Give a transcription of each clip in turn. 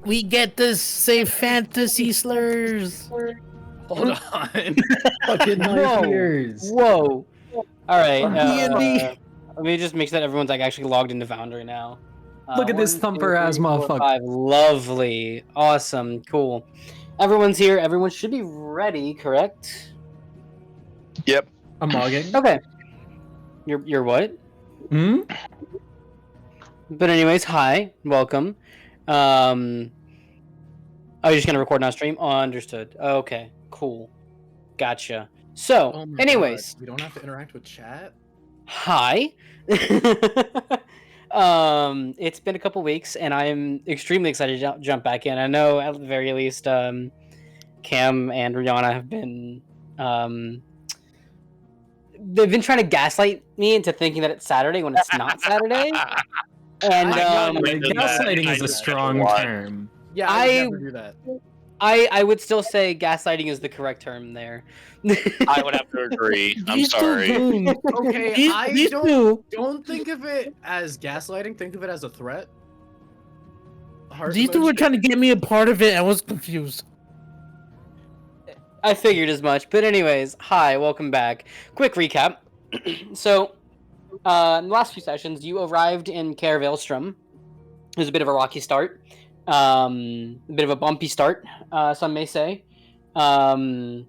We get to say fantasy slurs. Hold on. Fucking my Whoa. ears. Whoa. All right. D&D. Let me just make sure that everyone's like actually logged into Foundry now. Look at this 1, 2, thumper ass 3, 4, motherfucker. 5. Lovely. Awesome. Cool. Everyone's here. Everyone should be ready, correct? Yep. I'm logging. Okay. You're what? Hmm? But anyways, hi. Welcome. Oh, you're just gonna record now stream? Oh, understood. Okay. Cool. Gotcha. So, Oh my anyways. God. We don't have to interact with chat? Hi. It's been a couple weeks, and I'm extremely excited to jump back in. I know at the very least, Cam and Riana have been, they've been trying to gaslight me into thinking that it's Saturday when it's not Saturday. And gaslighting is a strong term. Yeah, I would never do that. I would still say gaslighting is the correct term there. I would have to agree. I'm These two sorry. goons. Okay, These I two. don't think of it as gaslighting. Think of it as a threat. These two were trying to get me a part of it. I was confused. I figured as much. But anyways, hi, welcome back. Quick recap. So, in the last few sessions, you arrived in Caer Veilstrom. It was a bit of a rocky start. A bit of a bumpy start, some may say. But,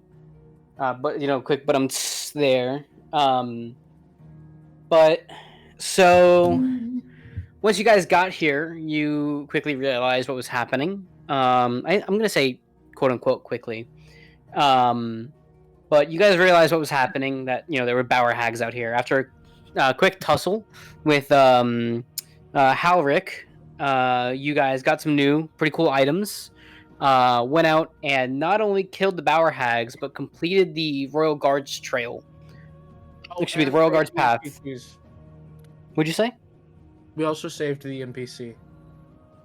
you know, quick, but I'm there. But, so, once you guys got here, you quickly realized what was happening. I'm going to say, quote-unquote, quickly. But you guys realized what was happening, that, you know, there were Bower Hags out here. After a quick tussle with Halric, you guys got some new, pretty cool items, went out and not only killed the Bower Hags, but completed the Royal Guard's trail. It should be the Royal Guard's path. What'd you say? We also saved the NPC.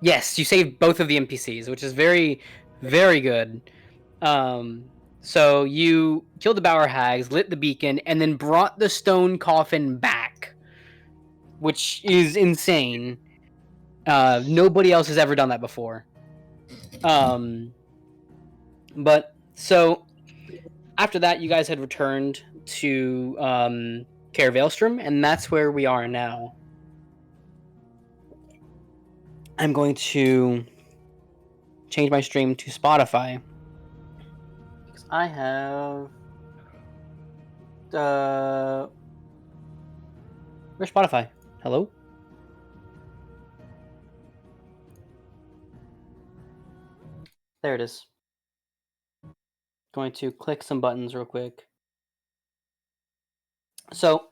Yes, you saved both of the NPCs, which is very, very good. So you killed the Bower Hags, lit the beacon, and then brought the stone coffin back, which is insane. Nobody else has ever done that before. But so after that, you guys had returned to Caer Veilstrom, and that's where we are now. I'm going to change my stream to Spotify. Because I have where's Spotify? Hello? There it is. Going to click some buttons real quick. So,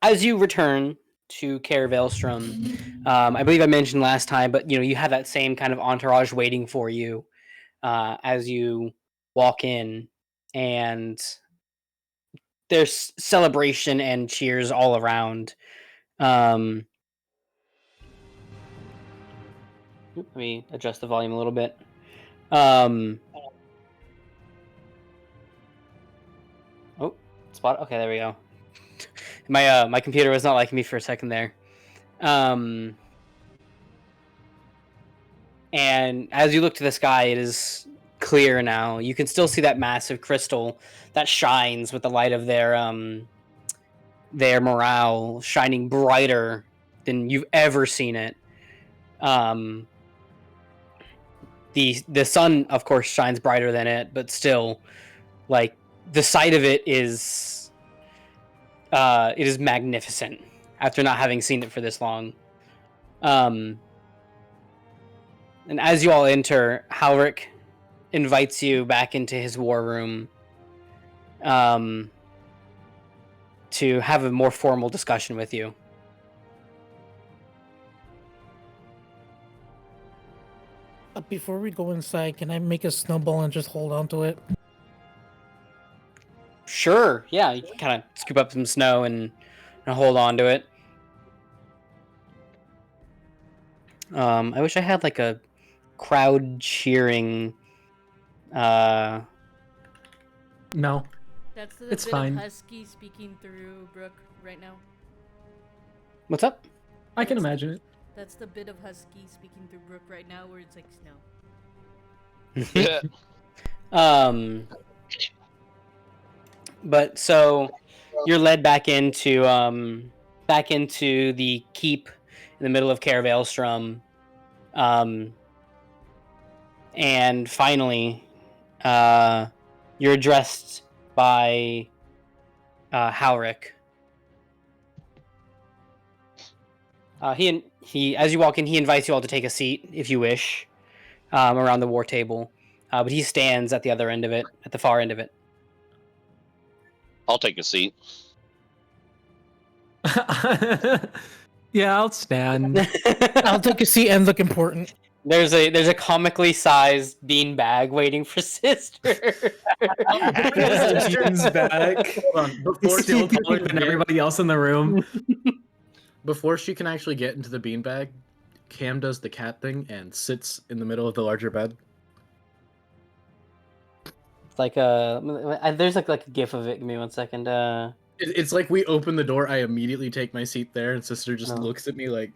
as you return to Caer Veilstrom, I believe I mentioned last time, but you know, you have that same kind of entourage waiting for you as you walk in, and there's celebration and cheers all around. Let me adjust the volume a little bit. Oh, spot. Okay, there we go. My computer was not liking me for a second there. And as you look to the sky, it is clear now. You can still see that massive crystal that shines with the light of their morale, shining brighter than you've ever seen it. The sun, of course, shines brighter than it, but still, like, the sight of it is magnificent after not having seen it for this long. And as you all enter, Halric invites you back into his war room to have a more formal discussion with you. Before we go inside, can I make a snowball and just hold on to it? Sure, yeah, you can kind of scoop up some snow and hold on to it. I wish I had like a crowd cheering. No. That's the It's bit fine. of husky speaking through Brook right now. What's up? I can imagine it. That's the bit of Husky speaking through Brook right now where it's like snow. Yeah. But so you're led back into the keep in the middle of Caravelstrom. And finally, you're addressed by Halric. He, as you walk in, he invites you all to take a seat if you wish, around the war table. But he stands at the other end of it, at the far end of it. I'll take a seat. Yeah, I'll stand. I'll take a seat and look important. There's a comically sized bean bag waiting for Sister. Jean's back. Hold on, before Still she taller can than get- everybody else in the room. Before she can actually get into the beanbag, Cam does the cat thing and sits in the middle of the larger bed. It's like there's like a gif of it. Give me 1 second. It's like we open the door, I immediately take my seat there, and Sister just No. looks at me like,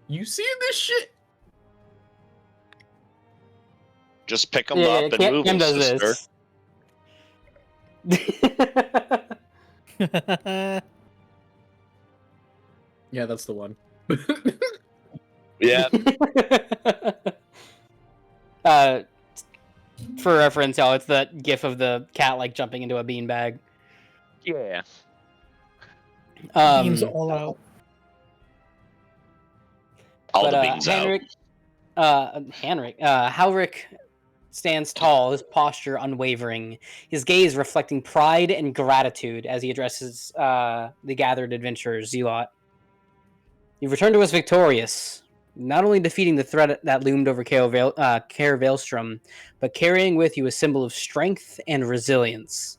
"You see this shit?" Just pick them Yeah, up and Cam move them, does sister. this. Yeah, that's the one. Yeah. For reference, y'all, it's that gif of the cat like jumping into a beanbag. Yeah. Beans all out. All But the beans out. Halric stands tall, his posture unwavering, his gaze reflecting pride and gratitude as he addresses the gathered adventurers, Zealot. You've returned to us victorious, not only defeating the threat that loomed over Caravelstrom, but carrying with you a symbol of strength and resilience.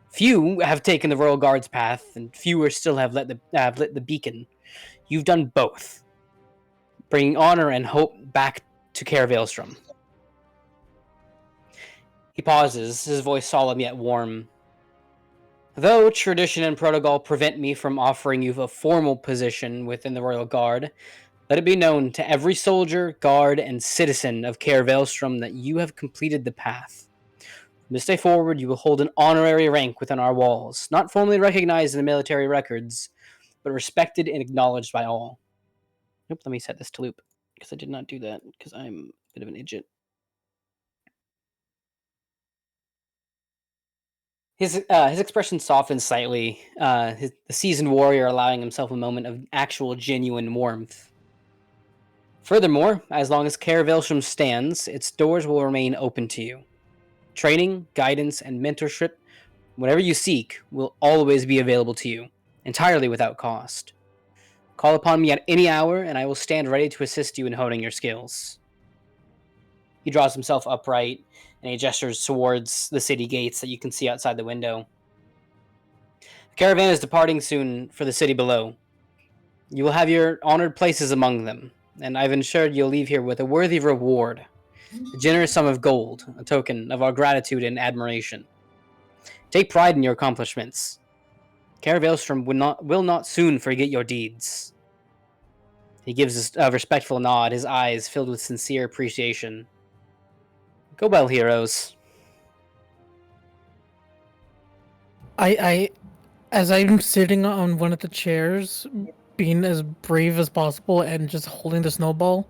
Few have taken the Royal Guard's path, and fewer still have lit the beacon. You've done both, bringing honor and hope back to Caravelstrom. He pauses, his voice solemn yet warm. Though tradition and protocol prevent me from offering you a formal position within the Royal Guard, let it be known to every soldier, guard, and citizen of Caravelstrom that you have completed the path. From this day forward, you will hold an honorary rank within our walls, not formally recognized in the military records, but respected and acknowledged by all. Nope, let me set this to loop, because I did not do that, because I'm a bit of an idiot. His expression softens slightly, the seasoned warrior allowing himself a moment of actual genuine warmth. Furthermore, as long as Caravelstrom stands, its doors will remain open to you. Training, guidance, and mentorship, whatever you seek, will always be available to you, entirely without cost. Call upon me at any hour, and I will stand ready to assist you in honing your skills. He draws himself upright, and he gestures towards the city gates that you can see outside the window. The caravan is departing soon for the city below. You will have your honored places among them, and I've ensured you'll leave here with a worthy reward, a generous sum of gold, a token of our gratitude and admiration. Take pride in your accomplishments. Caravelstrom will not soon forget your deeds. He gives a respectful nod, his eyes filled with sincere appreciation. Go well, heroes. As I'm sitting on one of the chairs, being as brave as possible and just holding the snowball,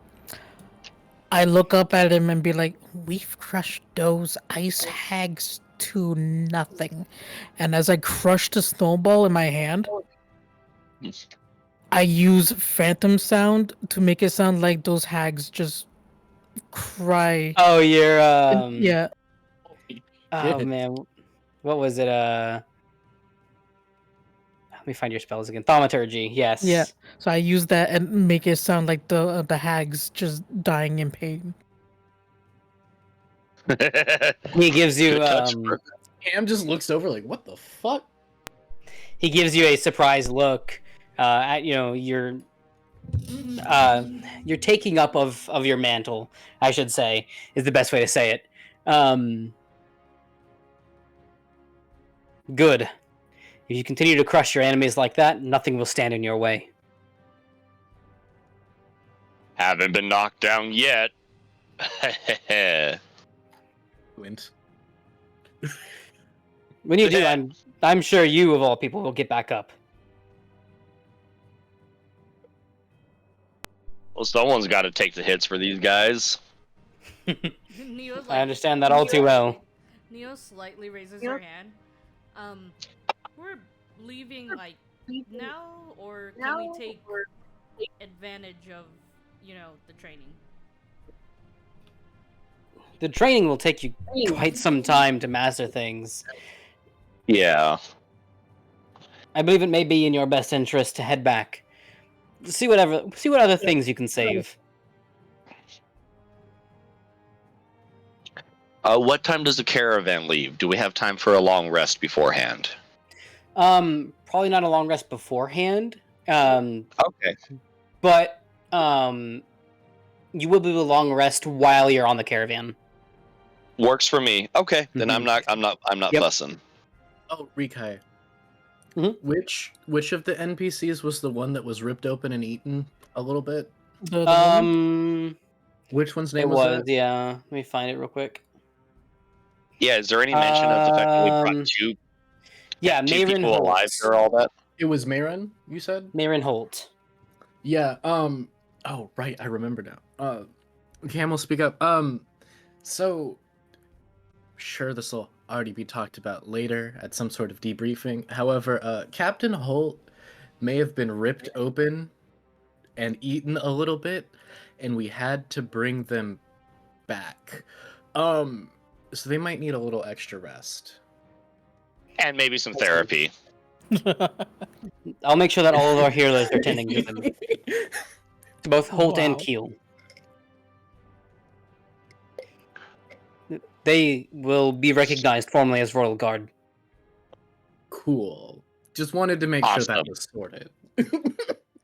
I look up at him and be like, "We've crushed those ice hags to nothing." And as I crush the snowball in my hand, I use phantom sound to make it sound like those hags just cry. Oh, you're Yeah. Oh Shit. man, what was it? Let me find your spells again. Thaumaturgy. Yes. Yeah. So I use that and make it sound like the hags just dying in pain. He gives you Good touch, bro. Cam just looks over like, "What the fuck?" he gives you a surprised look at your taking up of your mantle, I should say, is the best way to say it. Good. If you continue to crush your enemies like that, nothing will stand in your way. Haven't been knocked down yet. Went. When you do, I'm sure you of all people will get back up. Well, someone's got to take the hits for these guys. Neo's I understand that all too well. Neo slightly raises her hand. We're leaving like now, or can we take advantage of, the training? The training will take you quite some time to master things. Yeah. I believe it may be in your best interest to head back. See what other things you can save. What time does the caravan leave? Do we have time for a long rest beforehand? Probably not a long rest beforehand. Okay. But you will be able to long rest while you're on the caravan. Works for me. Okay, then I'm not Yep. fussing. Oh, Rikai. Mhm. Which of the NPCs was the one that was ripped open and eaten a little bit? The woman? Which one's It name was, that? yeah. Let me find it real quick. Yeah, is there any mention of the fact that we brought two Marin people Holt. alive or all that? It was Marin, you said? Marin Holt. Yeah, oh right, I remember now. Camel, speak up. So sure this will already be talked about later at some sort of debriefing. However, Captain Holt may have been ripped open and eaten a little bit, and we had to bring them back. So they might need a little extra rest. And maybe some therapy. I'll make sure that all of our heroes are tending to them. Both Holt and Wow. Keel. They will be recognized formally as Royal Guard. Cool. Just wanted to make sure that Awesome. was sorted.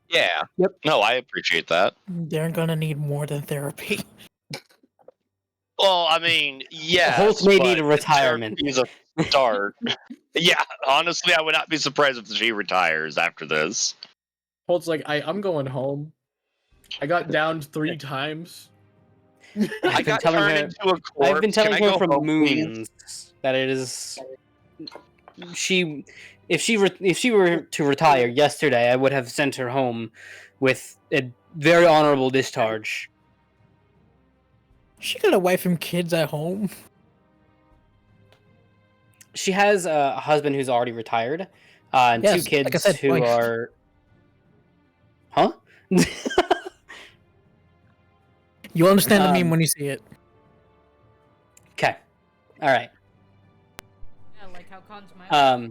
Yeah. Yep. No, I appreciate that. They're gonna need more than therapy. Well, I mean, yeah. Holt may need a retirement. Is a start. Yeah, honestly, I would not be surprised if she retires after this. Holt's like, I'm going home. I got downed 3 times. I I've been got telling turned her- into a corpse. I've been telling Can I her go for home, please? moons that it is. If she were to retire yesterday, I would have sent her home with a very honorable discharge. She got a wife and kids at home. She has a husband who's already retired, and Yes, 2 kids like I said, who wife. are. Huh? You understand the meme Um, when you see it. Okay. All right. Yeah, like how Khan's my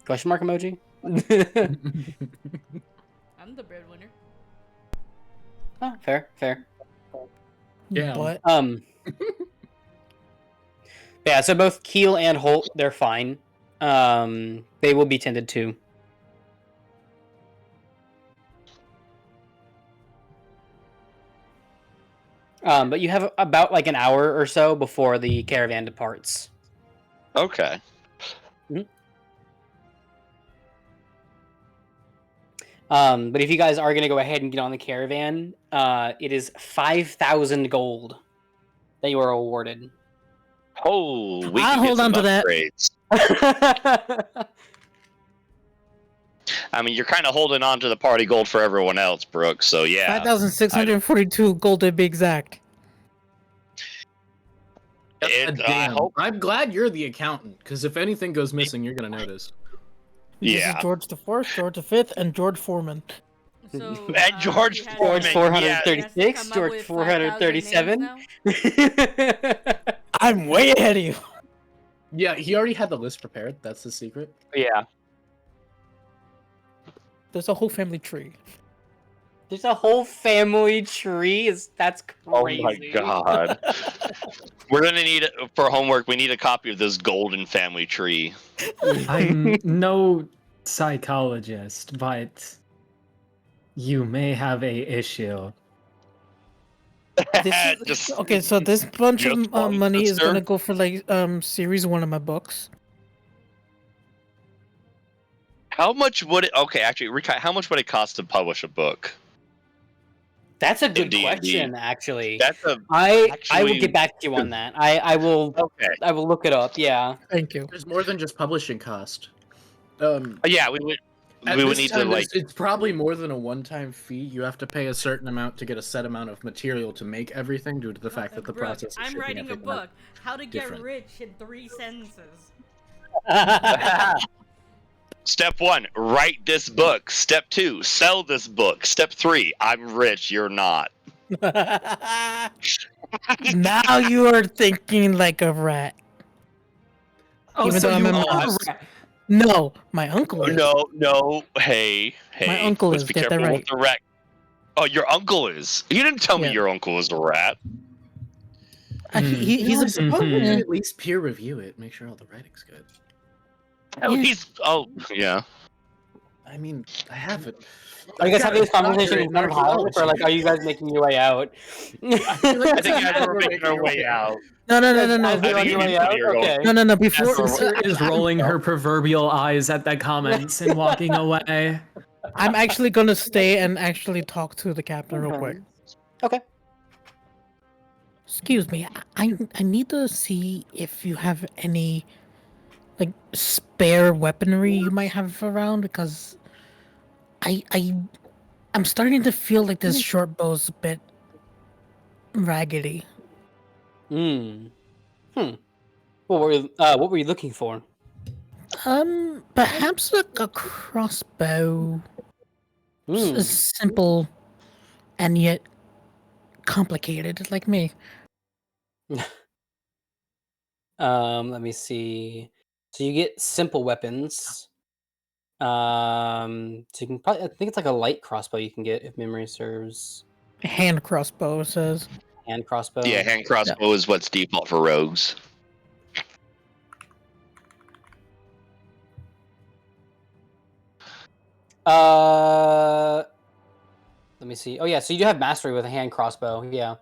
Question mark emoji. I'm the breadwinner. Oh, fair. Yeah. But Yeah, so both Keel and Holt, they're fine. They will be tended to. But you have about like an hour or so before the caravan departs. Okay. But if you guys are going to go ahead and get on the caravan, it is 5,000 gold that you are awarded. Oh, we I'll can get hold some on to that. upgrades. I mean, you're kind of holding on to the party gold for everyone else, Brooke. So yeah. 5,642 gold to be exact. It, I Damn. hope. I'm glad you're the accountant, because if anything goes missing, you're gonna notice. This Yeah. is George the Fourth, George the Fifth, and George Foreman. So, And George he has- Foreman, George yeah. he has to 436, come up George with 437. 5,000 names now? I'm way ahead of you. Yeah, he already had the list prepared. That's the secret. Yeah. There's a whole family tree. There's a whole family tree. That's Oh crazy. my god. We're gonna need for homework. We need a copy of this golden family tree. I'm no psychologist, but you may have a issue. This is, Just okay, so this bunch just of one money is sister? gonna go for like series 1 of my books. how much would it? Okay, actually, Rikai, how much would it cost to publish a book? That's a good D&D. question, actually. That's a I will actually- get back to you on that. I will okay. I will look it up. Yeah. Thank you. There's more than just publishing cost. Yeah, we would At we would this need time, to like. it's probably more than a one-time fee. You have to pay a certain amount to get a set amount of material to make everything, due to the fact that the Brooke, process. Of I'm shipping writing a everything out- book. How to get different. rich in 3 sentences. Step 1, write this book. Step 2, sell this book. Step 3, I'm rich. You're not. Now you are thinking like a rat. Oh, Even so though I'm you a are mouse. a rat. No, my uncle is. No. Hey. My uncle let's is, be get that careful right. with the rat. Oh, your uncle is. You didn't tell me Yeah. your uncle was a rat. He's a Suppose we yeah. could at least peer review it, make sure all the writing's good. Oh, Yeah. yeah. I mean, I have it. Are you guys I've having this got a conversation in doctorate front of Howard, or like, are you guys making your way out? I think guys are making our way out. No. As I you're think on you your need way to out? be your own- Okay. No. Before Sister is rolling her proverbial eyes at the comments and walking away. I'm actually gonna stay and actually talk to the captain real quick. Okay. Excuse me, I need to see if you have any like spare weaponry you might have around, because I'm starting to feel like this short bow's a bit raggedy. What were you looking for? Perhaps like a crossbow. Simple and yet complicated, like me. Let me see. So you get simple weapons. So you can probably, I think it's like a light crossbow you can get if memory serves. Hand crossbow, it says. Hand crossbow. Yeah, hand crossbow is what's default for rogues. Let me see. Oh yeah, so you do have mastery with a hand crossbow, yeah.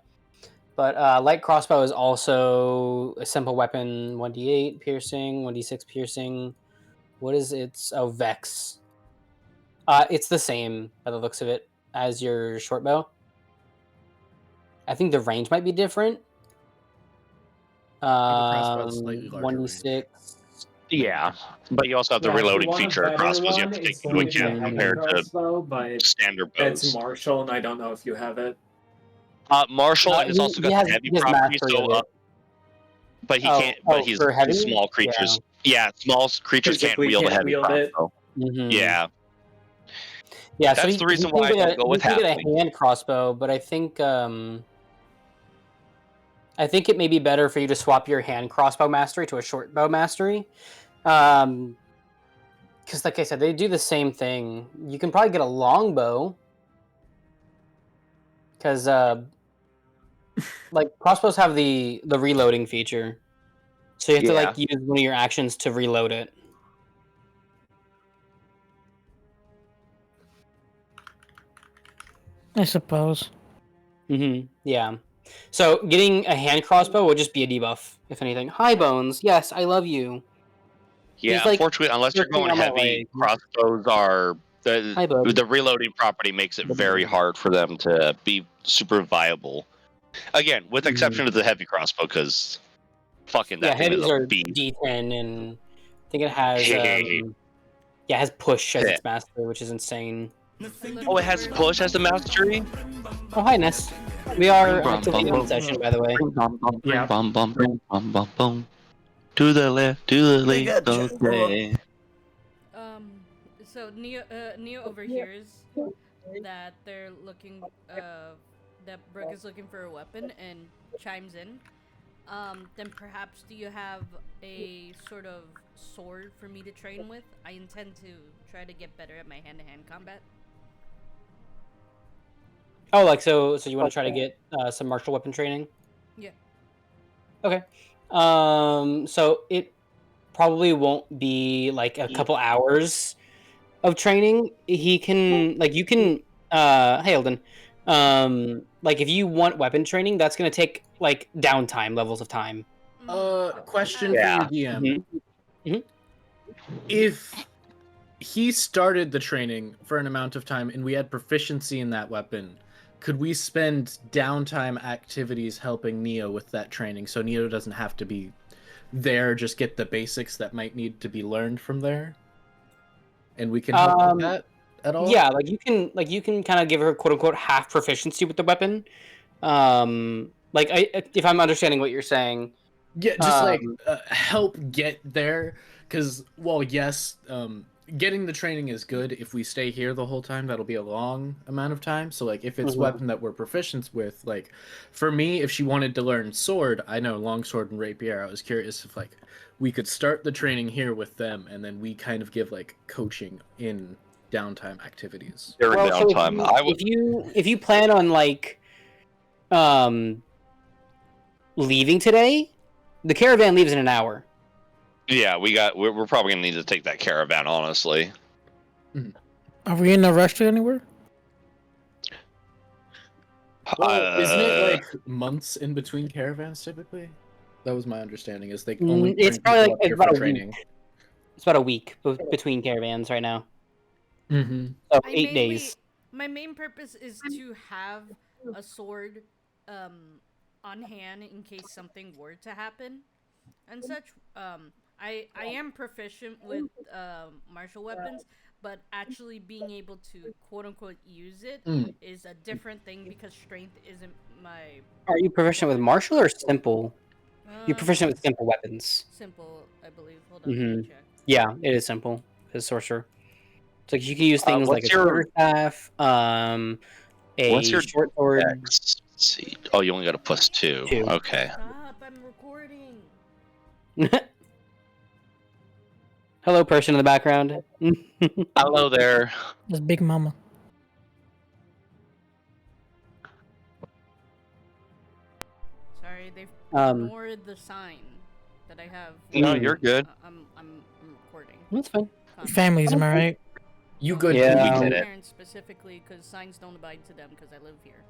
But light crossbow is also a simple weapon, 1d8 piercing, 1d6 piercing. What is its Vex? It's the same by the looks of it as your short bow. I think the range might be different. crossbow is slightly larger 1d6. Yeah, but you also have the reloading feature of crossbows. You have to take into account compared to but standard it's bows. Marshall, and I don't know if you have it. Marshall, and it's he- also he got has- the heavy he has property, mastery so of it. but he Oh, can't. But he's for heavy? small creatures. Yeah, small creatures can't Physically wield a can't heavy wield it. crossbow. Mhm. Yeah, Yeah, That's so the reason you can why I get don't go with you can get halfling. a hand crossbow, but I think it may be better for you to swap your hand crossbow mastery to a short bow mastery. Because, like I said, they do the same thing. You can probably get a longbow. Because, like, crossbows have the reloading feature. So you have to, Yeah. like, use one of your actions to reload it. I suppose. Yeah. So getting a hand crossbow would just be a debuff, if anything. Hi, Bones. Yes, I love you. yeah. He's, like, Unfortunately, unless you're working going on my heavy, leg. crossbows are Hi, bud. the reloading property makes it very hard for them to be super viable. Again, with exception of the heavy crossbow, because fucking Yeah, that thing is heavies a are beast. D10, and I think it has it has push as its mastery, which is insane. Oh, it has push as the mastery. Oh, hi, Ness. We are Bum, actively bum, in bum. session, by the way. Yeah. Bum, bum, bum, bum, bum, bum. To the left, to the left. Okay. So Neo overhears that they're looking, that Brooke is looking for a weapon and chimes in. Then perhaps do you have a sort of sword for me to train with? I intend to try to get better at my hand-to-hand combat. Oh, like so you want to try to get some martial weapon training? Yeah. Okay. So it probably won't be like a couple hours of training. He can you can hey Eldon. Like if you want weapon training, that's gonna take like downtime levels of time. Question Yeah. for your DM. If he started the training for an amount of time and we had proficiency in that weapon, could we spend downtime activities helping Neo with that training so Neo doesn't have to be there, just get the basics that might need to be learned from there? And we can help with that at all? Yeah, like you can kind of give her quote unquote half proficiency with the weapon. If I'm understanding what you're saying. Yeah, just help get there, because yes, getting the training is good. If we stay here the whole time, that'll be a long amount of time. So like if it's weapon that we're proficient with, like for me, if she wanted to learn sword, I know longsword and rapier. I was curious if like we could start the training here with them, and then we kind of give like coaching in downtime activities. During downtime, If you plan on like leaving today, the caravan leaves in an hour. Yeah, we're probably gonna need to take that caravan, honestly. Are we in a rush to anywhere? Well, isn't it like months in between caravans typically? That was my understanding. Is they only it's bring probably people like up here it's about for a training. week. It's about a week between caravans right now. Mm-hmm. So I 8 days. My main purpose is to have a sword on hand in case something were to happen and such. I am proficient with martial weapons, but actually being able to quote unquote use it is a different thing because strength isn't my. Are you proficient with martial or simple? You're proficient with It's simple weapons. simple, I believe. Hold on, let me check. Yeah, it is simple. It's sorcerer. So you can use things like what's a your- quarter staff, What's your short sword. Let's see. Oh, you only got a +2. Two. Okay. Stop! I'm recording. Hello, person in the background. Hello there. That's Big Mama. Sorry, they've Um, ignored the sign that I have. No, you're good. I'm recording. That's fine. Families, am I right? You good? Yeah. We My did it. parents specifically, because signs don't abide to them because I live here.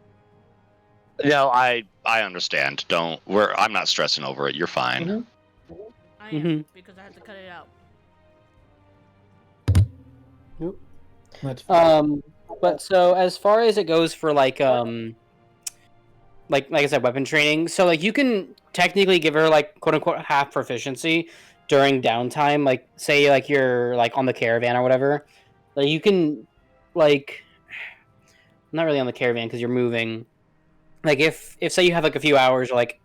No, I understand. I'm not stressing over it. You're fine. I am because I had to cut it out. That's fine. But so as far as it goes for like I said, weapon training. So like you can technically give her like quote unquote half proficiency during downtime. Like say like you're like on the caravan or whatever. Like you can like not really on the caravan because you're moving. Like if say you have like a few hours or like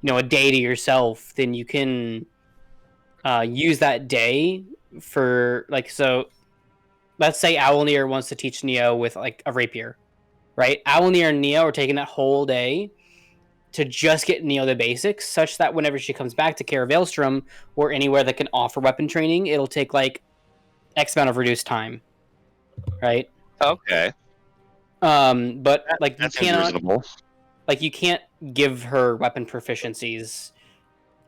a day to yourself, then you can use that day for like so. Let's say Owllmere wants to teach Neo with like a rapier, right? Owllmere and Neo are taking that whole day to just get Neo the basics, such that whenever she comes back to Caravelstrom or anywhere that can offer weapon training, it'll take like X amount of reduced time, right? Okay. But like That seems reasonable. like you can't give her weapon proficiencies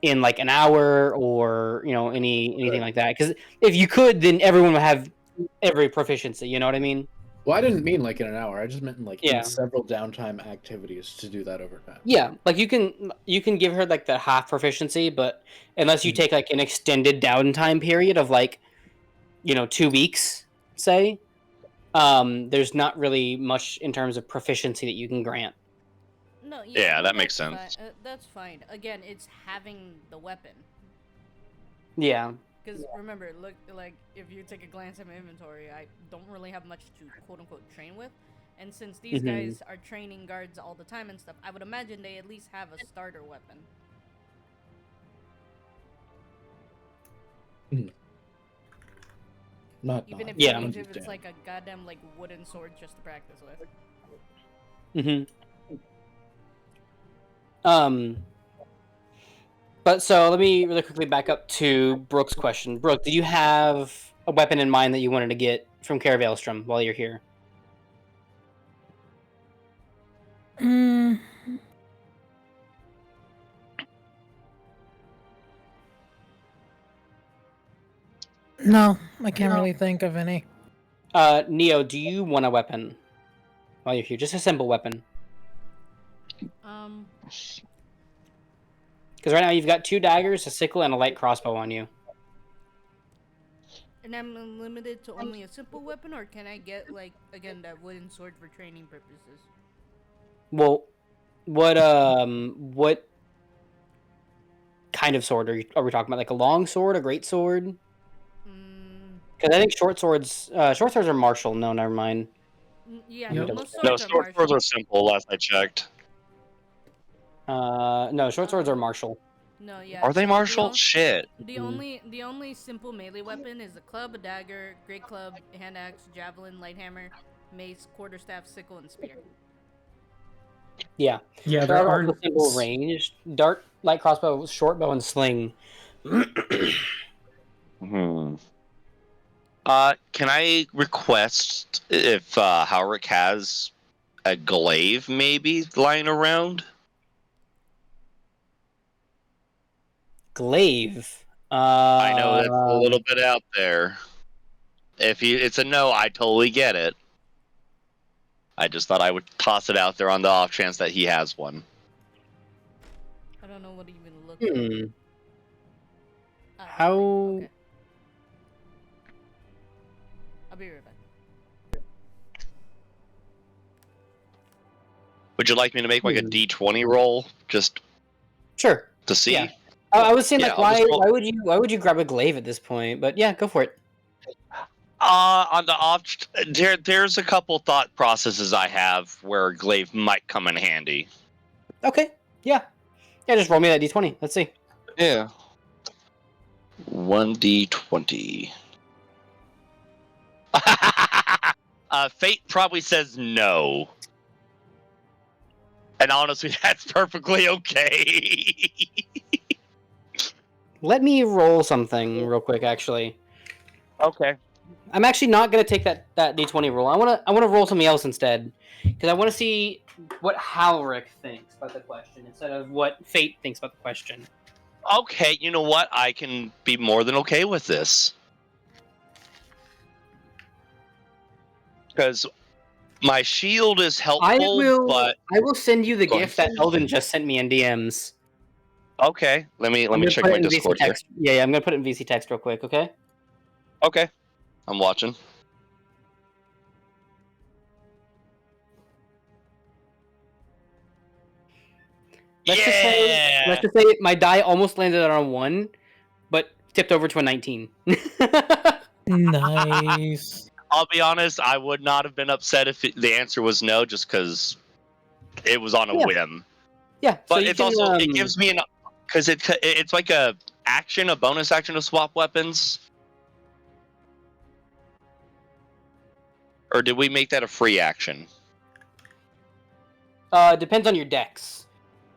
in like an hour or anything like that. Because if you could, then everyone would have every proficiency. You know what I mean? Well, I didn't mean like in an hour. I just meant like Yeah. in several downtime activities to do that over time. Yeah, like you can give her like the half proficiency, but unless you take like an extended downtime period of like 2 weeks, say, there's not really much in terms of proficiency that you can grant. No, Yeah, that makes that's sense. that's fine. Again, it's having the weapon. Yeah. Because remember, look, like if you take a glance at my inventory, I don't really have much to quote unquote train with. And since these guys are training guards all the time and stuff, I would imagine they at least have a starter weapon. Even if it's like a goddamn like wooden sword just to practice with. But so let me really quickly back up to Brooke's question. Brooke, do you have a weapon in mind that you wanted to get from Caravelstrom while you're here? No, I can't really think of any. Neo, do you want a weapon while you're here? Just a simple weapon. Because right now you've got 2 daggers, a sickle, and a light crossbow on you. And I'm limited to only a simple weapon, or can I get like again that wooden sword for training purposes? Well, what kind of sword are we talking about? Like a long sword, a great sword? Mm, Because I think short swords are martial. No, never mind. yeah, Yep. most No, swords are sword swords martial. are simple. Last I checked. No, short swords are martial. No, yeah. Are they so martial? Shit. The only simple melee weapon is a club, a dagger, great club, hand axe, javelin, light hammer, mace, quarterstaff, sickle, and spear. Yeah. Yeah, There there are also aren't. simple ranged dart, light crossbow, short bow, and sling. Hmm. Can I request if Howrick has a glaive maybe lying around? Glaive. I know that's a little bit out there. If it's a no, I totally get it. I just thought I would toss it out there on the off chance that he has one. I don't know what to even look like. Hmm. Ah, How? okay. I'll be right back. Would you like me to make like a D20 roll just Sure. to see? Yeah. I was saying Yeah, like I'll just roll. why would you grab a glaive at this point? But yeah, go for it. On the off, there's a couple thought processes I have where a glaive might come in handy. Okay. Yeah. Yeah. Just roll me that d20. Let's see. Yeah. 1d20. Fate probably says no. And honestly, that's perfectly okay. Let me roll something real quick. Actually, Okay. I'm actually not gonna take that d20 roll. I wanna roll something else instead, because I want to see what Halric thinks about the question instead of what Fate thinks about the question. Okay, you know what? I can be more than okay with this. Because my shield is helpful, but I will send you the Go gift ahead. that Eldon just sent me in DMs. okay. Let me I'm gonna check put it my in VC Discord here. text. Yeah, I'm gonna put it in VC text real quick. Okay. Okay. I'm watching. Let's just say my die almost landed on a 1, but tipped over to a 19. Nice. I'll be honest, I would not have been upset if the answer was no, just because it was on a whim. Yeah, But it's also it gives me an because it's like a bonus action to swap weapons. Or did we make that a free action? Depends on your decks.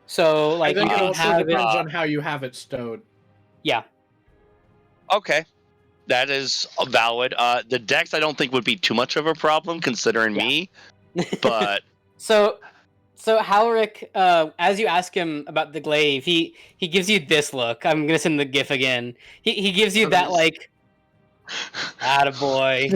So like I think you it can also have depends it. on how you have it stowed. Yeah. Okay. That is valid. The dex I don't think would be too much of a problem considering me, but So Halric, as you ask him about the glaive, he gives you this look. I'm gonna send the gif again. He gives you that like, attaboy.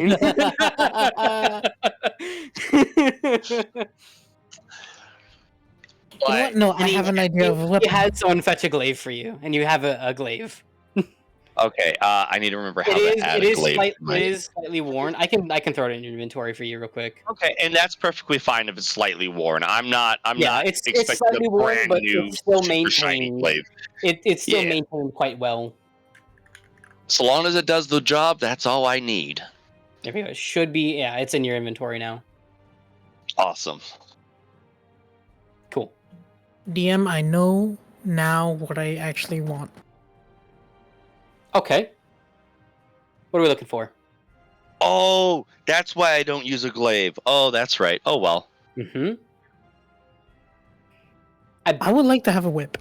You know what? No, I have an idea of a He weapon. had someone fetch a glaive for you, and you have a glaive. okay, I need to remember how to add a glaive. It is slightly worn. I can throw it in your inventory for you real quick. Okay, and that's perfectly fine if it's slightly worn. I'm not It's expecting slightly a worn, brand but new it's still super shiny maintained. glaive. It's still Yeah. maintained quite well. So long as it does the job, that's all I need. There we go. It should be. Yeah, it's in your inventory now. Awesome. Cool. DM, I know now what I actually want. Okay. What are we looking for? Oh, that's why I don't use a glaive. Oh, that's right. Oh well. Mm-hmm. I would like to have a whip.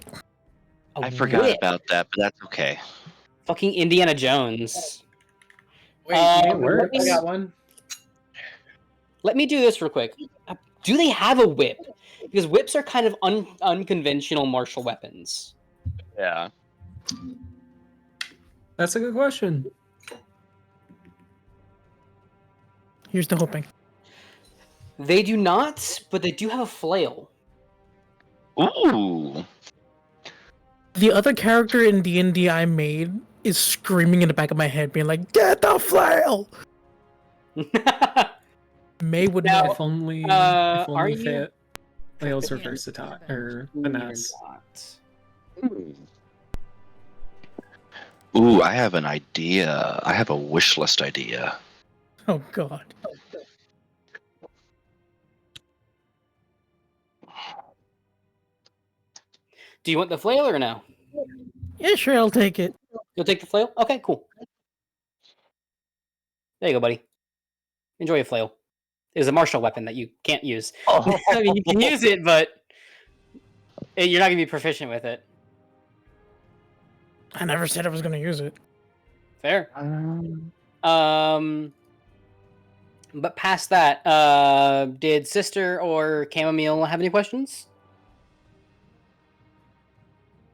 I forgot about that, but that's okay. Fucking Indiana Jones. Wait, it works. I got one. Let me do this real quick. Do they have a whip? Because whips are kind of unconventional martial weapons. Yeah. That's a good question. Here's the hoping. They do not, but they do have a flail. Ooh. The other character in D&D I made is screaming in the back of my head, being like, "Get the flail!" May would Now, know. If only are you- fit. Flails are Yeah. versatile or You're finesse. not. Ooh, I have an idea. I have a wish list idea. Oh god. Do you want the flail or no? Yeah, sure, I'll take it. You'll take the flail? Okay, cool. There you go, buddy. Enjoy a flail. It is a martial weapon that you can't use. Oh. I mean, you can use it, but you're not going to be proficient with it. I never said I was gonna use it. Fair. But past that, did Sister or Chammomile have any questions?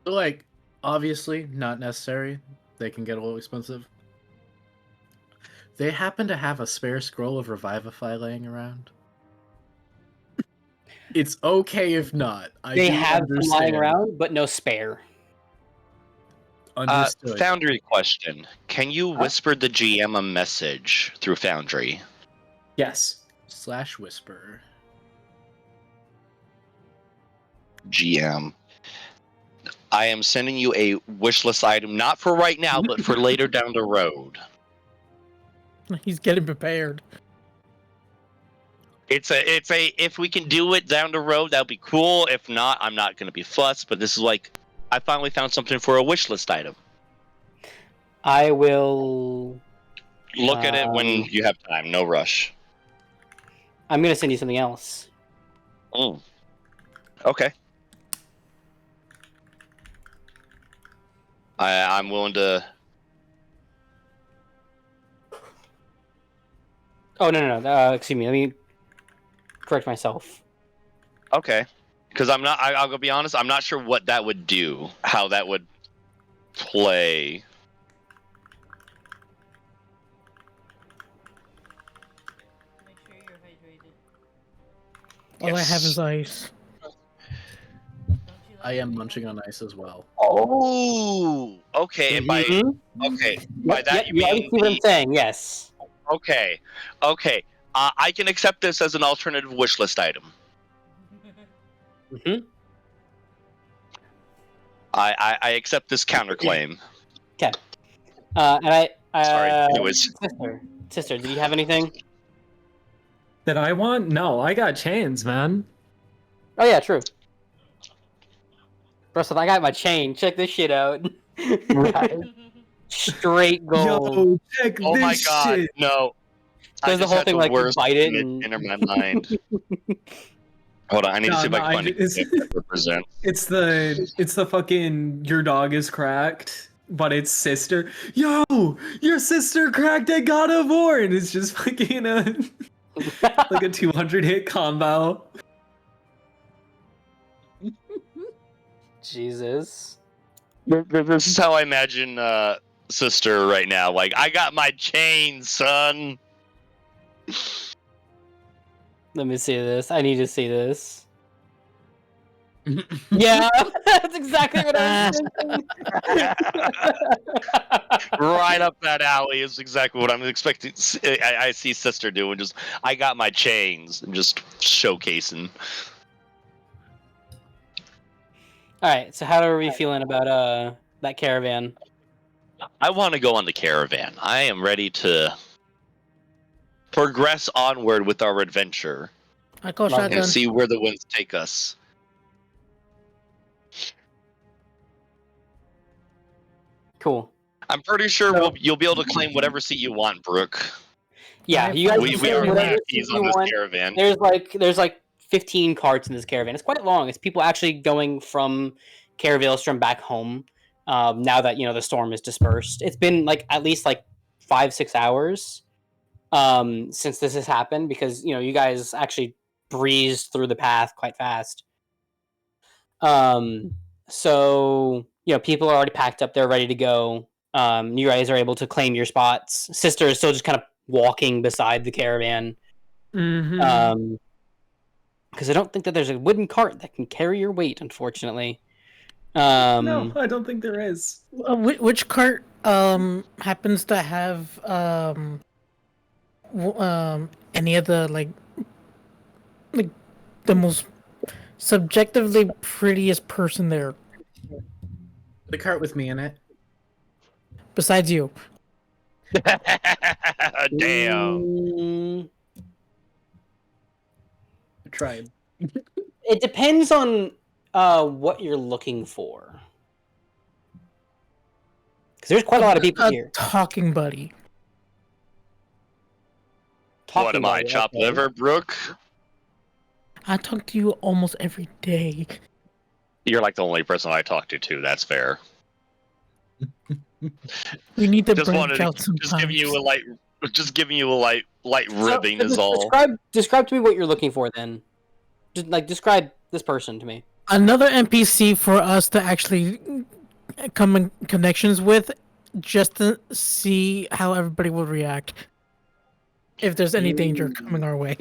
So, like, obviously, not necessary. They can get a little expensive. They happen to have a spare scroll of Revivify laying around. It's okay if not. They do have some lying understand. around, but no spare. Understood. Foundry question. Can you whisper the GM a message through Foundry? Yes. / whisper. GM. I am sending you a wish list item, not for right now, but for later down the road. He's getting prepared. It's a if we can do it down the road, that'll be cool. If not, I'm not gonna be fussed, but this is like I finally found something for a wish list item. I will Look at it when you have time, no rush. I'm going to send you something else. Okay. I'm willing to. Oh, no. Excuse me. Let me correct myself. Okay. Because I'm not. I'll go be honest. I'm not sure what that would do. How that would play. Make sure you're hydrated. All I have Yes. is ice. Don't you like I am being munching on ice as well. Oh. Okay. And by Mhm. by Yep, that yep, you already mean see what I'm saying. Yes. Okay. I can accept this as an alternative wish list item. Mm-hmm. I accept this counterclaim. And I. Sorry. Anyways. Sister, did you have anything? That I want? No, I got chains, man. Oh yeah, true. Russell, I got my chain. Check this shit out. Straight gold. Yo, check Oh my this god, shit. no. Does the just whole had thing like you worst bite it image and... enter my mind. Hold on, I need to see if I can find a it's, gift that represents. it's the fucking your dog is cracked, but it's sister. Yo, your sister cracked at God of War, and it's just fucking like a 200 hit combo. Jesus. This is how I imagine sister right now. Like, I got my chain, son. Let me see this. I need to see this. Yeah, that's exactly what I was thinking. Right up that alley is exactly what I'm expecting. I see sister doing just. I got my chains and just showcasing. All right, so how are we feeling about that caravan? I want to go on the caravan. I am ready to progress onward with our adventure I call Love shotgun. and see where the winds take us. Cool. I'm pretty sure you'll be able to claim whatever seat you want, Brooke. Yeah, Alright, you guys We can are whatever VIPs you on this want. caravan. There's like 15 carts in this caravan. It's quite long. It's people actually going from Caravalstrom back home. Now that the storm is dispersed, it's been like at least like 5-6 hours since this has happened because you guys actually breezed through the path quite fast. So people are already packed up. They're ready to go. You guys are able to claim your spots. Sister is still just kind of walking beside the caravan. Mm-hmm. Because I don't think that there's a wooden cart that can carry your weight, unfortunately. No, I don't think there is. Which cart happens to have any of the like the most subjectively prettiest person there, The cart with me in it. besides you. Damn. I tried. It depends on what you're looking for. Because there's quite a lot of people A here. talking buddy. What am I, about it, chopped okay. liver, Brooke? I talk to you almost every day. You're like the only person I talk to, too. That's fair. We need to Just branch wanted out to, sometimes. just giving you a light ribbing So is all. Describe to me what you're looking for then. Just like describe this person to me. Another NPC for us to actually come in connections with, just to see how everybody will react if there's any danger coming our way.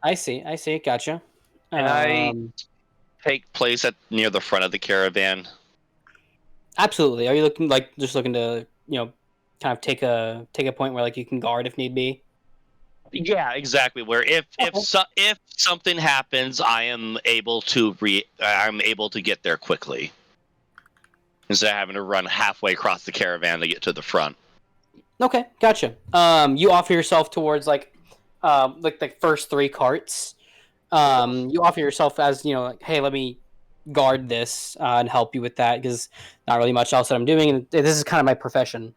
I see, gotcha. Can I take place at near the front of the caravan? Absolutely. Are you looking to, kind of take a point where like you can guard if need be? Yeah, exactly. Where if something happens, I am able to get there quickly instead of having to run halfway across the caravan to get to the front. Okay, gotcha. You offer yourself towards like the first 3 carts. You offer yourself as like, hey, let me guard this and help you with that because not really much else that I'm doing, and this is kind of my profession.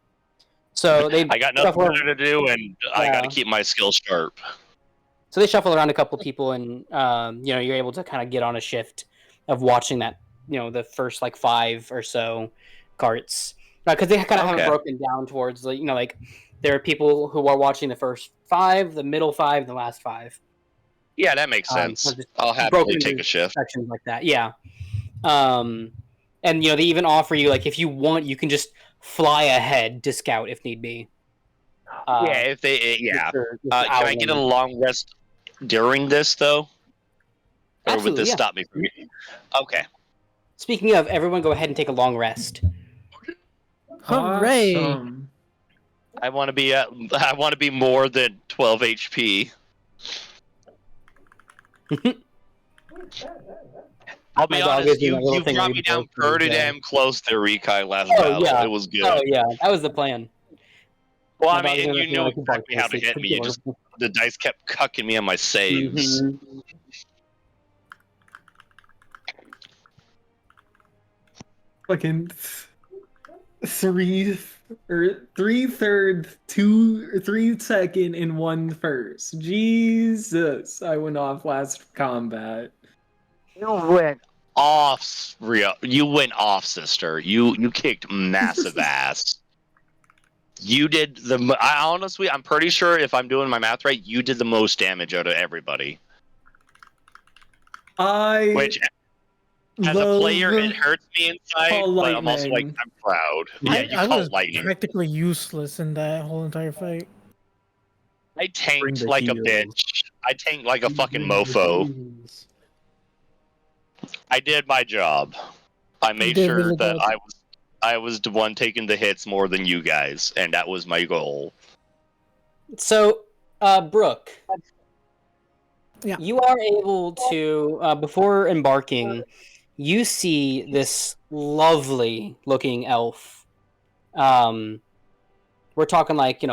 So I got nothing better to do, and I got to keep my skills sharp. So they shuffle around a couple people, and you're able to kind of get on a shift of watching that the first like 5 or so carts because they kind of have it broken down towards like there are people who are watching the first 5, the middle 5, the last 5. Yeah, that makes sense. So I'll happily take a shift. Sections like that, yeah. And they even offer you like if you want, you can just fly ahead to scout if need be. Can I get a long rest during this though? Or would this stop me from getting? Okay. Speaking of, everyone go ahead and take a long rest. Hooray! Awesome. I want to be more than 12 HP. I'll be honest, you brought me down pretty damn close to Rikai last battle. Yeah. It was good. Oh yeah, that was the plan. Well, I mean, and you knew exactly how to hit me. The dice kept cucking me on my saves. Mm-hmm. Fucking 3/3, 3 second, and 1/1. Jesus, I went off last combat. You went off, Rio. You went off, sister. You kicked massive ass. You did honestly, I'm pretty sure if I'm doing my math right, you did the most damage out of everybody. Which, as a player, it hurts me inside, but I'm also like, I'm proud. Yeah, I was practically useless in that whole entire fight. I tanked like a bitch. I tanked like a fucking mofo. I did my job. I made sure really that good. I was the one taking the hits more than you guys, and that was my goal. So, Brooke, yeah, you are able to before embarking, you see this lovely-looking elf. We're talking like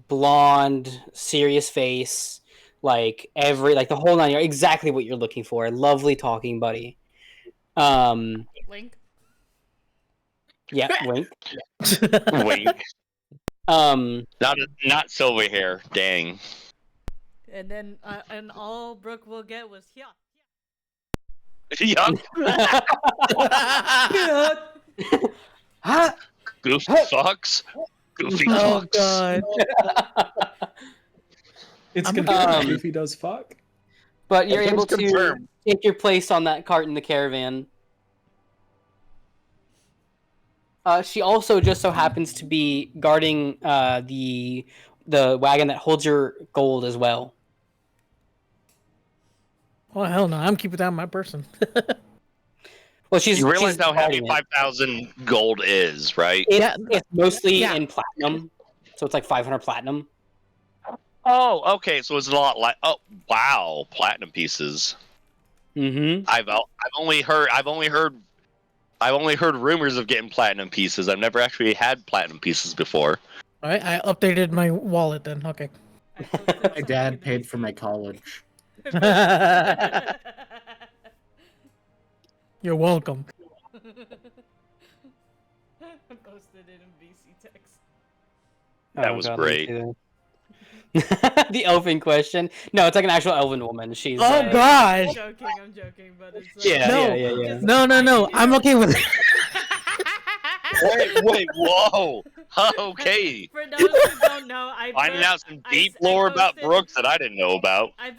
blonde, serious face, like the whole 9 yards. Exactly what you're looking for. A lovely talking buddy. Link. Yeah, Wink. Wink. Not silver hair. Dang. And then and all Brooke will get was yeah. Yup. Huh? Goofy fucks. Goofy Oh fucks. god. It's confirmed if he does fuck. But you're able to confirmed. take your place on that cart in the caravan. She also just so happens to be guarding the wagon that holds your gold as well. Oh hell no! I'm keeping that in my person. Well, You realize she's how heavy guarding it. 5,000 gold is, right? It's mostly Yeah. in platinum, so it's like 500 platinum. Oh, okay. So it's a lot like. Oh, wow, platinum pieces. Mm-hmm. I've only heard rumors of getting platinum pieces. I've never actually had platinum pieces before. All right, I updated my wallet then. Okay. I posted My something dad in the paid for VC. my college. You're welcome. I posted it in VC text. That was God, let me great. see that. The elfin question. No, it's like an actual elven woman. She's Oh, like, God. I'm joking, but it's like, Yeah, No. yeah. Just- No. I'm okay with it. Wait, whoa. Okay. For those who don't know, Finding out some deep I lore about posted- Brooks that I didn't know about. I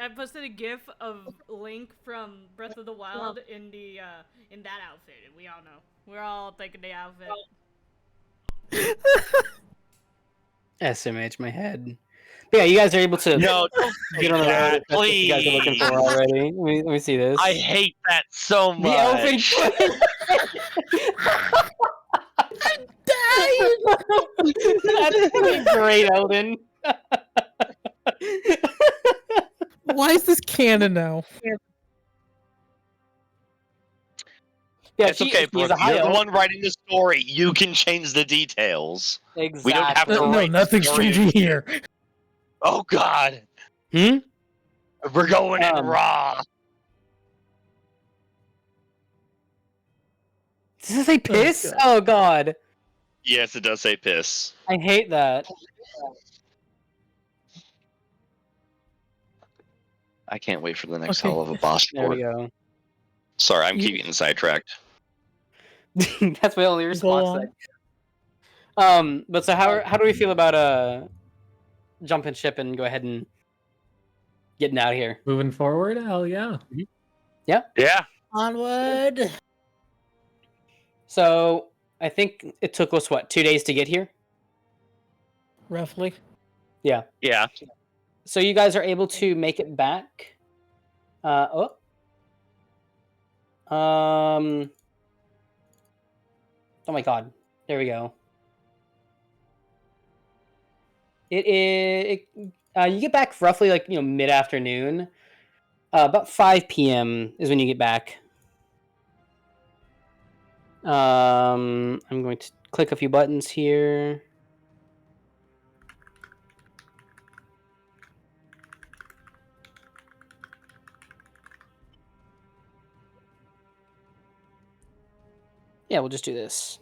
posted a gif of Link from Breath of the Wild in that outfit. We all know. We're all thinking the outfit. SMH my head. But yeah, you guys are able to No, don't get on the road. that, If that's what you guys are looking for please. already. Let me see this. I hate that so the elfin much. That's pretty great, Elden. Why is this canon now? Yeah, It's okay, she's Brooke. a high You're the elf. one writing the story. You can change the details. Exactly. We don't have to No, write the nothing's story. changing here. Oh God, Hmm? we're going in Um, raw. Does this say piss? God. Oh God. Yes, it does say piss. I hate that. I can't wait for the next Okay. hell of a boss There we fort. go. Sorry, I'm You- keep getting sidetracked. That's my only Go response. on. Then. But so how do we feel about jumping ship and go ahead and getting out of here? Moving forward, hell yeah. Yeah. Onward. So I think it took us 2 days to get here. Roughly. Yeah. So you guys are able to make it back. Oh my God! There we go. You get back roughly like mid afternoon. About 5 p.m. is when you get back. I'm going to click a few buttons here. Yeah, we'll just do this.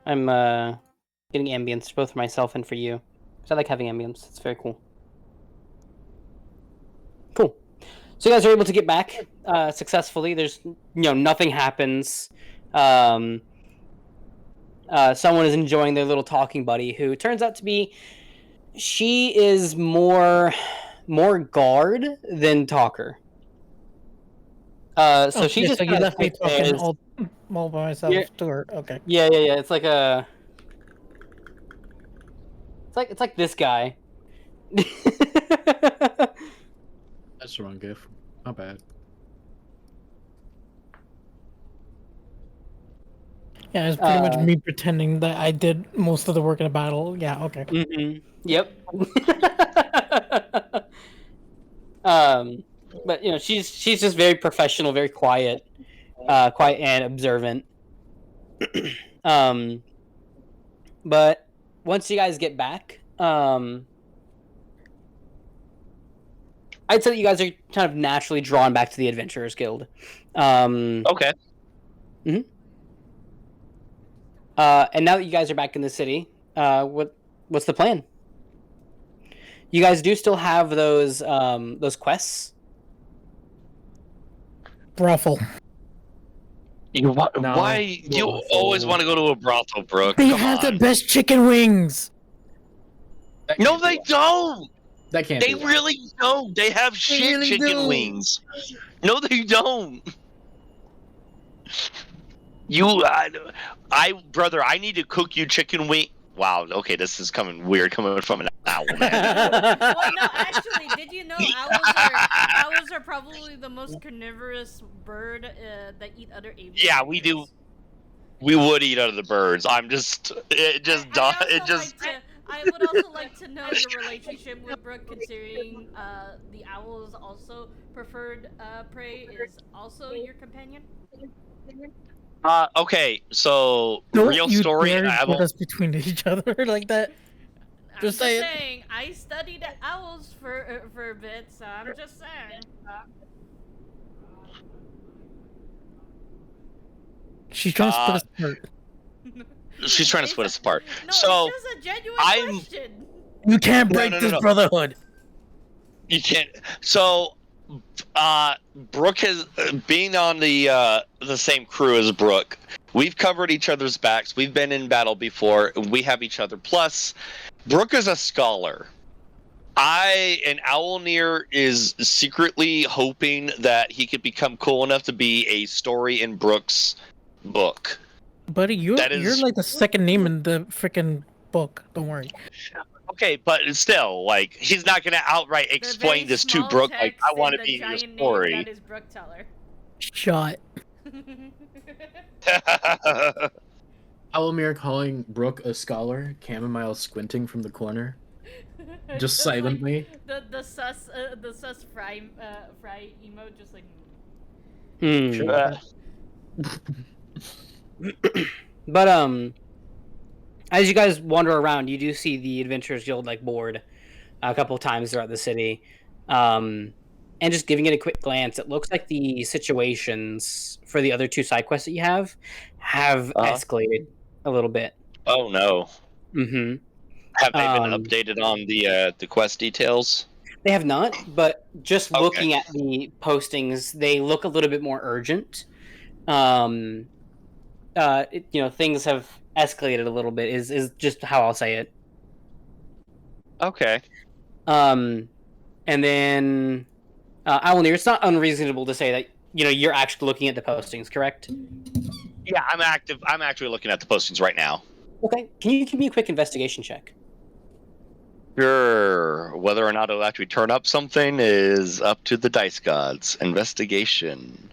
I'm getting ambience both for myself and for you. Because I like having ambience. It's very cool. Cool. So you guys are able to get back successfully. There's nothing happens. Someone is enjoying their little talking buddy, who turns out to be she is more guard than talker. So she just so you kinda left me sits talking there. all by myself Yeah. to her. Okay. Yeah. It's like it's like this guy. That's the wrong gif. Not bad. Yeah, it's pretty much me pretending that I did most of the work in a battle. Yeah. Okay. Mm-hmm. Yep. But she's just very professional, very quiet, quiet and observant. But once you guys get back, I'd say that you guys are kind of naturally drawn back to the Adventurers Guild. Okay. And now that you guys are back in the city, what's the plan? You guys do still have those quests. Brothel. Why you always want to go to a brothel, Brooke? They Come have the on. best chicken wings. That No, can't be they right. don't. That can't They be right. really don't. They have shit really chicken do. wings. No, they don't. Brother, I need to cook you chicken wing. Wow. Okay, this is coming weird coming from an owl man. Well, no, actually, did you know owls are probably the most carnivorous bird that eat other avian. Yeah, we do. We would eat other birds. I'm just. It just. It just. I would also like to know your relationship with Brooke, considering the owl's also preferred prey is also your companion. Okay, so Don't real you story. dare I put won't. us between each other like that. I'm Just just saying. saying, I studied owls for a bit, so I'm just saying. She's trying to split us apart. She's trying to split us apart. No, So it's just a genuine I'm. question. You can't No, break no, no, this no. brotherhood. You can't. So, Brooke has being on the same crew as Brooke. We've covered each other's backs. We've been in battle before. And we have each other. Plus, Brooke is a scholar. And Owllmere is secretly hoping that he could become cool enough to be a story in Brooke's book. Buddy, you're That is- like the second name in the freaking book. Don't worry. Okay, but still, like, he's not gonna outright The explain very this to small Brooke. Like, text I want to in be the in your giant story. name that is Brook Teller. Shot. Allomere calling Brooke a scholar, Chammomile squinting from the corner, just like, silently. the sus fry emote, just like. But as you guys wander around, you do see the Adventurers Guild like board a couple times throughout the city, and just giving it a quick glance, it looks like the situations for the other two side quests that you have escalated a little bit. Oh no! Mm-hmm. Have they been updated on the quest details? They have not, but just Okay. looking at the postings, they look a little bit more urgent. Things have escalated a little bit. Is just how I'll say it. Okay. And then Owllmere, it's not unreasonable to say that you're actually looking at the postings, correct? Yeah, I'm active. I'm actually looking at the postings right now. Okay, can you give me a quick investigation check? Sure. Whether or not it'll actually turn up something is up to the dice gods. Investigation.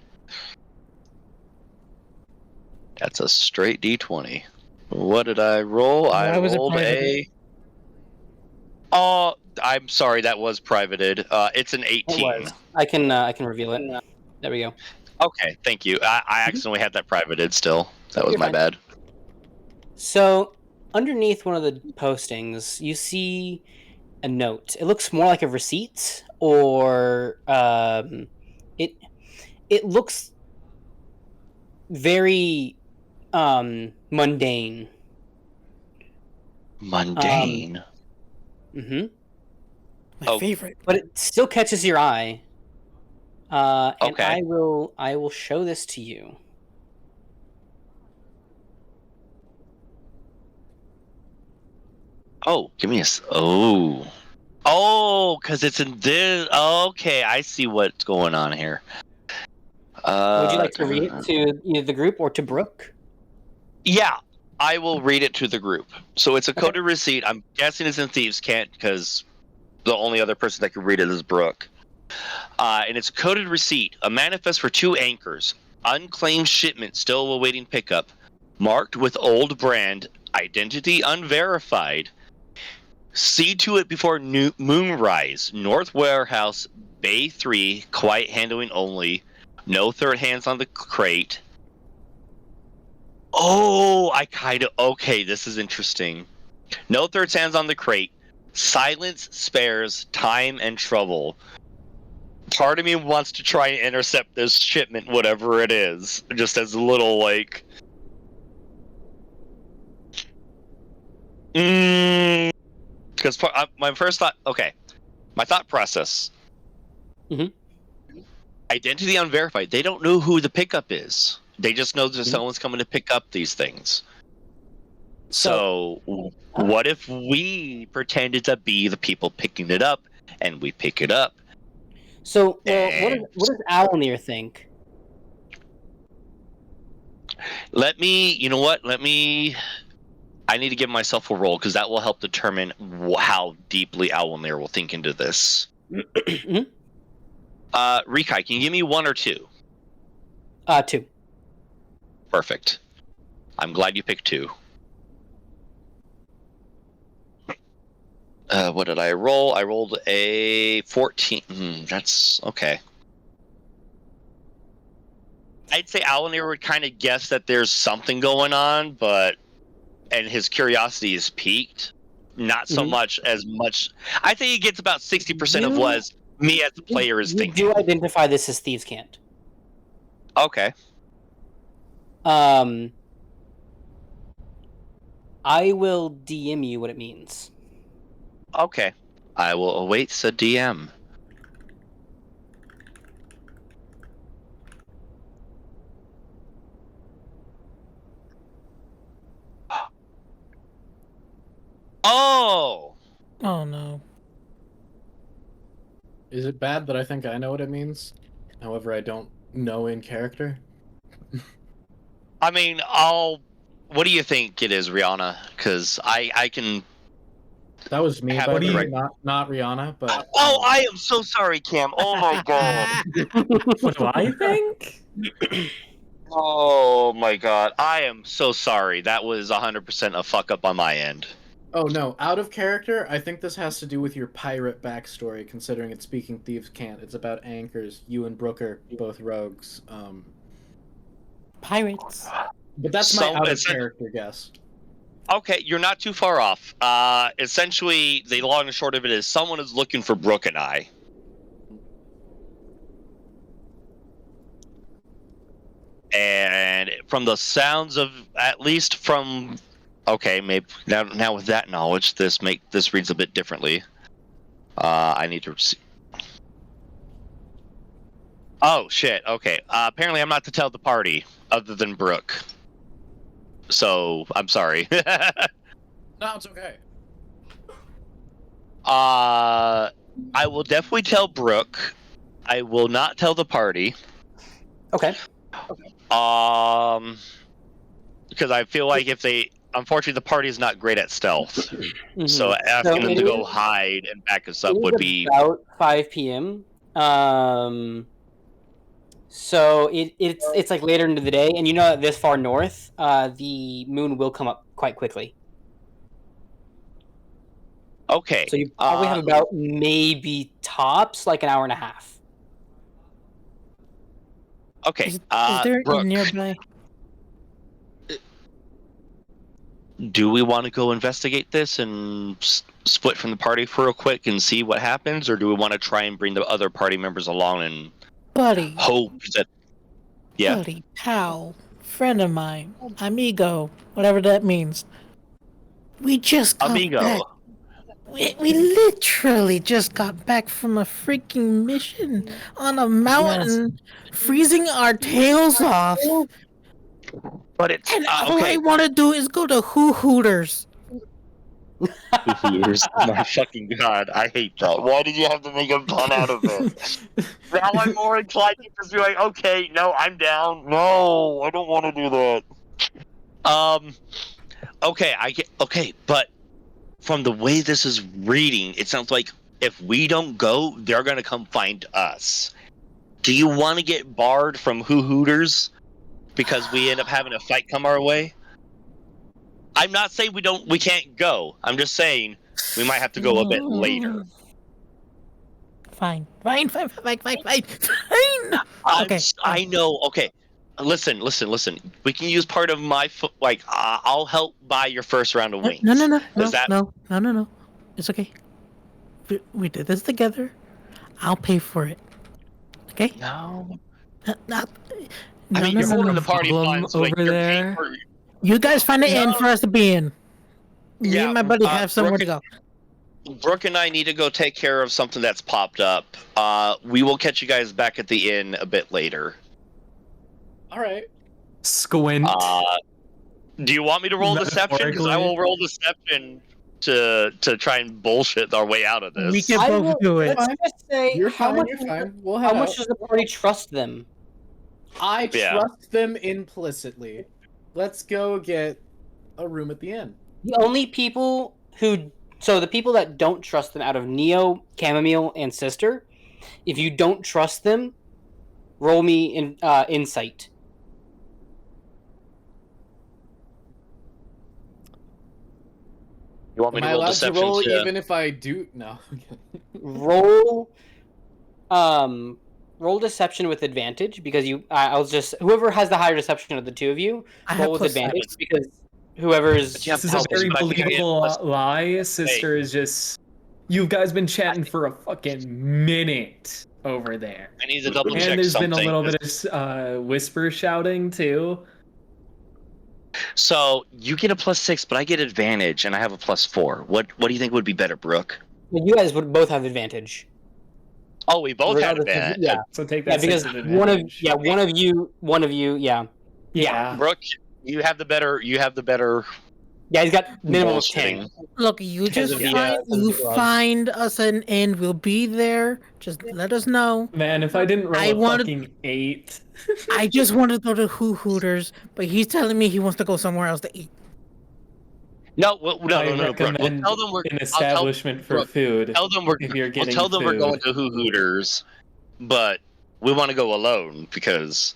That's a straight D20. What did I roll? I was it rolled privated? Oh, I'm sorry, that was privated. It's an 18. It was. I can reveal it. There we go. Okay, thank you. I accidentally had that privated still. That was You're my fine. bad. So, underneath one of the postings, you see a note. It looks more like a receipt, or it looks very mundane. Mundane. Mm-hmm. My favorite. But it still catches your eye. And Okay. I will show this to you. Oh, give me a. Oh, because it's in this. Okay, I see what's going on here. Would you like to read it to either the group or to Brooke? Yeah, I will read it to the group. So it's a Okay. coded receipt. I'm guessing it's in Thieves' Cant because the only other person that can read it is Brooke. And it's a coded receipt. A manifest for 2 anchors. Unclaimed shipment still awaiting pickup. Marked with old brand. Identity unverified. See to it before moonrise. North Warehouse, Bay 3, quiet handling only. No third hands on the crate. Oh, okay, this is interesting. No third hands on the crate. Silence spares time and trouble. Part of me wants to try and intercept this shipment, whatever it is. Just as a little, like... Because my first thought... Okay. My thought process. Mhm. Identity unverified. They don't know who the pickup is. They just know that someone's coming to pick up these things. So, what if we pretended to be the people picking it up, and we pick it up? So, what does Allomere think? You know what? I need to give myself a roll, because that will help determine how deeply Owllmere will think into this. Rikai, can you give me 1 or 2? 2. Perfect. I'm glad you picked 2. What did I roll? I rolled a 14. That's okay. I'd say Allomere would kind of guess that there's something going on, and his curiosity is piqued. Not so much as much. I think he gets about 60% of what me as the player is thinking. You do identify this as thieves' cant. Okay. I will DM you what it means. Okay. I will await the DM. Oh! Oh no. Is it bad that I think I know what it means? However, I don't know in character. I mean, what do you think it is, Rihanna? Because I can. That was me, Have by what the do way, you- not Rihanna, but... Oh, I am so sorry, Cam. Oh my god. What do I think? Oh my god. I am so sorry. That was 100% a fuck up on my end. Oh no, out of character, I think this has to do with your pirate backstory, considering it's speaking thieves can't. It's about anchors. You and Brook are both rogues. Pirates. But that's my So, out of it's a- character guess. Okay, you're not too far off. Essentially, the long and short of it is someone is looking for Brooke and I. And from the sounds of, at least from, okay, maybe now with that knowledge, this reads a bit differently. I need to see. Oh shit. Okay. Apparently, I'm not to tell the party other than Brooke. So I'm sorry. No, it's okay. I will definitely tell Brooke. I will not tell the party. Okay. Because I feel like if they, unfortunately, the party is not great at stealth. Mhm. So asking them it to go is- hide and back us up it is would be. about 5 p.m. So it's like later into the day, and you know that this far north, the moon will come up quite quickly. Okay. So you probably have about maybe tops like an hour and a half. Okay. Is there Brooke, nearby? do we want to go investigate this and split from the party for real quick and see what happens, or do we want to try and bring the other party members along and Buddy. hope that? Yeah. Buddy, pal, friend of mine, amigo, whatever that means. We just got Amigo. back. We literally just got back from a freaking mission on a mountain, freezing our tails off. But it's And all okay. I want to do is go to Hooters. Years. My fucking god, I hate that. Why did you have to make a pun out of it? Now I'm more inclined to just be like, okay, no, I'm down. No, I don't want to do that. Okay, okay, but from the way this is reading, it sounds like if we don't go, they're gonna come find us. Do you want to get barred from Hooters because we end up having a fight come our way? I'm not saying we can't go. I'm just saying we might have to go a bit later. Fine. Okay. I know. Okay, listen. We can use part of my I'll help buy your first round of wings. No. Is that- No. It's okay. We did this together. I'll pay for it. Okay? No. No, I mean, you're holding the party problem fine, so like, over you're there. paying for. You guys find an inn for us to be in. Me Yeah, and my buddy have somewhere to go. Brooke and I need to go take care of something that's popped up. We will catch you guys back at the inn a bit later. All right. Squint. Do you want me to roll deception? Because I will roll deception to try and bullshit our way out of this. We can both do it. Let's just say You're how fine. much. You're fine. We'll How head much out. does the party trust them? I Yeah. trust them implicitly. Let's go get a room at the inn. The only people the people that don't trust them out of Neo, Chammomile, and Sister If you don't trust them, roll me in insight. You want me Am to I roll allowed to deception? roll to- even if I do? No. Roll roll deception with advantage because I'll just whoever has the higher deception of the two of you I roll have with plus advantage 7. because whoever's But you have This is a plus- very but I think I get believable plus- lie. Sister is just. You guys been chatting for a fucking minute over there. I need to double check And there's something. been a little bit of whisper shouting too. So you get a +6, but I get advantage, and I have a +4. What do you think would be better, Brooke? you guys would both have advantage. Oh, we both had Regardless of- advantage. yeah. So take Yeah, that because 6 at one advantage. of you, yeah. Yeah. Brooke, you have the better. Yeah, he's got minimum of bullshitting. 10. Look, you Because just of the, find because of you the gloves. find us an inn. We'll be there. Just let us know. Man, if I didn't roll I a wanted- fucking 8. I just wanted to go to Hooters, but he's telling me he wants to go somewhere else to eat. No, I no, Brooke. We'll recommend tell them we're. an I'll establishment for Brooke, food. tell them we're. if you're We'll getting tell them we're food. going to Hooters, but we want to go alone because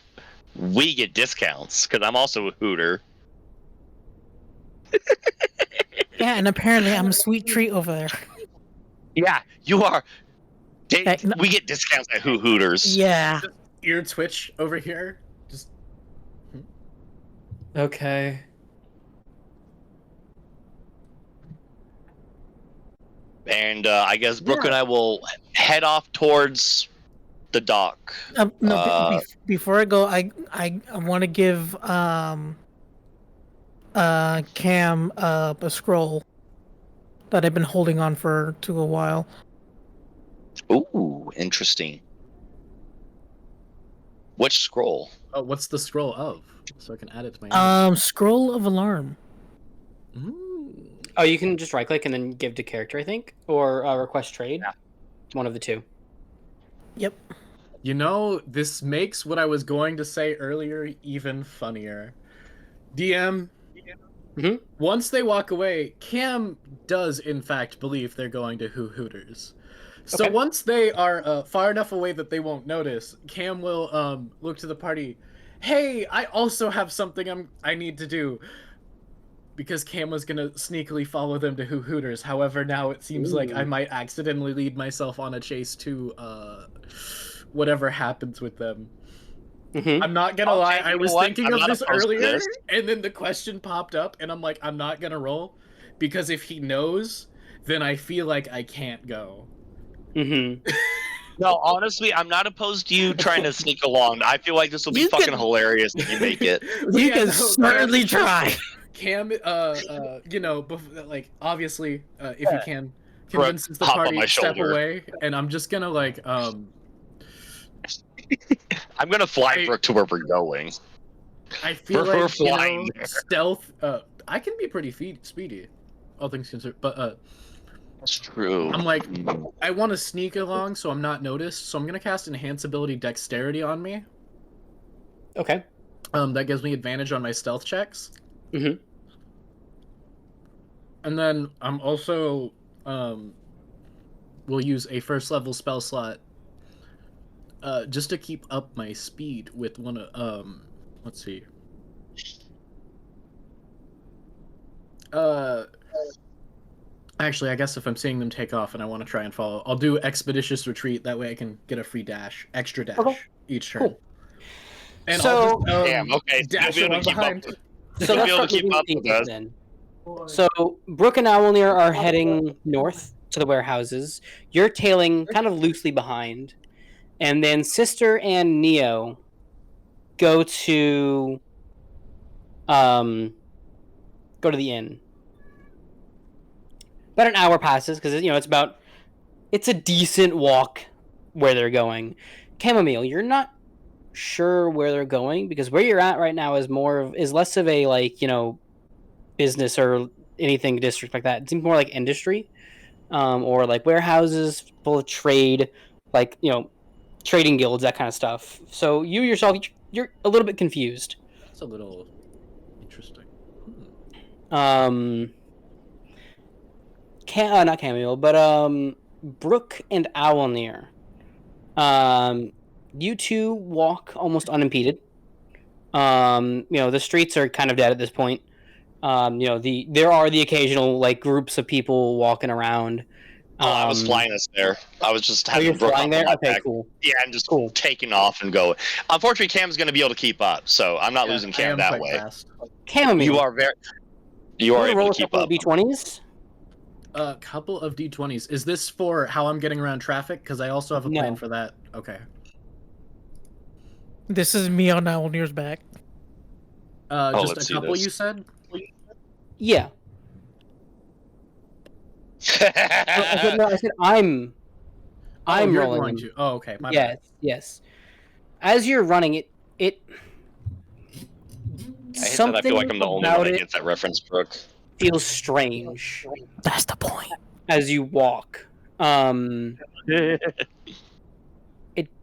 we get discounts. Because I'm also a Hooter. Yeah, and apparently I'm a sweet treat over there. Yeah, you are. Hey, no- We get discounts at Hooters. Yeah. Ear twitch over here. Just Okay. And I guess Brooke and I will head off towards the dock. No, before I go, I want to give Cam a scroll that I've been holding on to a while. Ooh, interesting. Which scroll? oh, what's the scroll of? So I can add it to my. Scroll of alarm. Ooh. Oh, you can just right click and then give to character, I think, or request trade. Yeah. One of the two. Yep. You know, this makes what I was going to say earlier even funnier. DM. Mhm. Once they walk away, Cam does in fact believe they're going to Hooters. So Okay. once they are far enough away that they won't notice, Cam will look to the party. Hey, I also have something I need to do. Because Cam was gonna sneakily follow them to Hooters. However, now it seems like I might accidentally lead myself on a chase to whatever happens with them. Mm-hmm. I'm not gonna Okay, lie, you I know was what? thinking I'm of not this opposed to earlier, this. and then the question popped up, and I'm like, I'm not gonna roll, because if he knows, then I feel like I can't go. Mm-hmm. No, honestly, I'm not opposed to you trying to sneak along. I feel like this will be You fucking can- hilarious if you make it. You Yeah, can no, certainly try. Cam, you know, like obviously, if he can, convinces the hop on party my to step shoulder. away, and I'm just gonna like, I'm gonna fly Brooke to where we're going. I feel We're like you flying know, there. stealth. I can be pretty speedy, all things considered, but That's true. I'm like, I want to sneak along so I'm not noticed, so I'm gonna cast Enhance Ability Dexterity on me. Okay. That gives me advantage on my stealth checks. Mhm. And then I'm also will use a first level spell slot just to keep up my speed with one of let's see. Actually, I guess if I'm seeing them take off and I want to try and follow, I'll do Expeditious Retreat. That way I can get a free dash, extra dash Okay. each turn. Cool. And So- I'll just, Damn, okay, so dash you'll be able along to keep up behind. with- So You'll let's be able start to keep moving up with pieces us. then. So Brooke and Owllmere are heading north to the warehouses. You're tailing kind of loosely behind, and then Sister and Neo go to the inn. About an hour passes because it's a decent walk where they're going. Chammomile, you're not sure where they're going because where you're at right now is less of a business or anything district like that. It seems more like industry, or like warehouses full of trade, trading guilds, that kind of stuff. So you yourself, you're a little bit confused. That's a little interesting. Not Camille, but Brooke and Owllmere. You two walk almost unimpeded. The streets are kind of dead at this point. There are the occasional like groups of people walking around. I was flying us there. I was just Oh, having you're Brooke flying on there? my Okay, back. cool. Yeah, and just Cool. taking off and going. Unfortunately, Cam's going to be able to keep up, so I'm not losing I Cam am that quite way. fast. Chamomile. You are able roll to a keep couple up. of d20s. A couple of d20s. Is this for how I'm getting around traffic? Because I also have a plan No. for that. Okay. This is me on Owlmere's back. Just let's a see couple, this. you said? Yeah. I said I'm you're rolling going them. to. Oh, okay. My bad. Yes. As you're running it I hate that I feel like I'm the only one that gets that reference, Brooke. feels strange That's the point. as you walk.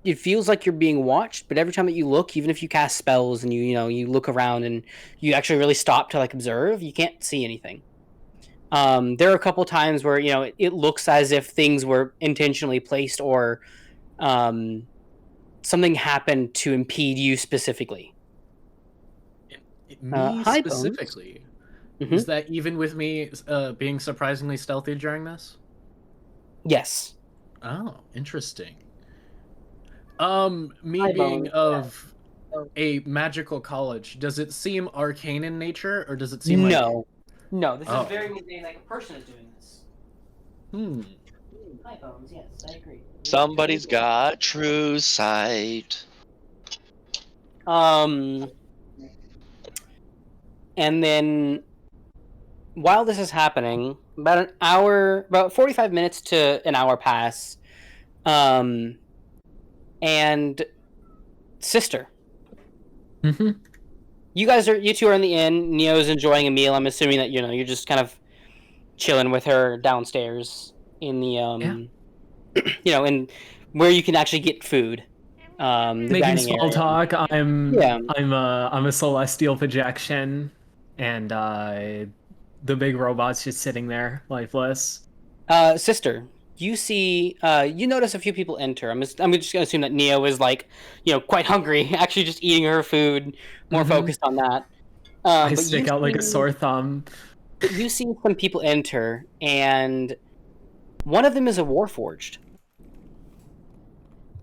It feels like you're being watched, but every time that you look, even if you cast spells and you look around and you actually really stop to like observe, you can't see anything. There are a couple times where it looks as if things were intentionally placed or something happened to impede you specifically. Me hi, specifically. Mhm. Is that even with me being surprisingly stealthy during this? Yes. Oh, interesting. Me Hi, being Bones. of a magical college, does it seem arcane in nature, or does it seem like... No. This Oh. is very mundane. Like a person is doing this. Hi, Bones. Yes, I agree. Somebody's got true sight. And then while this is happening, about 45 minutes to an hour pass. And sister. Mm-hmm. You two are in the inn. Neo's enjoying a meal. I'm assuming that you're just kind of chilling with her downstairs in the in where you can actually get food. The Making dining small area. talk. I'm Yeah. I'm a celestial projection, and the big robot's just sitting there, lifeless. Sister, you see, you notice a few people enter. I'm just gonna assume that Neo is like, quite hungry, actually just eating her food, more Mhm. focused on that. I But stick you out like a see- sore thumb. But you see some people enter, and one of them is a Warforged.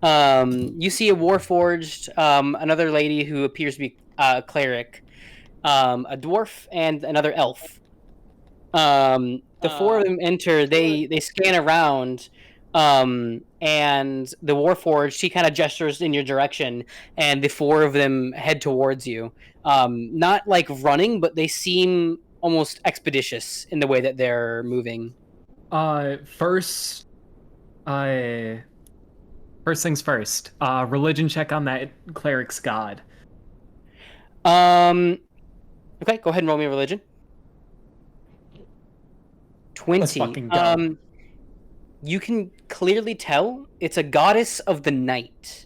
You see a Warforged, another lady who appears to be a cleric, a dwarf, and another elf. The four of them enter. They scan around, and the Warforged, she kind of gestures in your direction, and the four of them head towards you. Not like running, but they seem almost expeditious in the way that they're moving. First things first. Religion check on that cleric's god. Okay, go ahead and roll me a religion. 20. Let's fucking go. You can clearly tell it's a goddess of the night.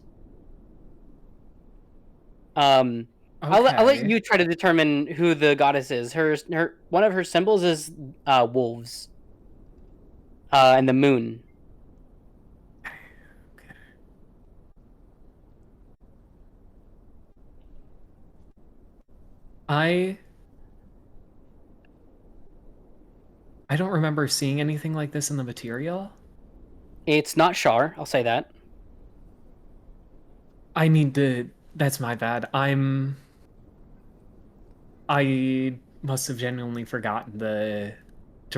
I'll let you try to determine who the goddess is. Her one of her symbols is wolves. And the moon. I don't remember seeing anything like this in the material. It's not Shar, I'll say that. I need to... That's my bad. I must have genuinely forgotten to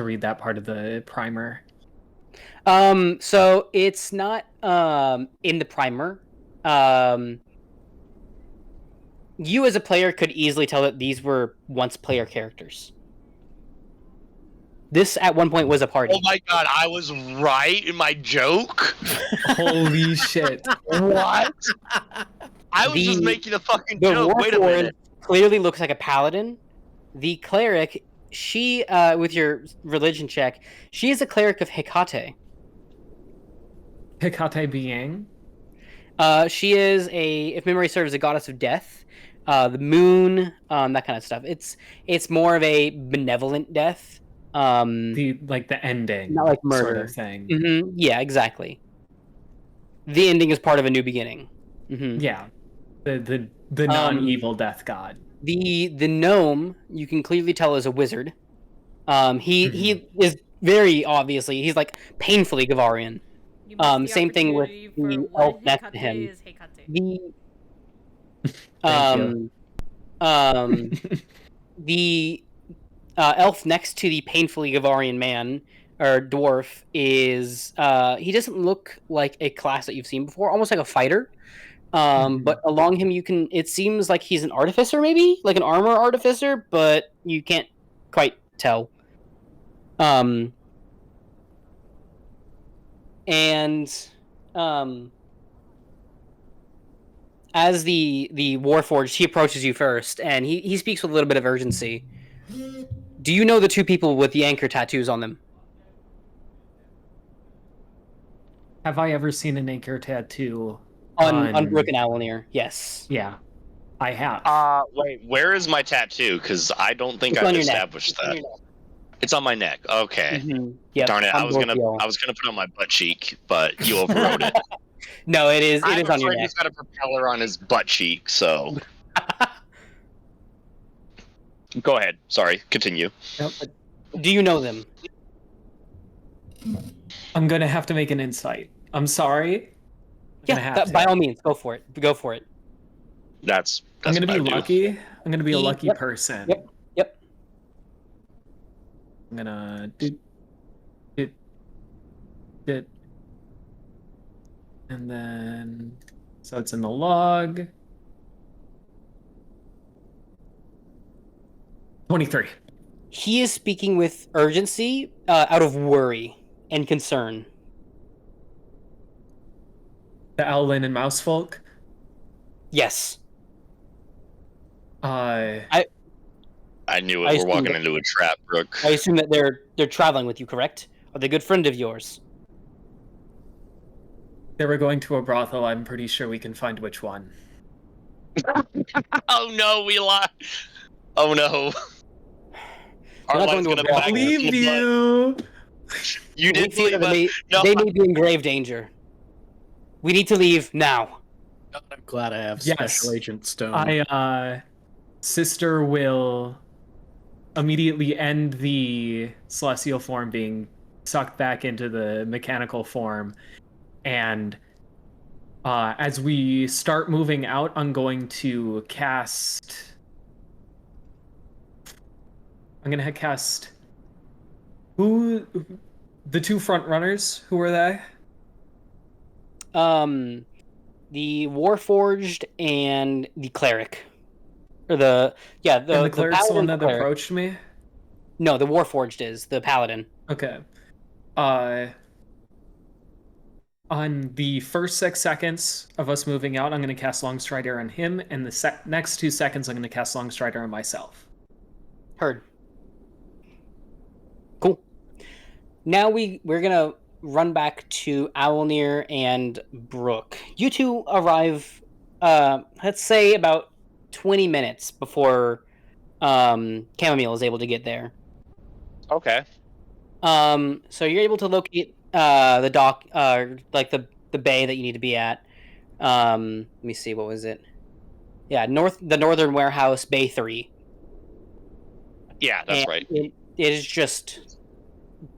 read that part of the primer. So it's not in the primer. You as a player could easily tell that these were once player characters. This at one point was a party. Oh my god, I was right in my joke? Holy shit. What? I was just making a fucking joke. Wait a Warforged minute. clearly looks like a paladin. The cleric, she, with your religion check, she is a cleric of Hecate. Hecate being? She is if memory serves, a goddess of death, the moon, that kind of stuff. It's more of a benevolent death. The ending, not like murder sort of thing. Yeah, exactly. The ending is part of a new beginning. Mm-hmm. Yeah, the non-evil death god. The gnome you can clearly tell is a wizard. He Mm-hmm. is very obviously he's like painfully Gavarian. You missed the Same thing with opportunity for the what elf next to Hekate him. is Hekate. The Thank you. the elf next to the painfully Gavarian man or dwarf is he doesn't look like a class that you've seen before, almost like a fighter. But along him it seems like he's an artificer, maybe like an armor artificer, but you can't quite tell. As the Warforged, he approaches you first, and he speaks with a little bit of urgency. Do you know the two people with the anchor tattoos on them? Have I ever seen an anchor tattoo On Brook and Owllmere? Yes. Yeah, I have. Wait, where is my tattoo? Because I don't think It's on I've your neck. established that. It's on my neck. Okay. Mm-hmm. Yep, Darn it! I on was both gonna y'all. put it on my butt cheek, but you overrode it. No, it is. I It have is a on your friend neck. who's got a propeller on his butt cheek, so. Go ahead. Sorry. Continue. Yep. Do you know them? I'm gonna have to make an insight. I'm sorry. By all means, go for it. Go for it. That's I'm gonna what be I do. lucky. I'm gonna be a lucky Yep. person. Yep. I'm gonna do it. And then so it's in the log. 23. He is speaking with urgency, out of worry and concern. The Owlin and Mouse folk. Yes. I knew it. I We're assumed walking it. into a trap, Brooke. I assume that they're traveling with you, correct? Are they a good friend of yours? They were going to a brothel. I'm pretty sure we can find which one. Oh no, we lied. Oh no. Our not life's going to a gonna brothel. back us in Believe the butt. you. You did We fear believe that us. No, they may be in grave danger. We need to leave now. God, I'm glad I have Yes. Special Agent Stone. Sister will immediately end the celestial form being sucked back into the mechanical form, and as we start moving out, I'm going to cast. I'm gonna cast. Who? The two front runners. Who are they? The Warforged and the Cleric. Or the Cleric's the one Paladin, that Cleric. approached me. No, the Warforged is the Paladin. Okay. On the first 6 seconds of us moving out, I'm going to cast Longstrider on him, and the next 2 seconds, I'm going to cast Longstrider on myself. Heard. Cool. Now we're gonna run back to Owllmere and Brook. You two arrive, let's say about 20 minutes before Chammomile is able to get there. okay. So you're able to locate the dock, like the bay that you need to be at. Let me see, what was it? Yeah, the Northern Warehouse, Bay 3. Yeah, that's And right. It is just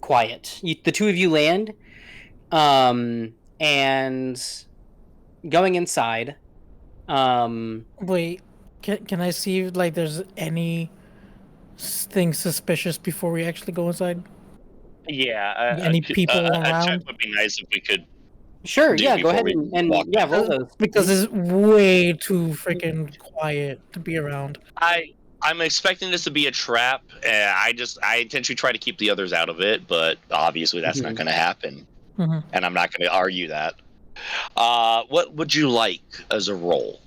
quiet. The two of you land, and going inside. Wait, can I see if, like, there's anything suspicious before we actually go inside? Yeah. Any people a check around? would be nice if we could. Sure, Do yeah, go before ahead we and walk yeah, in. roll those. Because it's way too freaking quiet to be around. I'm expecting this to be a trap. I intentionally try to keep the others out of it, but obviously that's not Mhm. going to happen, Mhm. and I'm not going to argue that. What would you like as a roll?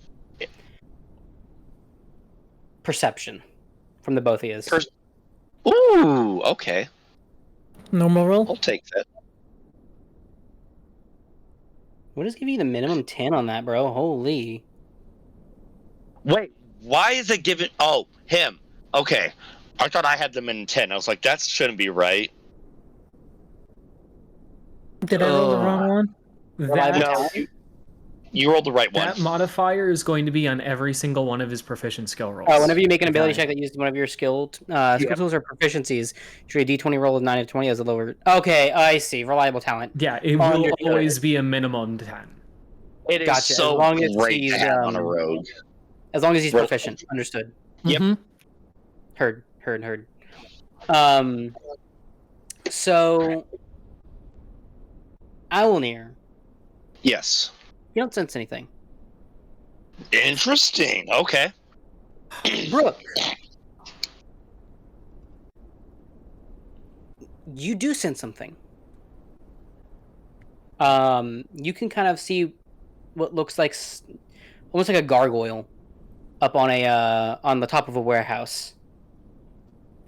Perception from the both of you. Ooh, okay. Normal roll? I'll take that. What does give you the minimum 10 on that, bro? Holy. Wait, why is it given? Oh, him. Okay. I thought I had them in 10. I was like, that shouldn't be right. Did I roll the wrong one? That, No, You rolled the right one. That modifier is going to be on every single one of his proficient skill rolls. Whenever you make an ability Okay. check that uses one of your skill tools or proficiencies, treat a d20 roll of 9 of 20 as a lower. Okay, I see. Reliable talent. Yeah, it On will your always be a minimum 10. It is Gotcha, as so long as great he's, to have on a rogue. As long as he's Roll- proficient. Understood. Yep. Mhm. Heard. So Owllmere, Yes. you don't sense anything. Interesting. Okay. Brook, you do sense something. You can kind of see what looks like almost like a gargoyle up on the top of a warehouse.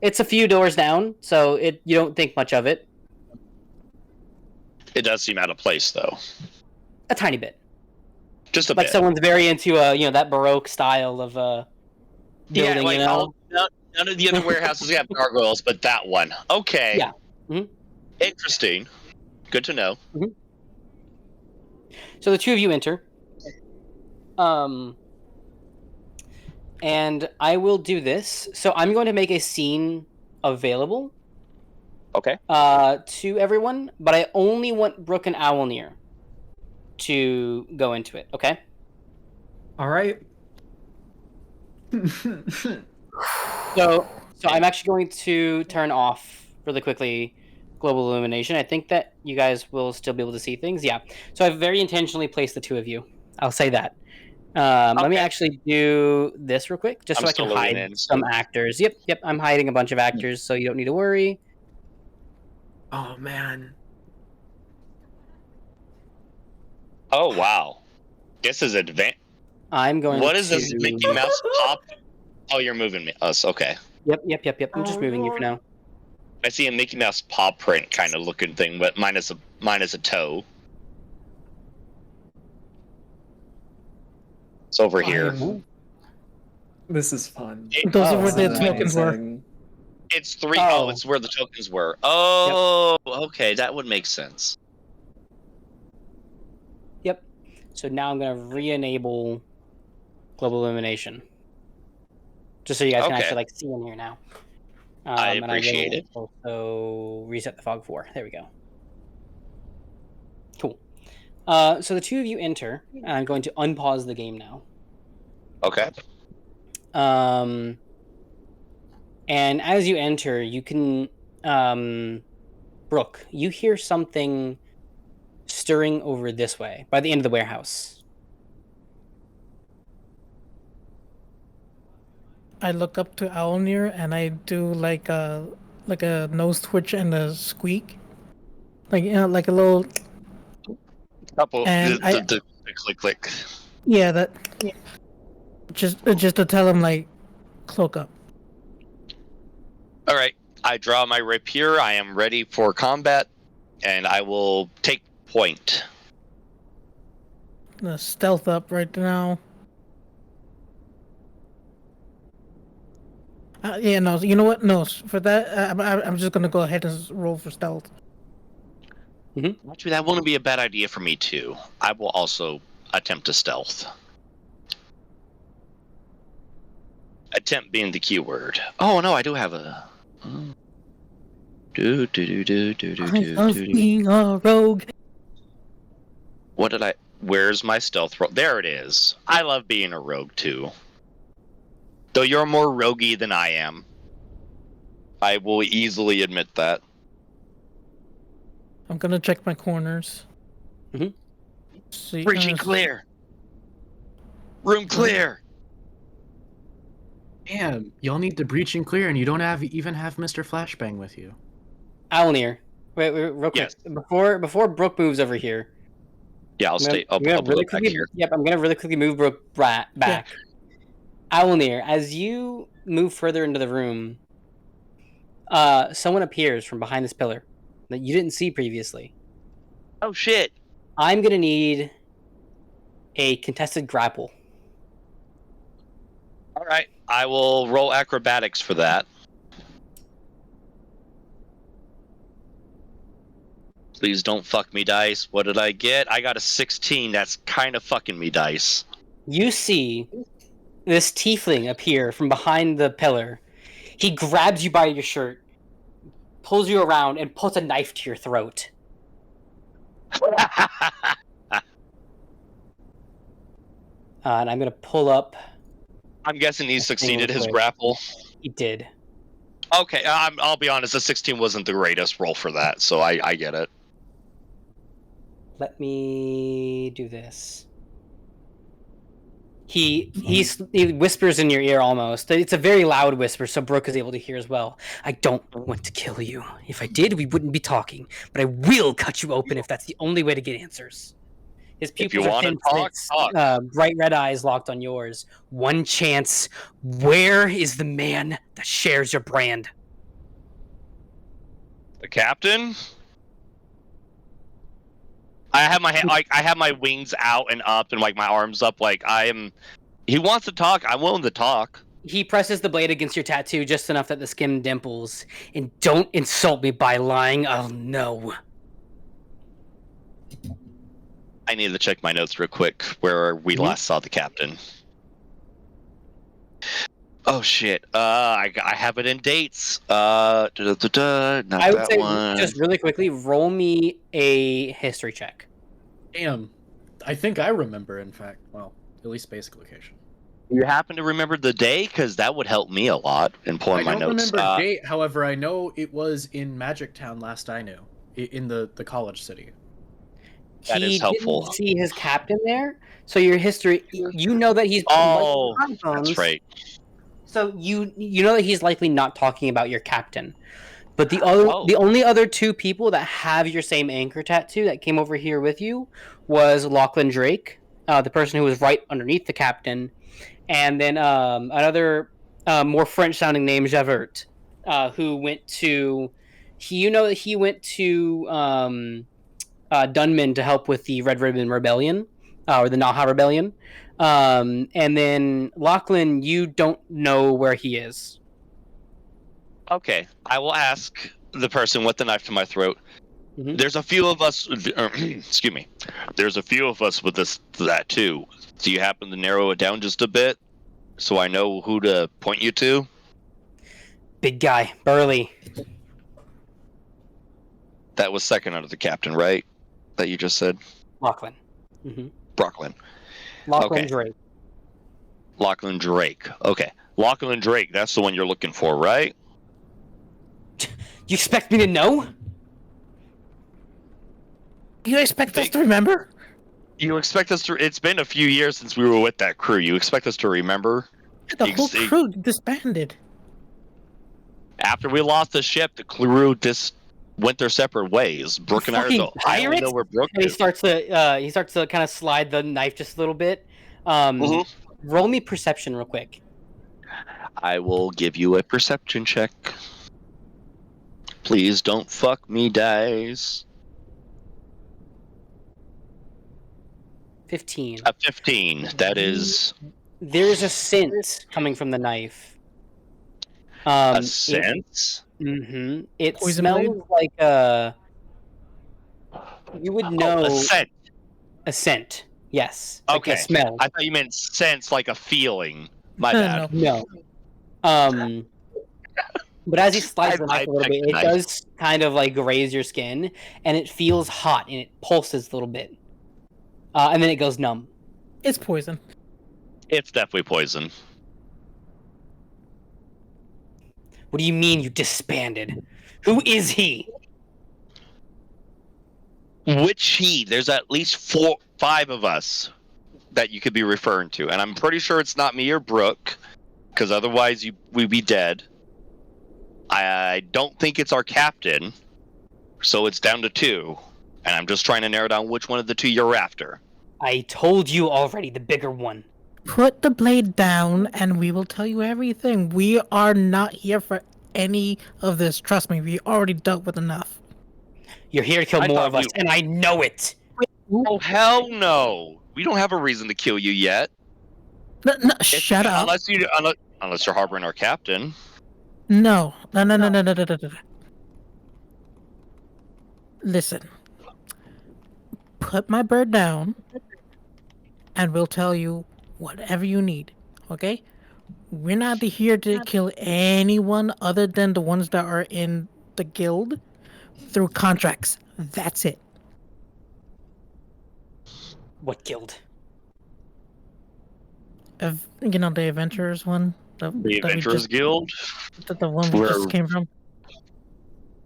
It's a few doors down, so you don't think much of it. It does seem out of place, though. A tiny bit. Just a Like bit. someone's very into that Baroque style of building, yeah, like you know? none of the other warehouses have gargoyles, but that one. Okay. Yeah. Mhm. Interesting. Good to know. So the two of you enter. And I will do this. So I'm going to make a scene available Okay. to everyone, but I only want Brook and Owllmere to go into it, okay? All right. So I'm actually going to turn off really quickly global illumination. I think that you guys will still be able to see things. Yeah. So I've very intentionally placed the two of you. I'll say that. Let me Okay. actually do this real quick, just I'm so I can still looking hide in, some so- actors. Yep. I'm hiding a bunch of actors, so you don't need to worry. Oh man. Oh, wow. This is advanced. I'm going What to... is this Mickey Mouse pop? Oh, you're moving us. Okay. Yep. I'm just moving you for now. I see a Mickey Mouse paw print kind of looking thing, but minus a toe. It's over here. This is fun. Those are Oh, where the This is tokens were. amazing. It's three. Oh. Oh, it's where the tokens were. Oh, okay, that would make sense. Yep. So now I'm going to re-enable global illumination. Just so you guys can Okay. actually like see in here now. I and appreciate will it. Also reset the fog 4. There we go. Cool. So the two of you enter, and I'm going to unpause the game now. Okay. And as you enter, you can, Brook, you hear something stirring over this way by the end of the warehouse. I look up to Owllmere and I do like a nose twitch and a squeak, like like a little. Couple. And The click. Yeah, that. Just to tell him like, cloak up. All right. I draw my rapier. I am ready for combat, and I will take point. Stealth up right now. Yeah, no. You know what? No, for that, I'm just gonna go ahead and roll for stealth. Actually, that wouldn't be a bad idea for me too. I will also attempt to stealth. Attempt being the key word. Oh no, I do have a. Do. I love being a rogue. What did I? Where's my stealth roll? There it is. I love being a rogue too. Though you're more roguey than I am. I will easily admit that. I'm gonna check my corners. See, Breaching clear. Room clear. Damn, y'all need to breach and clear, and you don't even have Mr. Flashbang with you. Owllmere, wait, real quick. Yes. Before Brook moves over here. Yeah, I'll stay. I'll really move back quickly. here. Yep, I'm gonna really quickly move Brook back. Owllmere, as you move further into the room, someone appears from behind this pillar that you didn't see previously. Oh shit! I'm gonna need a contested grapple. All right, I will roll acrobatics for that. Please don't fuck me, dice. What did I get? I got a 16. That's kind of fucking me, dice. You see this tiefling appear from behind the pillar. He grabs you by your shirt, pulls you around, and puts a knife to your throat. And I'm gonna pull up. I'm guessing he succeeded his quick. grapple. He did. Okay, I'll be honest. The 16 wasn't the greatest roll for that, so I get it. Let me do this. He whispers in your ear almost. It's a very loud whisper, so Brooke is able to hear as well. I don't want to kill you. If I did, we wouldn't be talking. But I will cut you open if that's the only way to get answers. His pupils are thin slits, bright red eyes locked on yours. One chance. Where is the man that shares your brand? The captain? I have my I have my wings out and up and like my arms up like I am. He wants to talk. I'm willing to talk. He presses the blade against your tattoo just enough that the skin dimples. And don't insult me by lying. I'll know. I need to check my notes real quick where we last saw the captain. Oh shit! I have it in dates. Not I would that say one. just really quickly roll me a history check. Damn. I think I remember, in fact. Well, at least basic location. You happen to remember the day? Because that would help me a lot in pulling my I don't notes. remember date, however, I know it was in Magic Town last I knew. In the college city. That He is helpful. didn't see his captain there, so your history, you know that he's that's right. So you know that he's likely not talking about your captain. But the only other two people that have your same anchor tattoo that came over here with you was Lachlan Drake, the person who was right underneath the captain, and then another more French-sounding name, Javert, who went to. You know that he went to Dunman to help with the Red Ribbon Rebellion, or the Naha Rebellion. And then Lachlan, you don't know where he is. Okay, I will ask the person with the knife to my throat. Mhm. There's a few of us. Excuse me. There's a few of us with that too. Do you happen to narrow it down just a bit, so I know who to point you to? Big guy, burly. That was second under the captain, right? That you just said. Lachlan. Mm-hmm. Brooklyn. Lachlan Okay. Drake. Lachlan Drake. Okay. Lachlan Drake, that's the one you're looking for, right? You expect me to know? You expect us to remember? You expect us to... It's been a few years since we were with that crew. You expect us to remember? The whole crew disbanded. After we lost the ship, the crew went their separate ways. Brooke and I are Fucking I only know pirates? where Brooke And he is. starts to kind of slide the knife just a little bit. Roll me perception real quick. I will give you a perception check. Please don't fuck me, dice. 15. A 15. That is There's a scent coming from the knife. a sense. It Poison smells blade? like a. You would know A scent. a scent. Yes. Like Okay. a smell. I thought you meant sense, like a feeling. My bad. No. No. But as he slides the I knife a little picked bit, the it knife. does kind of like graze your skin, and it feels hot, and it pulses a little bit. And then it goes numb. It's poison. It's definitely poison. What do you mean you disbanded? Who is he? Which he? There's at least 5 of us that you could be referring to, and I'm pretty sure it's not me or Brooke, because otherwise we'd be dead. I don't think it's our captain, so it's down to 2, and I'm just trying to narrow down which one of the 2 you're after. I told you already, the bigger one. Put the blade down and we will tell you everything. We are not here for any of this. Trust me, we already dealt with enough. You're here to kill I more thought of us, and I know it. Oh hell no! We don't have a reason to kill you yet. No, shut up. Unless you're harboring our captain. No. Listen, put my bird down, and we'll tell you whatever you need. Okay? We're not here to kill anyone other than the ones that are in the guild through contracts. That's it. What guild? You know, the adventurers one. The Adventurers Guild. The one we just came from.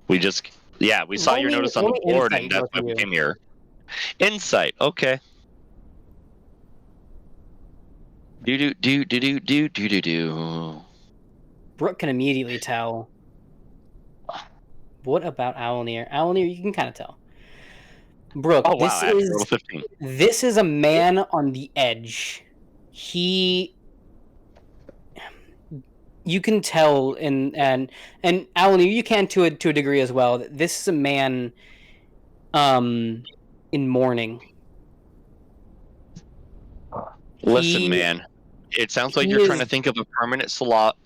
We saw your notice on the board, and that's why we came here. Insight, okay. Do. Brooke can immediately tell. What about Owllmere? Owllmere, you can kind of tell. Brooke, oh wow, level 15. This is a man on the edge. You can tell, and Owllmere, you can to a degree as well. That this is a man, in mourning. Listen, man, it sounds like you're trying to think of a permanent slot.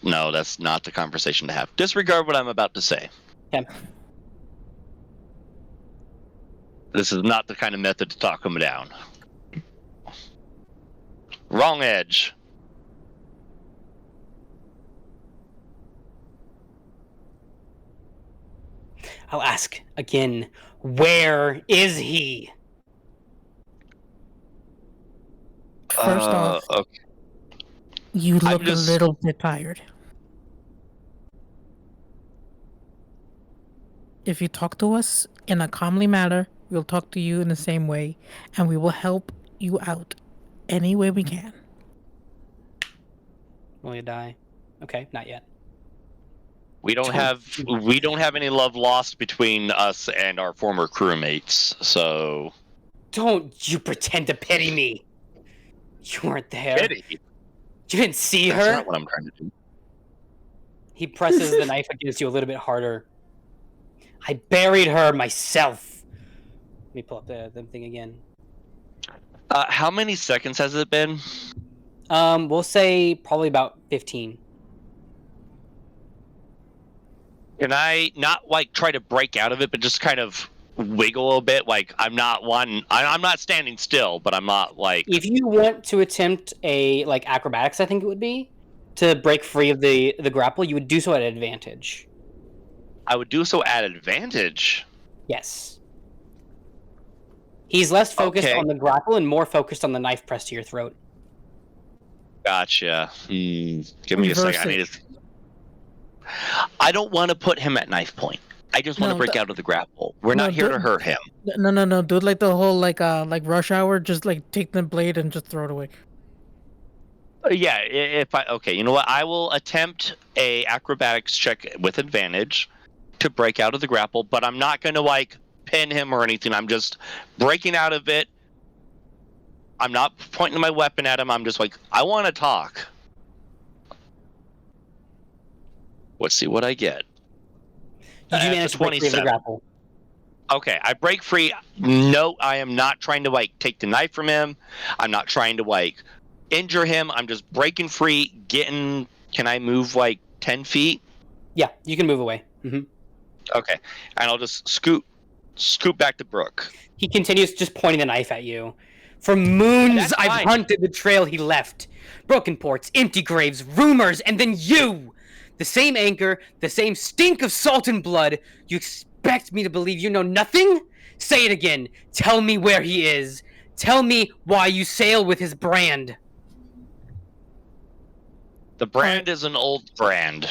No, that's not the conversation to have. Disregard what I'm about to say. Okay. This is not the kind of method to talk him down. Wrong edge. I'll ask again. Where is he? First off, okay. You look a little bit tired. If you talk to us in a calmly manner, we'll talk to you in the same way, and we will help you out any way we can. Will you die? Okay, not yet. We don't have any love lost between us and our former crewmates, so don't you pretend to pity me. You weren't there. Pity? You didn't see her? That's not what I'm trying to do. He presses the knife against you a little bit harder. I buried her myself. Let me pull up the thing again. How many seconds has it been? We'll say probably about 15. Can I not like try to break out of it, but just kind of wiggle a bit? Like I'm not standing still, but I'm not like. If you want to attempt a like acrobatics, I think it would be to break free of the grapple. You would do so at advantage. I would do so at advantage. Yes. He's less focused on the grapple and more focused on the knife pressed to your throat. Gotcha. Give me a second. I don't want to put him at knife point. I just want to break out of the grapple. We're not here to hurt him. No. Do it like the whole like rush hour. Just like take the blade and just throw it away. Yeah. You know what? I will attempt a acrobatics check with advantage to break out of the grapple, but I'm not going to like pin him or anything. I'm just breaking out of it. I'm not pointing my weapon at him. I'm just like, I want to talk. Let's see what I get. Did you manage to break free of the grapple? Okay, I break free. No, I am not trying to like take the knife from him. I'm not trying to like injure him. I'm just breaking free, getting. Can I move like 10 feet? Yeah, you can move away. Mm-hmm. Okay, and I'll just scoot back to Brook. He continues just pointing the knife at you. For moons, I've hunted the trail he left. Broken ports, empty graves, rumors, and then you! The same anchor, the same stink of salt and blood. You expect me to believe you know nothing? Say it again. Tell me where he is. Tell me why you sail with his brand. The brand is an old brand.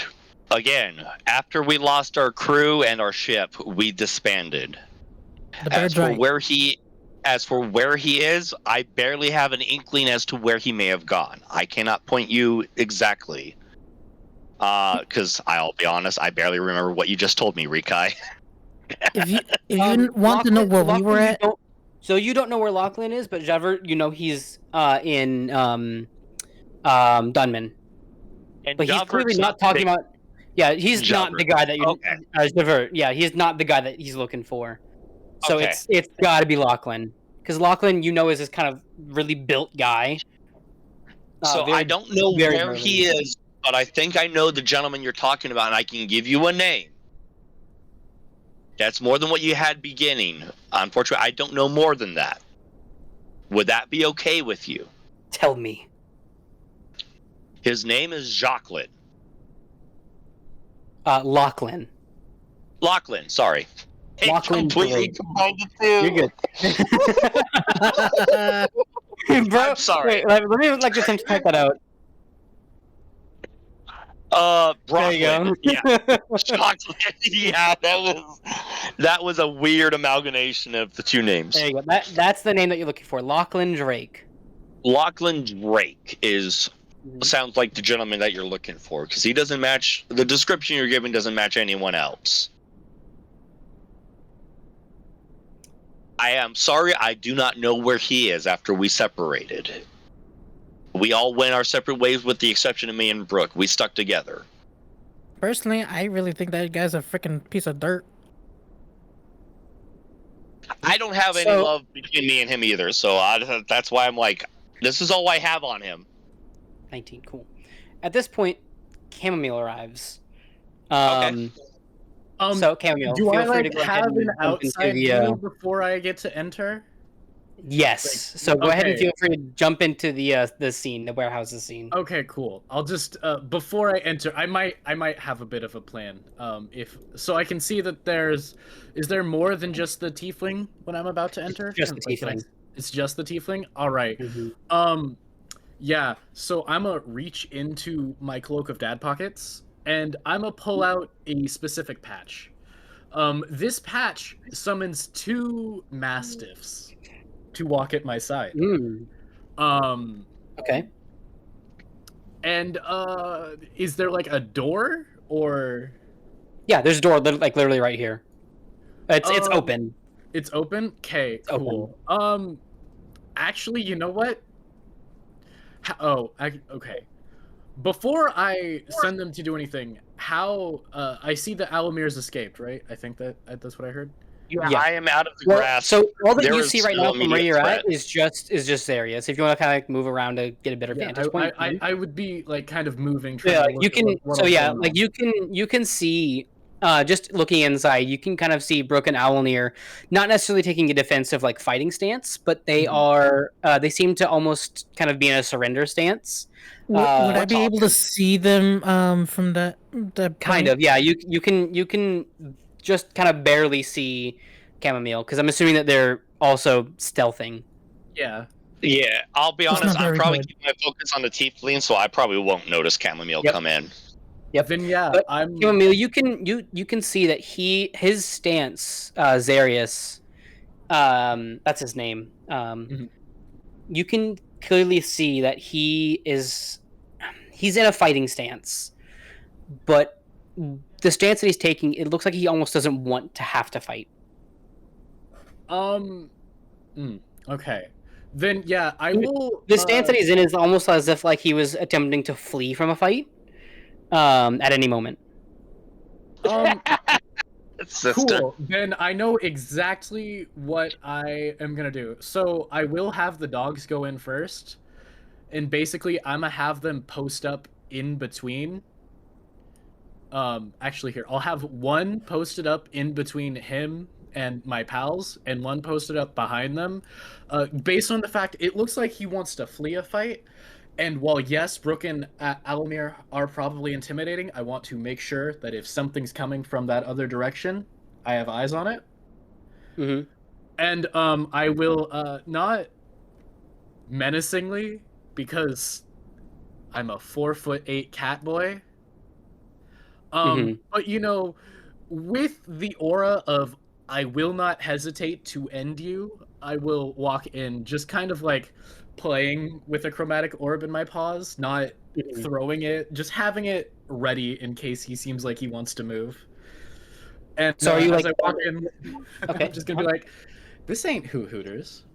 Again, after we lost our crew and our ship, we disbanded. As for where he is, I barely have an inkling as to where he may have gone. I cannot point you exactly. Because I'll be honest, I barely remember what you just told me, Rikai. If you want to know where we were at, so you don't know where Lachlan is, but Javert, you know he's in Dunman. And but he's clearly not talking about. Yeah, he's Javert. not the guy that you. Okay. Javert. Yeah, he's not the guy that he's looking for. So it's got to be Lachlan, because Lachlan, you know, is this kind of really built guy. So I don't know where he is. But I think I know the gentleman you're talking about, and I can give you a name. That's more than what you had beginning. Unfortunately, I don't know more than that. Would that be okay with you? Tell me. His name is Jacqueline. Lachlan. Lachlan, sorry. It Lachlan completely Drake. combined the two. You're good. Bro, I'm sorry. Wait, let me like attempt to type that out. There you Brooklyn. go. Yeah. Chocolate. Yeah, that was a weird amalgamation of the two names. There you go. That's the name that you're looking for. Lachlan Drake. Lachlan Drake sounds like the gentleman that you're looking for, because he doesn't match the description you're giving doesn't match anyone else. I am sorry, I do not know where he is after we separated. We all went our separate ways with the exception of me and Brooke. We stuck together. Personally, I really think that guy's a freaking piece of dirt. I don't have any love between me and him either, so that's why I'm like, this is all I have on him. 19, cool. At this point, Chammomile arrives. Okay. So Chammomile, Do feel I free to like go ahead have and an jump into outside the. view before I get to enter? Yes. Like, So go ahead and okay. feel free to jump into the scene, the warehouse's scene. Okay, cool. I'll just before I enter, I might have a bit of a plan. If so, I can see that is there more than just the tiefling when I'm about to enter? Just the Like, tiefling. It's just the tiefling. All right. Mhm. Yeah. So I'm gonna reach into my cloak of dad pockets, and I'm gonna pull out a specific patch. This patch summons 2 mastiffs to walk at my side. Okay. And is there like a door or Yeah, there's a door like literally right here. It's Um, open. it's open? Okay, open. cool. Actually, you know what? Okay. Before I send them to do anything, how I see the Allomere's escaped, right? I think that's what I heard. Yeah. I am out of the Well, grass. so all that There you is see right no now from where immediate you're threat. at is just this area. So if you want to kind of like move around to get a better Yeah, vantage point. I would be like kind of moving. Trying Yeah, to look you at can. what So else yeah, going like on. you can see. Just looking inside, you can kind of see Brooke and Owllmere not necessarily taking a defensive like fighting stance, but they Mhm. are. They seem to almost kind of be in a surrender stance. Would I we're be able to see them from that Kind point? of, yeah. You can just kind of barely see Chammomile because I'm assuming that they're also stealthing. Yeah. Yeah, I'll be That's honest, not I'm very probably good. keeping my focus on the tiefling, so I probably won't notice Chammomile Yep. come in. Yep. Then yeah, But I'm. Chammomile, you can see that his stance, Zarius, that's his name. Mhm. You can clearly see that he's in a fighting stance, but the stance that he's taking, it looks like he almost doesn't want to have to fight. Okay. Then yeah, I will. The stance that he's in is almost as if like he was attempting to flee from a fight, at any moment. Sister. Cool. Then I know exactly what I am gonna do. So I will have the dogs go in first, and basically I'm gonna have them post up in between. Actually, here I'll have one posted up in between him and my pals, and one posted up behind them. Based on the fact it looks like he wants to flee a fight. And while yes, Brooke and Allomere are probably intimidating, I want to make sure that if something's coming from that other direction, I have eyes on it. Mm-hmm. And I will not menacingly, because I'm a 4'8" cat boy. But you know, with the aura of I will not hesitate to end you, I will walk in just kind of like playing with a chromatic orb in my paws, not throwing it, just having it ready in case he seems like he wants to move. And So are you as like? I walk in, Okay. I'm just gonna be like, "This ain't Hooters."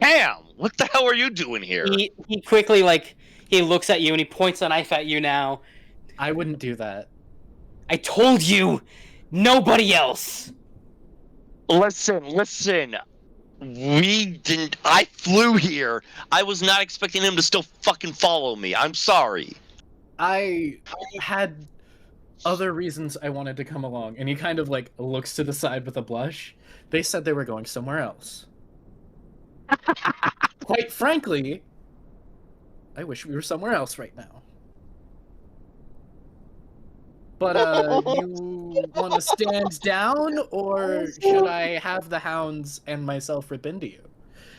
Cam, what the hell are you doing here? He quickly like he looks at you and he points a knife at you. Now I wouldn't do that. I told you, nobody else. Listen. We didn't. I flew here. I was not expecting him to still fucking follow me. I'm sorry. I had other reasons I wanted to come along, and he kind of like looks to the side with a blush. They said they were going somewhere else. Quite frankly, I wish we were somewhere else right now. But you want to stand down, or should I have the hounds and myself rip into you?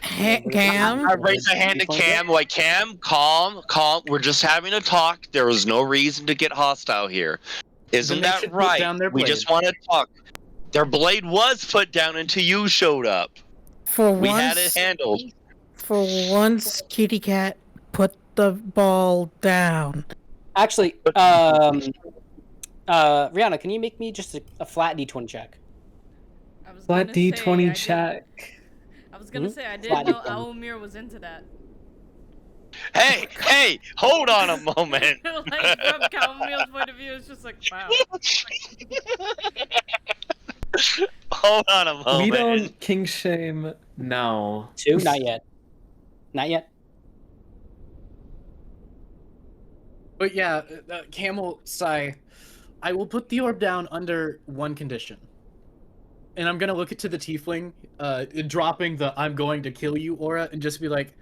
Cam? I raise a hand to Cam, like, Cam, calm. We're just having a talk. There was no reason to get hostile here. Isn't Then they should that put right? down their We blade. just want to talk. Their blade was put down until you showed up. For We had it once, handled. for once, kitty cat, put the ball down. Actually, Rihanna, can you make me just a flat D20 check? I was Flat gonna say, D20 check. I was gonna Mhm. say I Flat didn't know D20. Owllmere was into that. Hey, hold on a moment. Like from Chommile's point of view, it's just like wow. Hold on a moment. We don't kink shame now. 2? Not yet. Not yet. But yeah, Camel sigh. I will put the orb down under one condition. And I'm gonna look to the tiefling, dropping the "I'm going to kill you" aura, and just be like,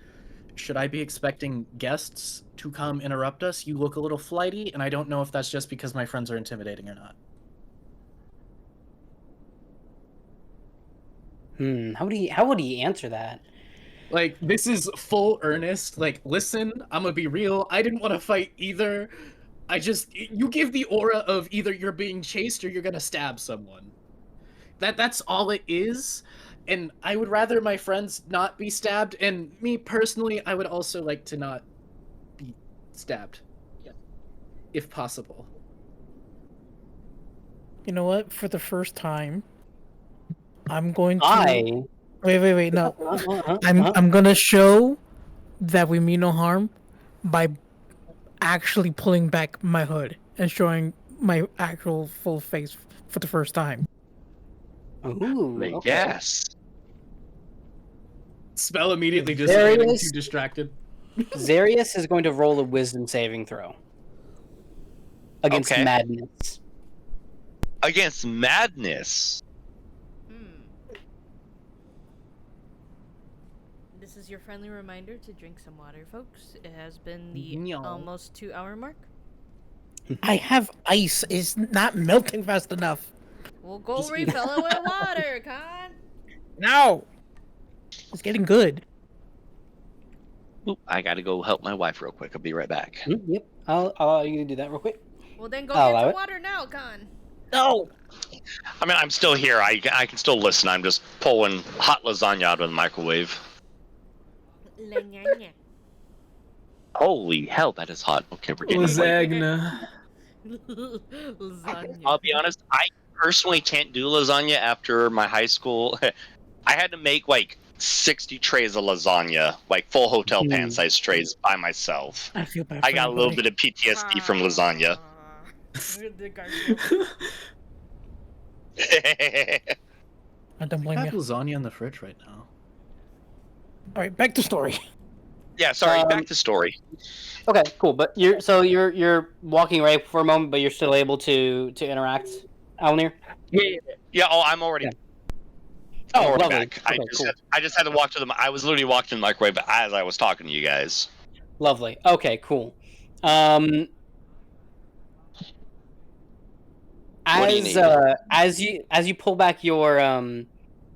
should I be expecting guests to come interrupt us? You look a little flighty, and I don't know if that's just because my friends are intimidating or not. How would he answer that? Like, this is full earnest. Like, listen, I'm gonna be real. I didn't want to fight either. You give the aura of either you're being chased or you're gonna stab someone. That's all it is. And I would rather my friends not be stabbed, and me personally, I would also like to not be stabbed. If possible. You know what? For the first time, I'm going to. Wait, no. I'm gonna show that we mean no harm by actually pulling back my hood and showing my actual full face for the first time. Ooh, okay. Yes. Spell immediately just There he getting is. too distracted. Zarius is going to roll a wisdom saving throw against Okay. madness. Against madness. This is your friendly reminder to drink some water, folks. It has been the Meow. almost 2-hour mark. I have ice. It's not melting fast enough. We'll go Just eat- refill it with water, Con. No. It's getting good. Oop, I gotta go help my wife real quick. I'll be right back. Yep, I'll allow you to do that real quick. Well, then go I'll get allow some it. water now, Con. No. I mean, I'm still here. I can still listen. I'm just pulling hot lasagna out of the microwave. Lasagna. Holy hell, that is hot. Okay, we're getting Lasagna. Lasagna. I'll be honest, I personally can't do lasagna after my high school. I had to make like 60 trays of lasagna, like full hotel pan size trays by myself. I feel bad. I got a little bit of PTSD from lasagna. The Garfield. I don't I blame have you. lasagna in the fridge right now. All right, back to story. Yeah, sorry, back to story. Okay, cool. But you're walking away for a moment, but you're still able to interact, Owllmere? Yeah, oh, I'm already. Yeah. I'm Oh, already lovely. back. Okay, cool. I just had to walk to the. I was literally walking to the microwave as I was talking to you guys. Lovely. Okay, cool. What do you need? As you pull back your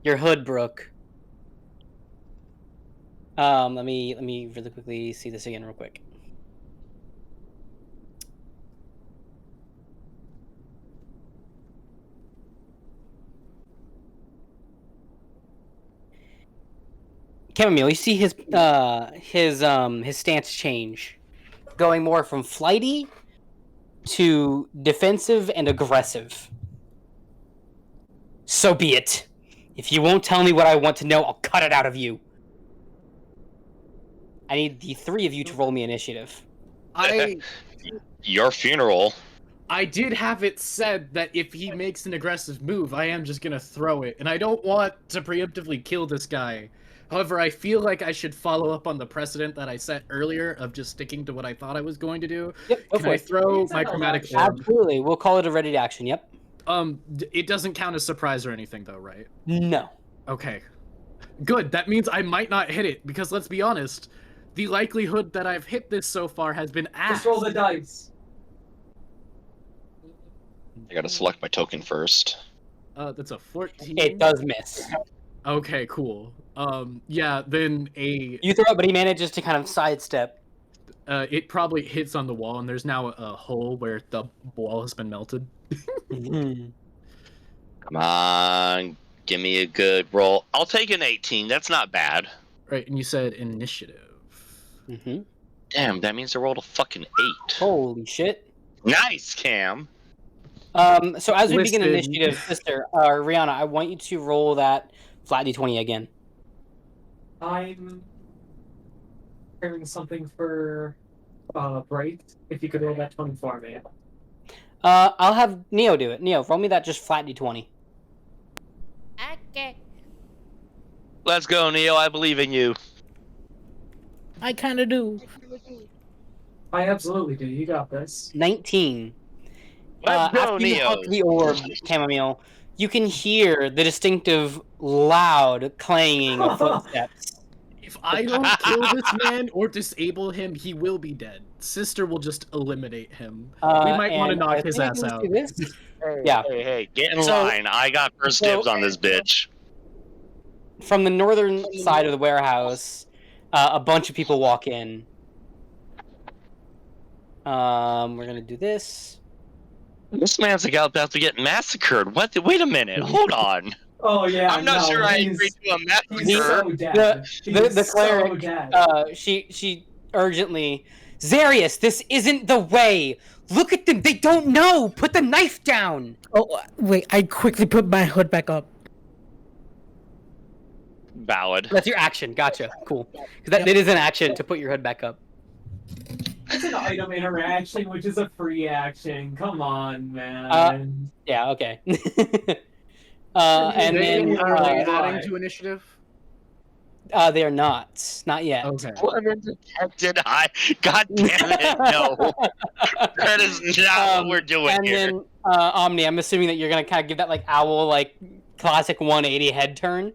hood, Brooke. Let me really quickly see this again real quick. Chammomile, you see his stance change, going more from flighty to defensive and aggressive. So be it. If you won't tell me what I want to know, I'll cut it out of you. I need the three of you to roll me initiative. Your funeral. I did have it said that if he makes an aggressive move, I am just gonna throw it, and I don't want to preemptively kill this guy. However, I feel like I should follow up on the precedent that I set earlier of just sticking to what I thought I was going to do. Yep, go Can for I it. throw It's my not chromatic action. orb? Absolutely. We'll call it a ready to action. Yep. It doesn't count as surprise or anything, though, right? No. Okay. Good. That means I might not hit it, because let's be honest, the likelihood that I've hit this so far has been ass. Just roll the dice. I gotta select my token first. That's a 14. It does miss. Okay, cool. Yeah, then You throw it, but he manages to kind of sidestep. it probably hits on the wall, and there's now a hole where the wall has been melted. Mhm. Come on, give me a good roll. I'll take an 18. That's not bad. Right, and you said initiative. Mhm. Damn, that means I rolled a fucking 8. Holy shit. Nice, Cam. So as we begin Listen. initiative, sister, Rihanna, I want you to roll that flat d20 again. I'm preparing something for break. If you could roll that 20 for me. I'll have Neo do it. Neo, roll me that just flat d20. Okay. Let's go, Neo. I believe in you. I kind of do. I absolutely do. You got this. 19. Let's go, After you Neo. hug the orb, Chammomile, you can hear the distinctive, loud clanging of footsteps. If I don't kill this man or disable him, he will be dead. Sister will just eliminate him. We might want to And knock I his think ass let's out. do this. Hey, Yeah. hey, get in So- line. I got first so- dibs on this bitch. From the northern side of the warehouse, a bunch of people walk in. We're gonna do this. This man's about to get massacred. What? Wait a minute. Hold on. Oh yeah. I'm not no, sure I he's- agreed to a He's massacre. so dead. He's the so cleric, dead. she urgently, Zarius, this isn't the way. Look at them. They don't know. Put the knife down. Oh, wait, I quickly put my hood back up. Valid. That's your action. Gotcha. Cool. Because it is an action to put your hood back up. It's an item interaction, which is a free action. Come on, man. Yeah. Okay. And then Are they why? adding to initiative? they are not. Not yet. Okay. Did I? God damn it! No, that is not what we're doing And here. then Omni, I'm assuming that you're gonna kind of give that like owl like classic 180 head turn.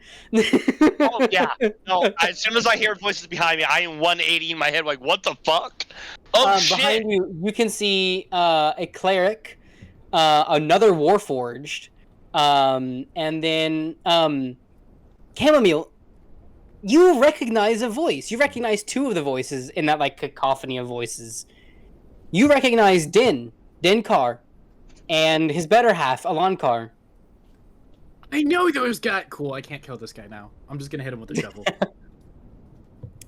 Oh yeah. No, as soon as I hear voices behind me, I am 180 in my head. Like, what the fuck? Oh shit! Behind you, you can see a cleric, another warforged, and then Chammomile. You recognize a voice. You recognize two of the voices in that like cacophony of voices. You recognize Dinkar, and his better half, Alankar. I know those guys. Cool. I can't kill this guy now. I'm just gonna hit him with a shovel.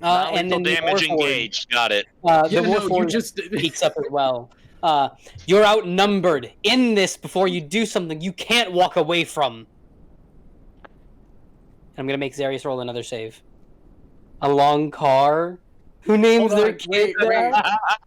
And then the damage Warforged, engaged. Got it. the Yeah, no, you Warforged just. speaks up as well. You're outnumbered. In this, before you do something you can't walk away from. I'm gonna make Zarius roll another save. A long car? Who names Hold their on, kid wait. that?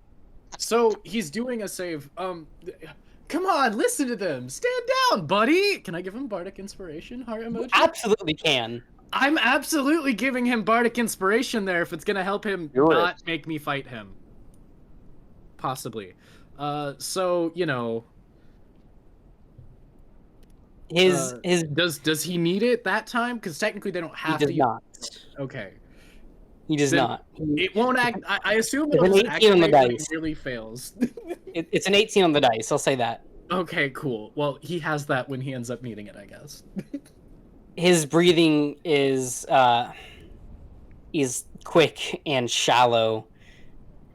So he's doing a save. Come on, listen to them. Stand down, buddy. Can I give him bardic inspiration? Heart emoji. Absolutely can. I'm absolutely giving him bardic inspiration there if it's gonna help him Do it. not make me fight him. Possibly. So you know. His Does he need it that time? Because technically they don't he have does to. not. Okay. He does Then not. It won't act. I assume It's it'll an just 18 on the activate when dice. it really fails. It's an 18 on the dice. I'll say that. Okay, cool. Well, he has that when he ends up needing it, I guess. His breathing is quick and shallow,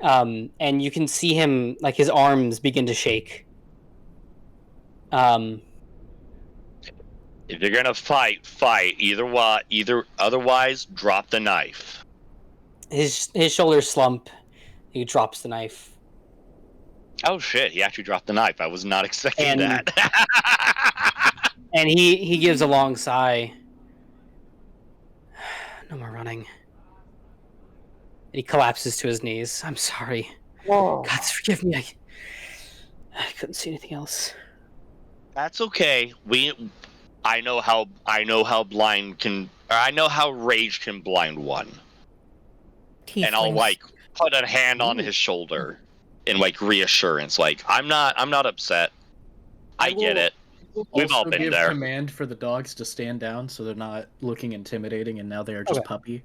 and you can see him like his arms begin to shake. If you're gonna fight, fight. Either otherwise, drop the knife. His shoulders slump. He drops the knife. Oh shit! He actually dropped the knife. I was not expecting And- that. And he gives a long sigh. No more running. And he collapses to his knees. I'm sorry. God, forgive me. I couldn't see anything else. That's okay. I know how blind can I know how rage can blind one, and I'll Tieflings. like put a hand on his shoulder in like reassurance. Like I'm not upset. I get will it. We've all Also been give there. command for the dogs to stand down so they're not looking intimidating, and now they are just Okay. puppy.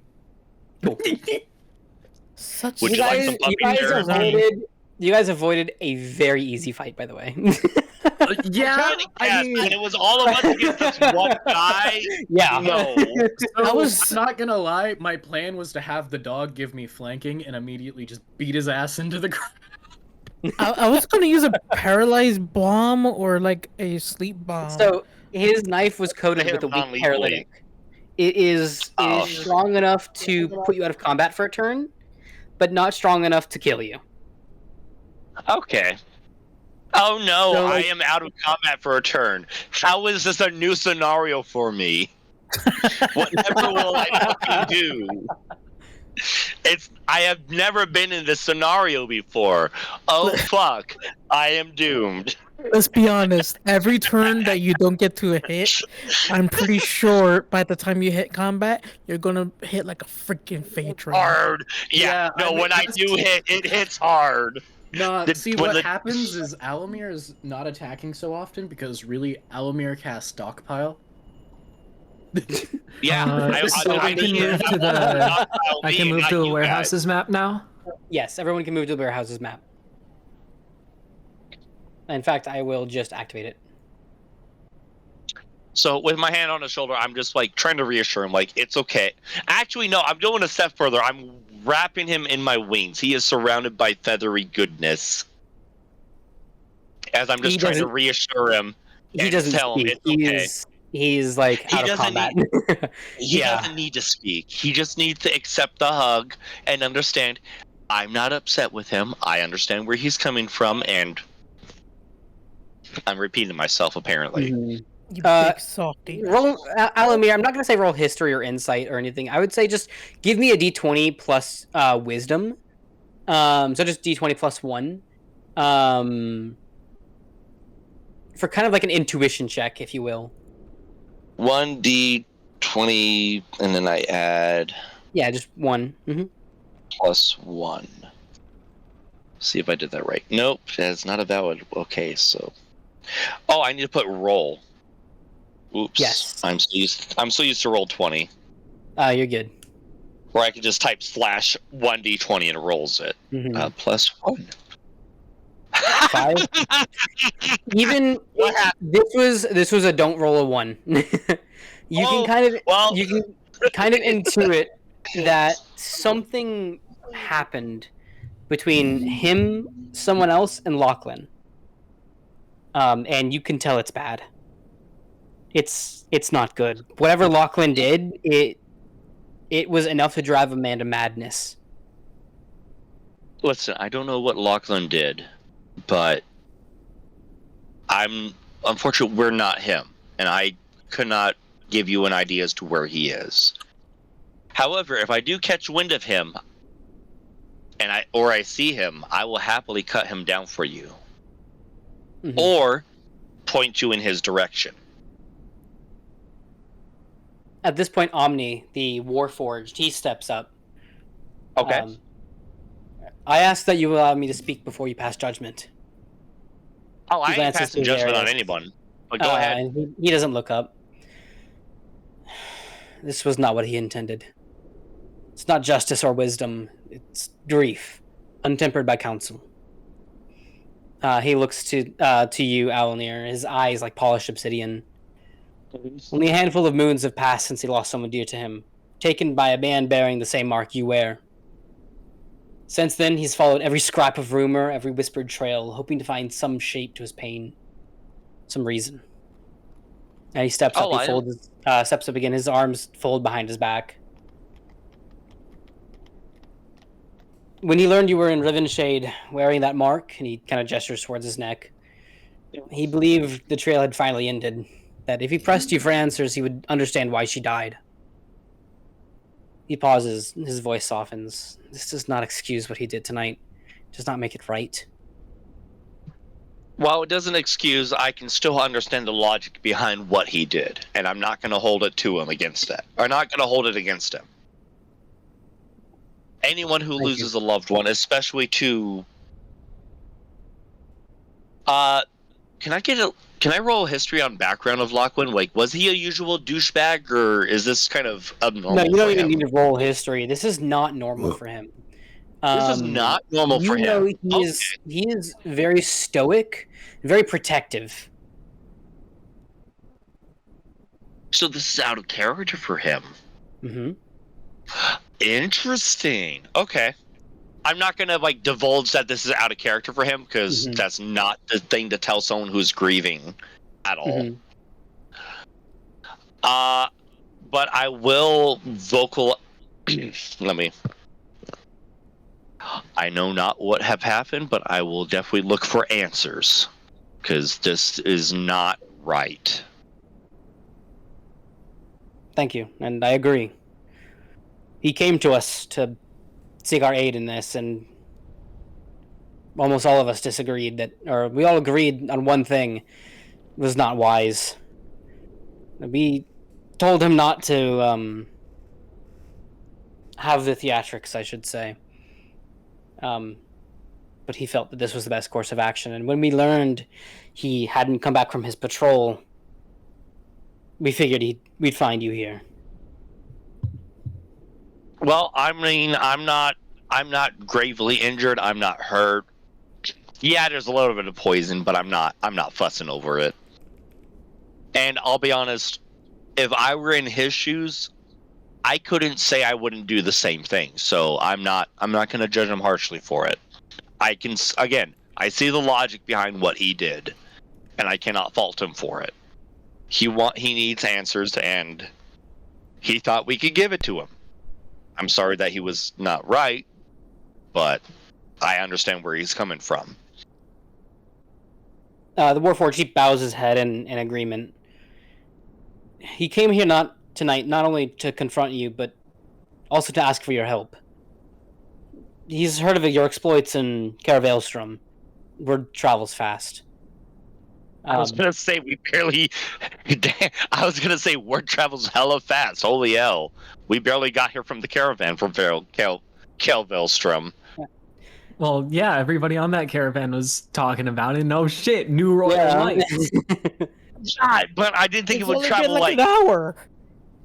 Such Would you like some puppy therapy? You guys avoided a very easy fight, by the way. Yeah, I mean, when it was all of us against this one guy. Yeah. No. I'm not gonna lie. My plan was to have the dog give me flanking and immediately just beat his ass into the ground. I was gonna use a paralyzed bomb or like a sleep bomb. So his knife was coated hit with a him weak non-lethally. paralytic. It is Oh. strong enough to put you out of combat for a turn, but not strong enough to kill you. Okay. Oh no, So, I like- am out of combat for a turn. How is this a new scenario for me? Whatever will I fucking do? I have never been in this scenario before. Oh fuck. I am doomed. Let's be honest. Every turn that you don't get to a hit, I'm pretty sure by the time you hit combat, you're gonna hit like a freaking fate ring. Hard. Yeah, Yeah, no, I mean, when I do hit, it hits hard. No, see when what happens is Allomere is not attacking so often because really Allomere casts stockpile. Yeah, So I can move to the. I can move to the warehouses map now. Yes, everyone can move to the warehouses map. In fact, I will just activate it. So with my hand on his shoulder, I'm just like trying to reassure him, like it's okay. Actually, no, I'm going a step further. I'm wrapping him in my wings. He is surrounded by feathery goodness. As I'm just trying to reassure him. He doesn't tell him speak. it's okay. He's like He out of doesn't combat. He Yeah. doesn't need to speak. He just needs to accept the hug and understand I'm not upset with him. I understand where he's coming from, and I'm repeating myself apparently. Mhm. You Uh, big softy. Roll, Allomere, I'm not going to say roll history or insight or anything. I would say just give me a d20 plus wisdom. So just d20 plus 1. For kind of like an intuition check, if you will. 1d20, and then I add Yeah, just 1. Mm-hmm. +1. See if I did that right. Nope, that's not a valid. Okay, so. Oh, I need to put roll. Oops. Yes. I'm so used to roll 20. You're good. Where I can just type /1d20 and it rolls it. Mhm. +1. 5. Even What happened? this was a don't roll a 1. You Oh, can kind of well. you can kind of intuit that something happened between him, someone else, and Lachlan. And you can tell it's bad. It's not good. Whatever Lachlan did, it was enough to drive a man to madness. Listen, I don't know what Lachlan did, but unfortunately we're not him, and I could not give you an idea as to where he is. However, if I do catch wind of him, and I see him, I will happily cut him down for you, Mhm. or point you in his direction. At this point, Omni, the Warforged, he steps up. Okay. I ask that you allow me to speak before you pass judgment. I ain't glances passing through judgment on Darius. anyone. But go ahead. And he doesn't look up. This was not what he intended. It's not justice or wisdom. It's grief, untempered by counsel. He looks to you, Owllmere. His eyes like polished obsidian. Only a handful of moons have passed since he lost someone dear to him, taken by a man bearing the same mark you wear. Since then, he's followed every scrap of rumor, every whispered trail, hoping to find some shape to his pain, some reason. And he steps up. He steps up again. His arms fold behind his back. When he learned you were in Rivenshade, wearing that mark, and he kind of gestures towards his neck, he believed the trail had finally ended. That if he pressed you for answers, he would understand why she died. He pauses. His voice softens. This does not excuse what he did tonight. It does not make it right. while it doesn't excuse, I can still understand the logic behind what he did, and I'm not going to hold it to him against that. Or not going to hold it against him. Anyone who loses a loved one, especially to... Can I roll a history on background of Lachlan? Like, was he a usual douchebag, or is this kind of abnormal? No, you don't for even him? need to roll history. This is not normal for him. This is not normal for you know him. he is very stoic, very protective. So this is out of character for him. Mm-hmm. Interesting. Okay. I'm not gonna like divulge that this is out of character for him because that's not the thing to tell someone who's grieving at all. But I will let me. I know not what have happened, but I will definitely look for answers because this is not right. Thank you, and I agree. He came to us to seek our aid in this, and almost all of us disagreed or we all agreed on one thing was not wise. We told him not to have the theatrics, I should say. But he felt that this was the best course of action, and when we learned he hadn't come back from his patrol, we figured we'd find you here. Well, I mean, I'm not gravely injured. I'm not hurt. Yeah, there's a little bit of poison, but I'm not fussing over it. And I'll be honest, if I were in his shoes, I couldn't say I wouldn't do the same thing. So I'm not going to judge him harshly for it. I see the logic behind what he did, and I cannot fault him for it. He needs answers, and he thought we could give it to him. I'm sorry that he was not right, but I understand where he's coming from. The Warforged, he bows his head in agreement. He came here tonight not only to confront you, but also to ask for your help. He's heard of your exploits in Caravellstrom. Word travels fast. I was gonna say I was gonna say word travels hella fast. Holy hell, we barely got here from the caravan from Caravellstrom. Well, yeah, everybody on that caravan was talking about it. No shit, new royal life. God, but I didn't think it would travel like an hour.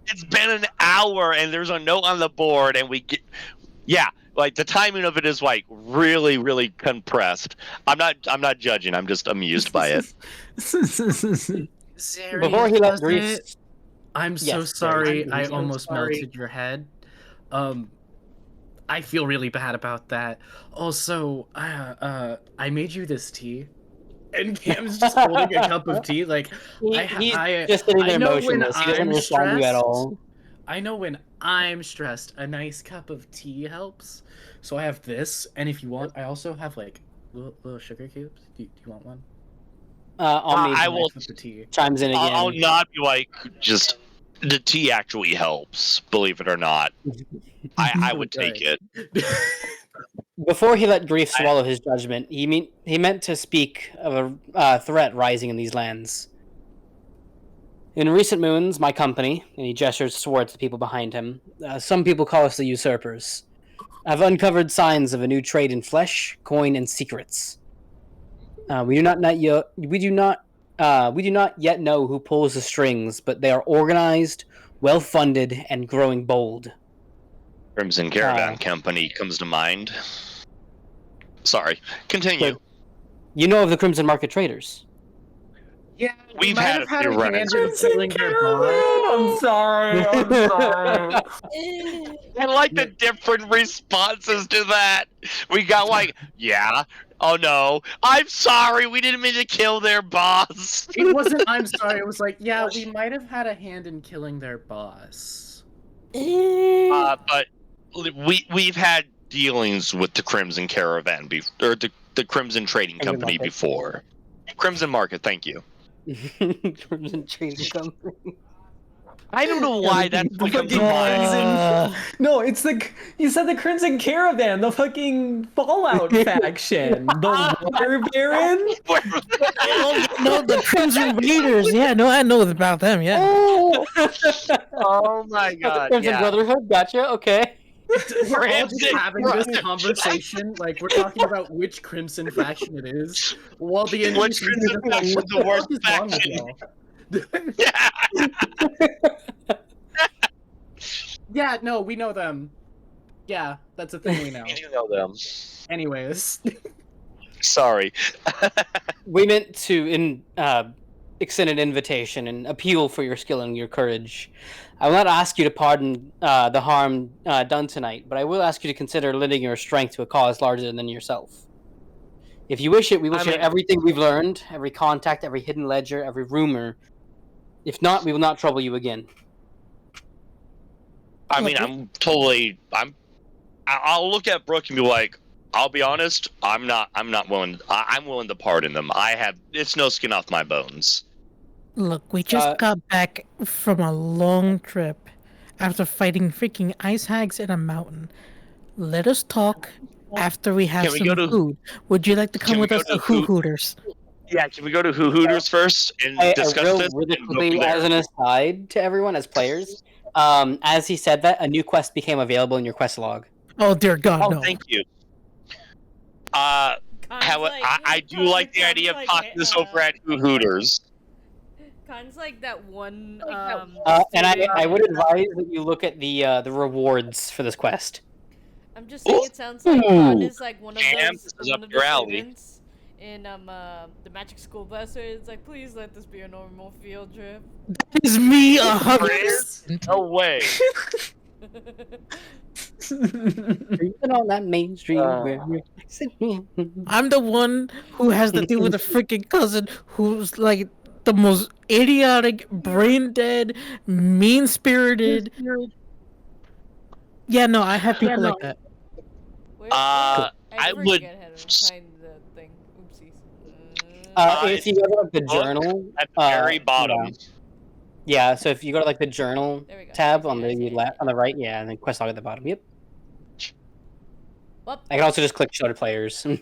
It's been an hour, and there's a note on the board, and like the timing of it is like really, really compressed. I'm not judging. I'm just amused by it. Before he left Greece, I'm so sorry. I almost melted your head. I feel really bad about that. Also, I made you this tea, and Cam's just holding a cup of tea. Like he's just sitting there motionless. He doesn't respond to you at all. I know when I'm stressed, a nice cup of tea helps. So I have this, and if you want, I also have like little sugar cubes. Do you want one? I will chimes in again. I'll not be like just the tea actually helps. Believe it or not, I would take it. Before he let grief swallow his judgment, he meant to speak of a threat rising in these lands. In recent moons, my company, and he gestures towards the people behind him, some people call us the usurpers, have uncovered signs of a new trade in flesh, coin, and secrets. We do not yet know who pulls the strings, but they are organized, well-funded, and growing bold. Crimson Caravan Company comes to mind. Sorry, continue. You know of the Crimson Market Traders? Yeah, we've had a few run-ins. I'm sorry. I like the different responses to that. We got like, yeah, oh no, I'm sorry, we didn't mean to kill their boss. It wasn't, I'm sorry, it was like, yeah, we might have had a hand in killing their boss. But we've had dealings with the Crimson Caravan, or the Crimson Trading Company before. Crimson Market, thank you. Crimson Trading Company. I don't know why that's The what comes fucking to mind. No, it's you said the Crimson Caravan, the fucking Fallout faction, the Water Baron. Oh, yeah, no, the Crimson Raiders. Yeah, no, I know about them. Yeah. Oh my god! Crimson Yeah. Brotherhood. Gotcha. Okay. We're all just Crimson having this Brotherhood. conversation, like we're talking about which Crimson faction it is, while the Which NPCs are Crimson just like, faction what is the worst fuck is wrong with faction? y'all? Yeah, no, we know them. Yeah, that's a thing we know. You do know them. Anyways, Sorry. We meant to extend an invitation and appeal for your skill and your courage. I will not ask you to pardon the harm done tonight, but I will ask you to consider lending your strength to a cause larger than yourself. If you wish it, we will share everything we've learned, every contact, every hidden ledger, every rumor. If not, we will not trouble you again. I mean, I'll look at Brooke and be like, I'll be honest, I'm not willing. I'm willing to pardon them. It's no skin off my bones. Look, we just got back from a long trip after fighting freaking ice hags in a mountain. Let us talk after we have some food. Would you like to come with us to Hooters? Yeah, can we go to Hooters first and discuss this? Really quickly, as an aside to everyone, as players, as he said that, a new quest became available in your quest log. Oh dear God, no! Thank you. I do like the idea of talking this over at Hooters. Con's like that one. And I would advise that you look at the rewards for this quest. I'm just saying, it sounds like Con is like one of those students in the Magic School Bus where it's like, please let this be a normal field trip. That is me 100%. No way. Even on that main street I'm the one who has to deal with a freaking cousin who's like the most idiotic, brain dead, mean spirited. Yeah, no, I have people like that. I would. Find the thing. Oopsies. If you go to like the journal at the very bottom. Yeah, so if you go to like the journal tab on the left, on the right, yeah, and then quest log at the bottom. Yep. Well, I can also just click show to players. I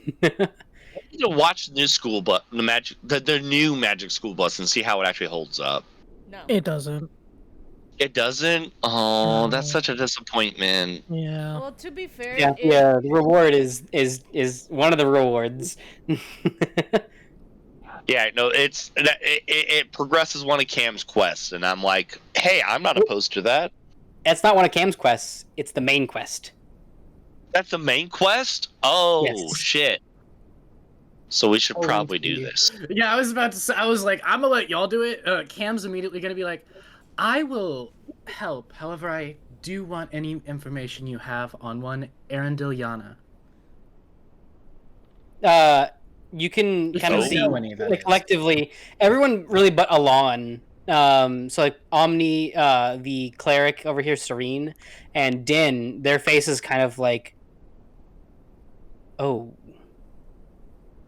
need to watch the new school bus, the new Magic School Bus, and see how it actually holds up. No, it doesn't. It doesn't. Oh, that's such a disappointment. Yeah. Well, to be fair, yeah. The reward is one of the rewards. Yeah, no, it progresses one of Cam's quests, and I'm like, hey, I'm not opposed to that. It's not one of Cam's quests. It's the main quest. That's the main quest? Oh, yes. Shit. So we should probably do this. Yeah, I was about to say, I was like, I'm gonna let y'all do it. Cam's immediately gonna be like, I will help. However, I do want any information you have on one Arendiliana. You can kind of see like, collectively everyone really but Alon. So like Omni, the cleric over here, Serene, and Din, their faces kind of like, oh,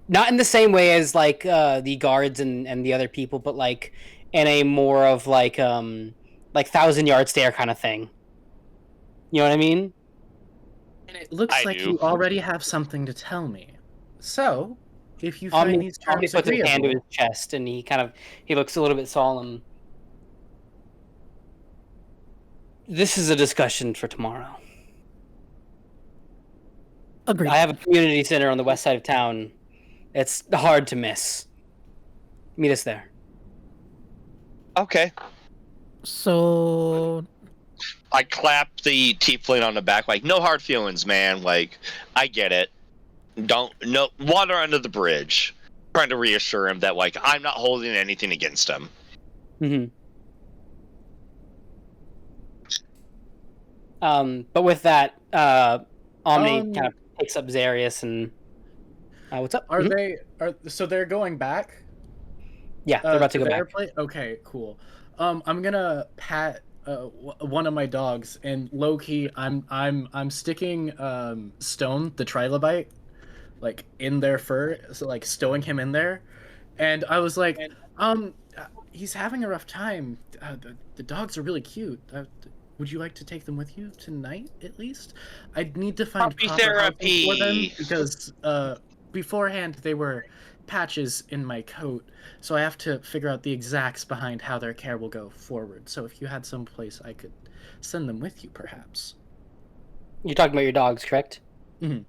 not in the same way as like the guards and the other people, but like in a more of like 1,000-yard stare kind of thing. You know what I mean? And it looks like you already have something to tell me. So, if you find these terms puts his hand to his chest and he looks a little bit solemn. This is a discussion for tomorrow. Agreed. I have a community center on the west side of town. It's hard to miss. Meet us there. Okay. So I clap the tiefling on the back, like, no hard feelings, man. Like, I get it. No water under the bridge. Trying to reassure him that, like, I'm not holding anything against him. Mm-hmm. But with that, Omni kind of picks up Zarius and what's up? So they're going back? Yeah, they're about to go back. Okay, cool. I'm gonna pat one of my dogs, and low key, I'm sticking Stone the trilobite, like in their fur, so like stowing him in there, And I was like, he's having a rough time. The dogs are really cute. Would you like to take them with you tonight, at least? I'd need to find Puppy proper housing for them therapy. because beforehand they were patches in my coat, so I have to figure out the exacts behind how their care will go forward. So if you had some place I could send them with you, perhaps. You're talking about your dogs, correct? Mhm.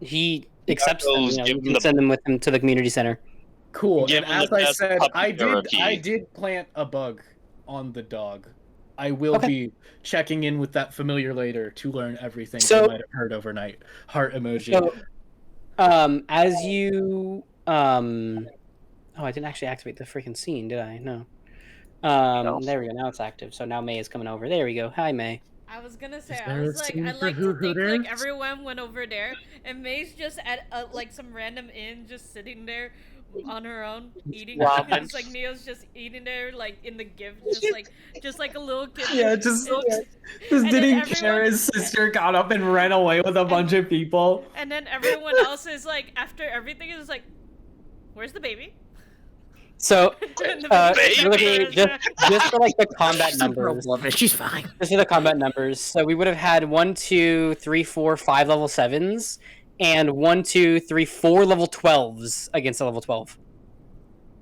He accepts them. goes, You know, give you him can the- send them with him to the community center. Cool. Give And him as the I best said, puppy I therapy. did plant a bug on the dog. I will Okay. be checking in with that familiar later to learn everything So- they might have heard overnight. Heart emoji. So, as you, oh, I didn't actually activate the freaking scene, did I? No. There we go. Now it's active. So now May is coming over. There we go. Hi, May. I was gonna say, Is I there was a like, scene I for like to think like Hooters? everyone went over there, and May's just at like some random inn, just sitting there on her own eating. Robin. It's like Neo's just eating there, like in the gift, just like a little kid. Yeah, just and then didn't everyone- care. His sister got up and ran away with a bunch of people. And then everyone else is like, after everything is like, where's the baby? So, And the baby's Baby! everywhere. just for like the combat She's a girl, numbers. love it. She's fine. Just for the combat numbers. So we would have had 1, 2, 3, 4, 5 level 7s, and 1, 2, 3, 4 level 12s against a level 12.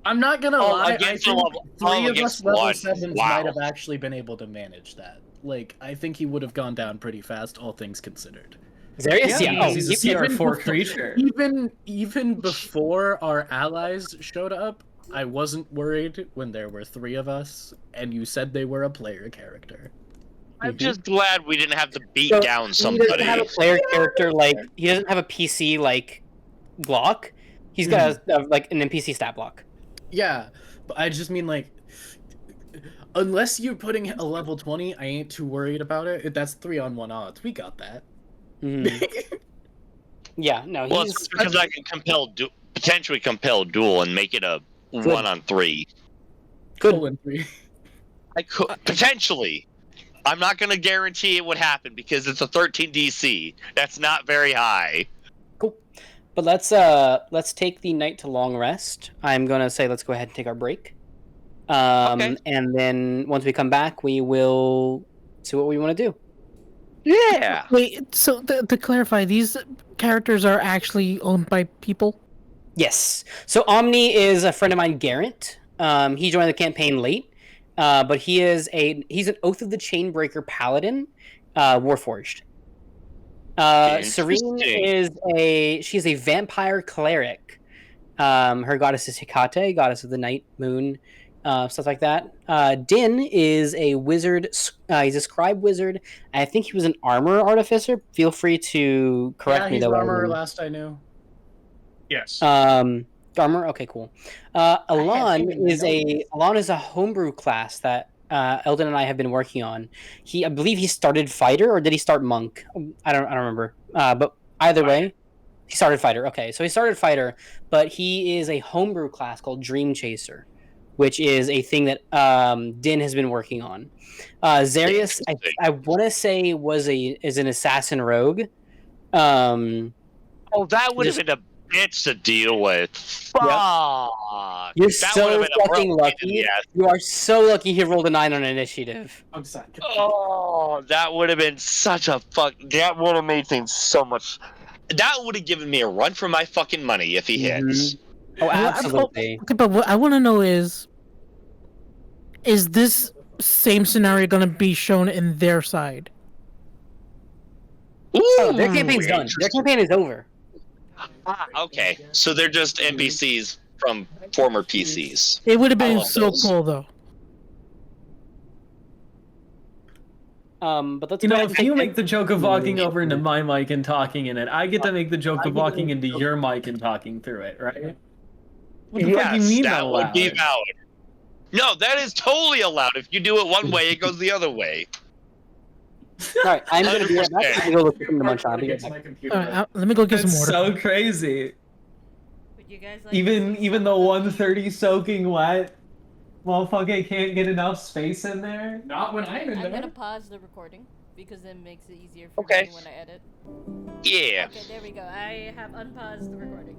I'm not gonna Oh, lie. I against think level- three oh, of us against level one. 7s Wow. might have actually been able to manage that. Like, I think he would have gone down pretty fast, all things considered. Zarius? Yeah, Yeah. because he's a even CR4 before- creature. Even before our allies showed up, I wasn't worried when there were 3 of us, and you said they were a player character. I'm just glad we didn't have to beat So, down He somebody. doesn't have a player character like he doesn't have a PC like block. He's got like an NPC stat block. Yeah, but I just mean, like, unless you're putting a level 20, I ain't too worried about it. That's 3-on-1 odds. We got that. Mhm. Yeah, no, Well, he's it's because I can potentially compel duel and make it a 1-on-3. good. Colon 3. I could potentially. I'm not going to guarantee it would happen because it's a 13 DC. That's not very high. But let's take the night to long rest. I'm gonna say let's go ahead and take our break. Okay. And then once we come back, we will see what we want to do. Yeah. Wait, so to clarify, these characters are actually owned by people? Yes. So Omni is a friend of mine, Garrett. He joined the campaign late, but he's an Oath of the Chainbreaker paladin, Warforged. Serene Interesting. she's a vampire cleric. Her goddess is Hecate, goddess of the night, moon, stuff like that. Din is a wizard. He's a scribe wizard. I think he was an armor artificer. Feel free to correct Yeah, me he's though. armor Evan. last I knew. Yes. Armor. Okay, cool. Alon even is a homebrew class that Eldon and I have been working on. I believe he started fighter, or did he start monk? I don't remember. But either way, he started fighter. Okay, so he started fighter, but he is a homebrew class called Dream Chaser, which is a thing that Din has been working on. Zarius, I want to say is an assassin rogue. Oh, that would have been a bitch to deal with. Fuck. You're That so would've been a fucking real pain in the lucky. ass. You are so lucky he rolled a 9 on initiative. I'm sorry. Oh, that would have been such a fuck. That would have made things so much. That would have given me a run for my fucking money if he hits. Oh, Well, absolutely. Okay, but what I want to know is this same scenario going to be shown in their side? Oh, their campaign's done. Their campaign is over. Okay, so they're just NPCs from former PCs. It would have been love so those. cool, though. But let's You go know, ahead if and you take- make the joke of walking over into my mic and talking in it, I get to make the joke of walking into your mic and talking through it, right? What the fuck do you mean that would be allowed? valid. No, that is totally allowed. If you do it one way, it goes the other way. All right, I'm gonna be right back. 100%. I'm gonna go look at the munch on. I'll be right back. All right, let me go get That's some water. so crazy. Would you guys like Even though 130 soaking wet, motherfucker can't get enough space in there. Not when I'm in I'm there. gonna pause the recording. because it makes it easier for Okay. me when I edit. Yeah. Okay, there we go. I have unpaused the recording.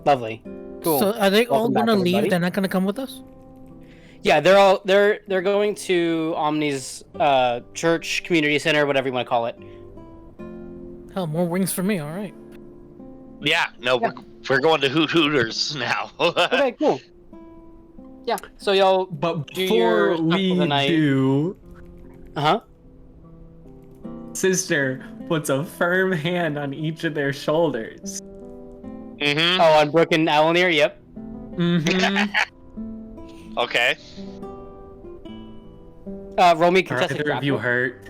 Lovely. Cool. So are they all Welcome back, gonna leave? everybody. They're not gonna come with us? Yeah, they're going to Omni's church, community center, whatever you want to call it. Hell, more wings for me. All right. Yeah. No, Yeah. we're going to Hooters now. Okay, cool. Yeah, so y'all But do your before stuff for we the night. do, Uh-huh. Sister puts a firm hand on each of their shoulders. Mm-hmm. Oh, on Brook and Owllmere, yep. Mm-hmm. Okay. Roll me Are contested either of you grapple. hurt?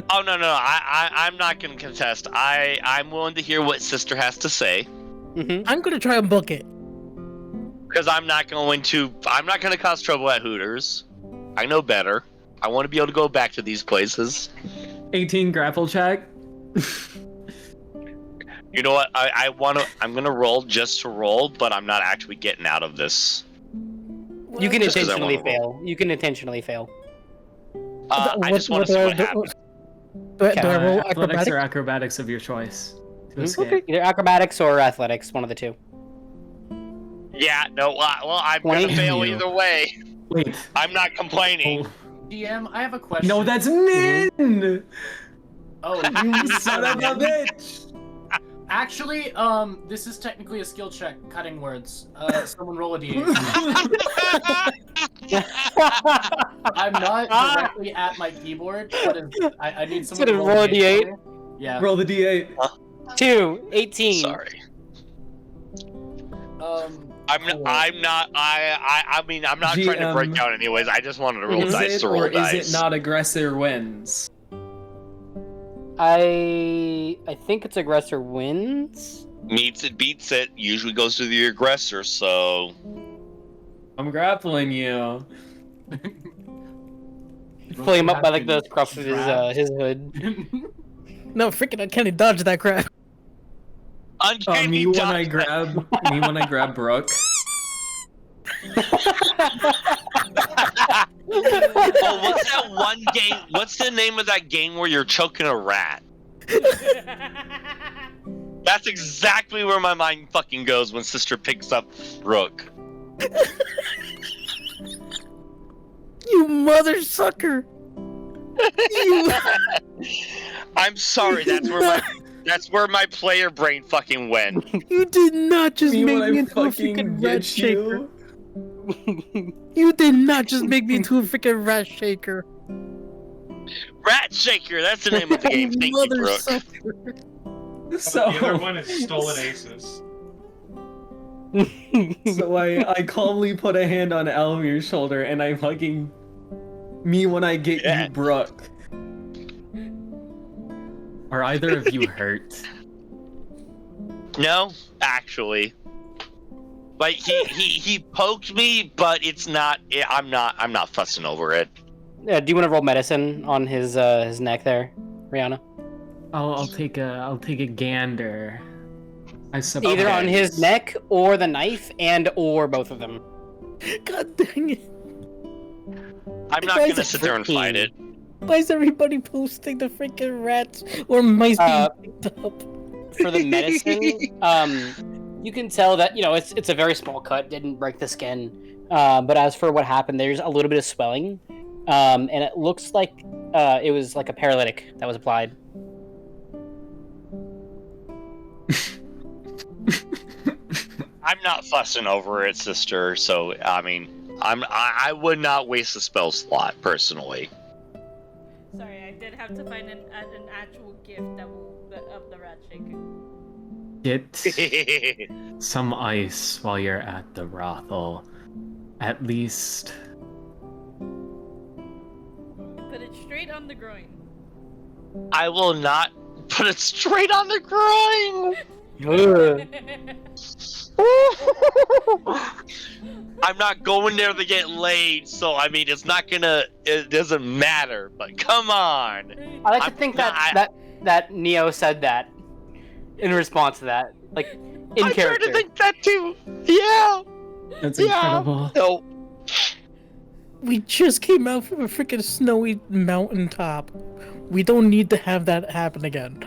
Oh no, I'm not gonna contest. I'm willing to hear what Sister has to say. Mhm. I'm gonna try and book it. Because I'm not going to cause trouble at Hooters. I know better. I want to be able to go back to these places. 18 grapple check. You know what? I'm gonna roll just to roll, but I'm not actually getting out of this. You can Just 'cause I intentionally wanna roll. fail. You can intentionally fail. I just want to see what happens. Do I roll Athletics acrobatics? or acrobatics of your choice to escape. Okay, either acrobatics or athletics, one of the two. Yeah, no, well, I'm gonna Twenty? fail You. either way. Wait. I'm not complaining. Oh. DM, I have a question. No, that's Min! Oh, You son of a bitch! Actually, this is technically a skill check. Cutting words. Someone roll a d8. I'm not directly at my keyboard, but I need someone to Gonna roll roll a a d8. D8? for me. Yeah. Roll the d8. 2, 18. Sorry. Cool. I'm not trying to GM. break down anyways. I just wanted to roll Is dice it to roll or dice. is it not aggressor wins? I think it's aggressor wins. Meets it, beats it. Usually goes to the aggressor. So I'm grappling you. Pull him up by like the scruff of his hood. No, freaking uncanny dodge that crap. uncanny Me when dodge. I grab Brooke. Oh, what's that one game? What's the name of that game where you're choking a rat? That's exactly where my mind fucking goes when Sister picks up Rook. You mother sucker! You... I'm sorry. That's where my player brain fucking went. You did not just Me make when me I into a fucking freaking rat get shaker. you. You did not just make me into a freaking rat shaker. Rat Shaker. That's the name of the game. Thank you, Mother Brooke. sucker. So, The other one is Stolen Aces. so I calmly put a hand on Alllomere's shoulder and I fucking me when I get Yeah. you, Brooke. Are either of you hurt? No, actually. Like he poked me, but it's not. I'm not fussing over it. Yeah, do you want to roll medicine on his neck there, Rihanna? I'll take a gander. I suppose. Either on his neck or the knife, or both of them. God dang it. I'm not Guys, gonna sit there and fight it. Why is everybody posting the freaking rats or mice being picked up? For the medicine, you can tell that it's a very small cut, didn't break the skin. But as for what happened, there's a little bit of swelling, and it looks like it was like a paralytic that was applied. I'm not fussing over it, sister. So I mean, I would not waste a spell slot personally. Sorry, I did have to find an actual gift of the rat shaker. Get some ice while you're at the brothel. At least. Put it straight on the groin. I will not put it straight on the groin. I'm not going there to get laid, so I mean, it doesn't matter. But come on. I like to think that Neo said that in response to that, like in I character. tried to think that too. Yeah. That's Yeah. incredible. No. We just came out from a freaking snowy mountaintop. We don't need to have that happen again.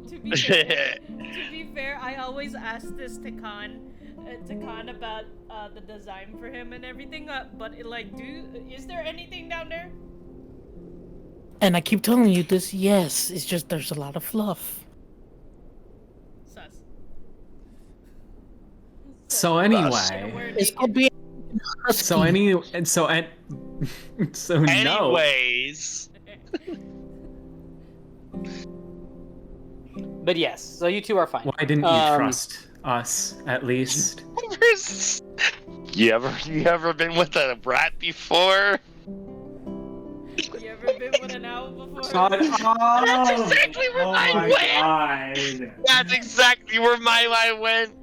To be fair, I always ask this to Khan about the design for him and everything. But is there anything down there? And I keep telling you this, yes, it's just there's a lot of fluff. Sus. So anyway, It's gonna be so no. Anyways, But yes, so you two are fine. Why didn't you trust us at least? you ever been with a rat before? You ever been with an owl before? That's exactly where mine went. That's exactly where my mind went.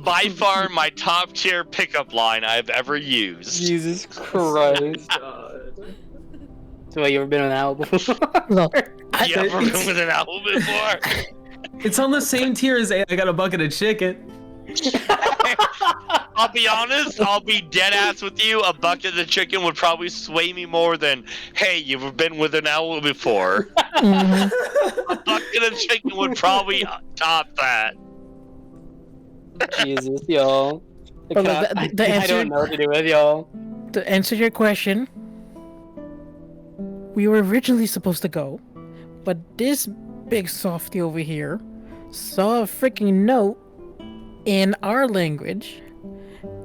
By far, my top tier pickup line I've ever used. Jesus Christ. So you ever been with an owl before? Look, You ever been with an owl before? It's on the same tier as I got a bucket of chicken. I'll be honest, I'll be dead ass with you. A bucket of chicken would probably sway me more than, hey, you ever been with an owl before? A bucket of chicken would probably top that. Jesus, y'all. Well, I don't know what to do with y'all. To answer your question, we were originally supposed to go, but this big softy over here saw a freaking note in our language,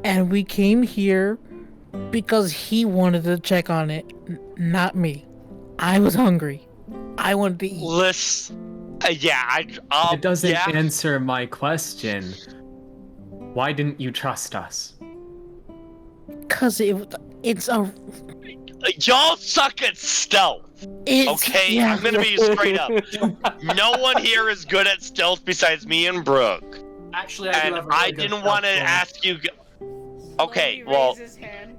and we came here because he wanted to check on it, not me. I was hungry. I wanted to eat. Listen, it doesn't answer my question. Why didn't you trust us? Cause it's a. Y'all suck at stealth. Okay, yeah, I'm gonna be straight up. No one here is good at stealth besides me and Brooke. Actually, I didn't want to ask you. Okay, Slowly well. raise his hand.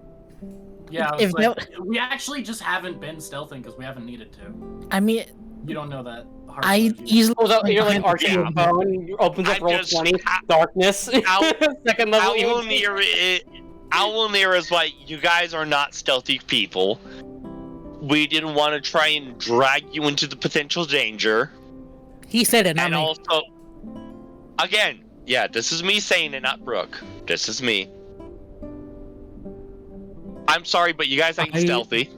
Yeah, If we actually just haven't been stealthing because we haven't needed to. I mean, You don't know that. I easily. You're like arching your phone, opens up roll 20, darkness, second level. Owllmere is why you guys are not stealthy people. We didn't want to try and drag you into the potential danger. He said it, not And me. also, again, yeah, this is me saying it, not Brooke. This is me. I'm sorry, but you guys ain't stealthy.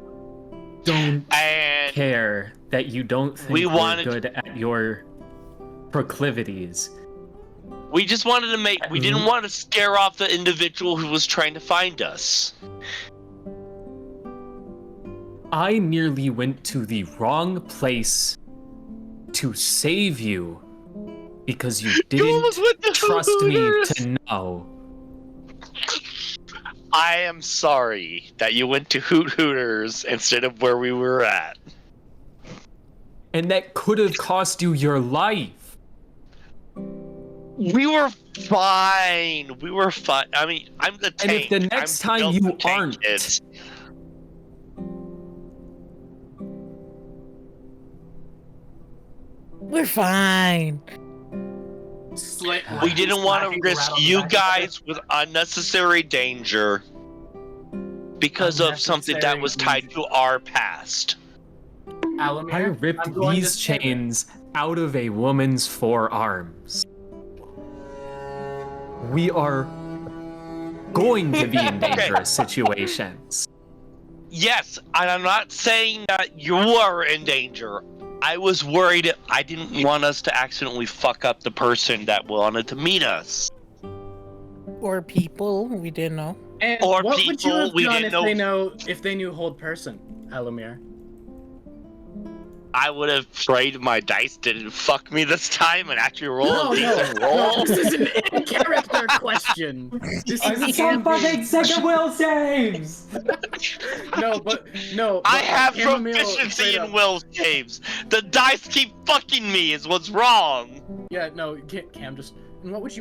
Don't And care that you don't think we're good at your proclivities. we just wanted to we didn't want to scare off the individual who was trying to find us. I nearly went to the wrong place to save you because you didn't trust me to know. I am sorry that you went to Hooters instead of where we were at. And that could have cost you your life. We were fine. We were fine. I mean, I'm the tank. And if the next time you aren't, we're fine. we didn't want to risk you guys with unnecessary danger because of something that was tied to our past. Allomere, I ripped these chains out of a woman's forearms. We are going to be in dangerous situations. Yes, and I'm not saying that you are in danger. I was worried. I didn't want us to accidentally fuck up the person that wanted to meet us. Or people, we didn't know. And Or what would you people have we done didn't if they knew hold person, Allomere? I would have prayed my dice didn't fuck me this time and actually roll a decent roll. This is an in-character question. This is fucking second will saves. No. I have Chammomile, proficiency straight in up. will saves. The dice keep fucking me is what's wrong. Yeah, no, Cam, just what would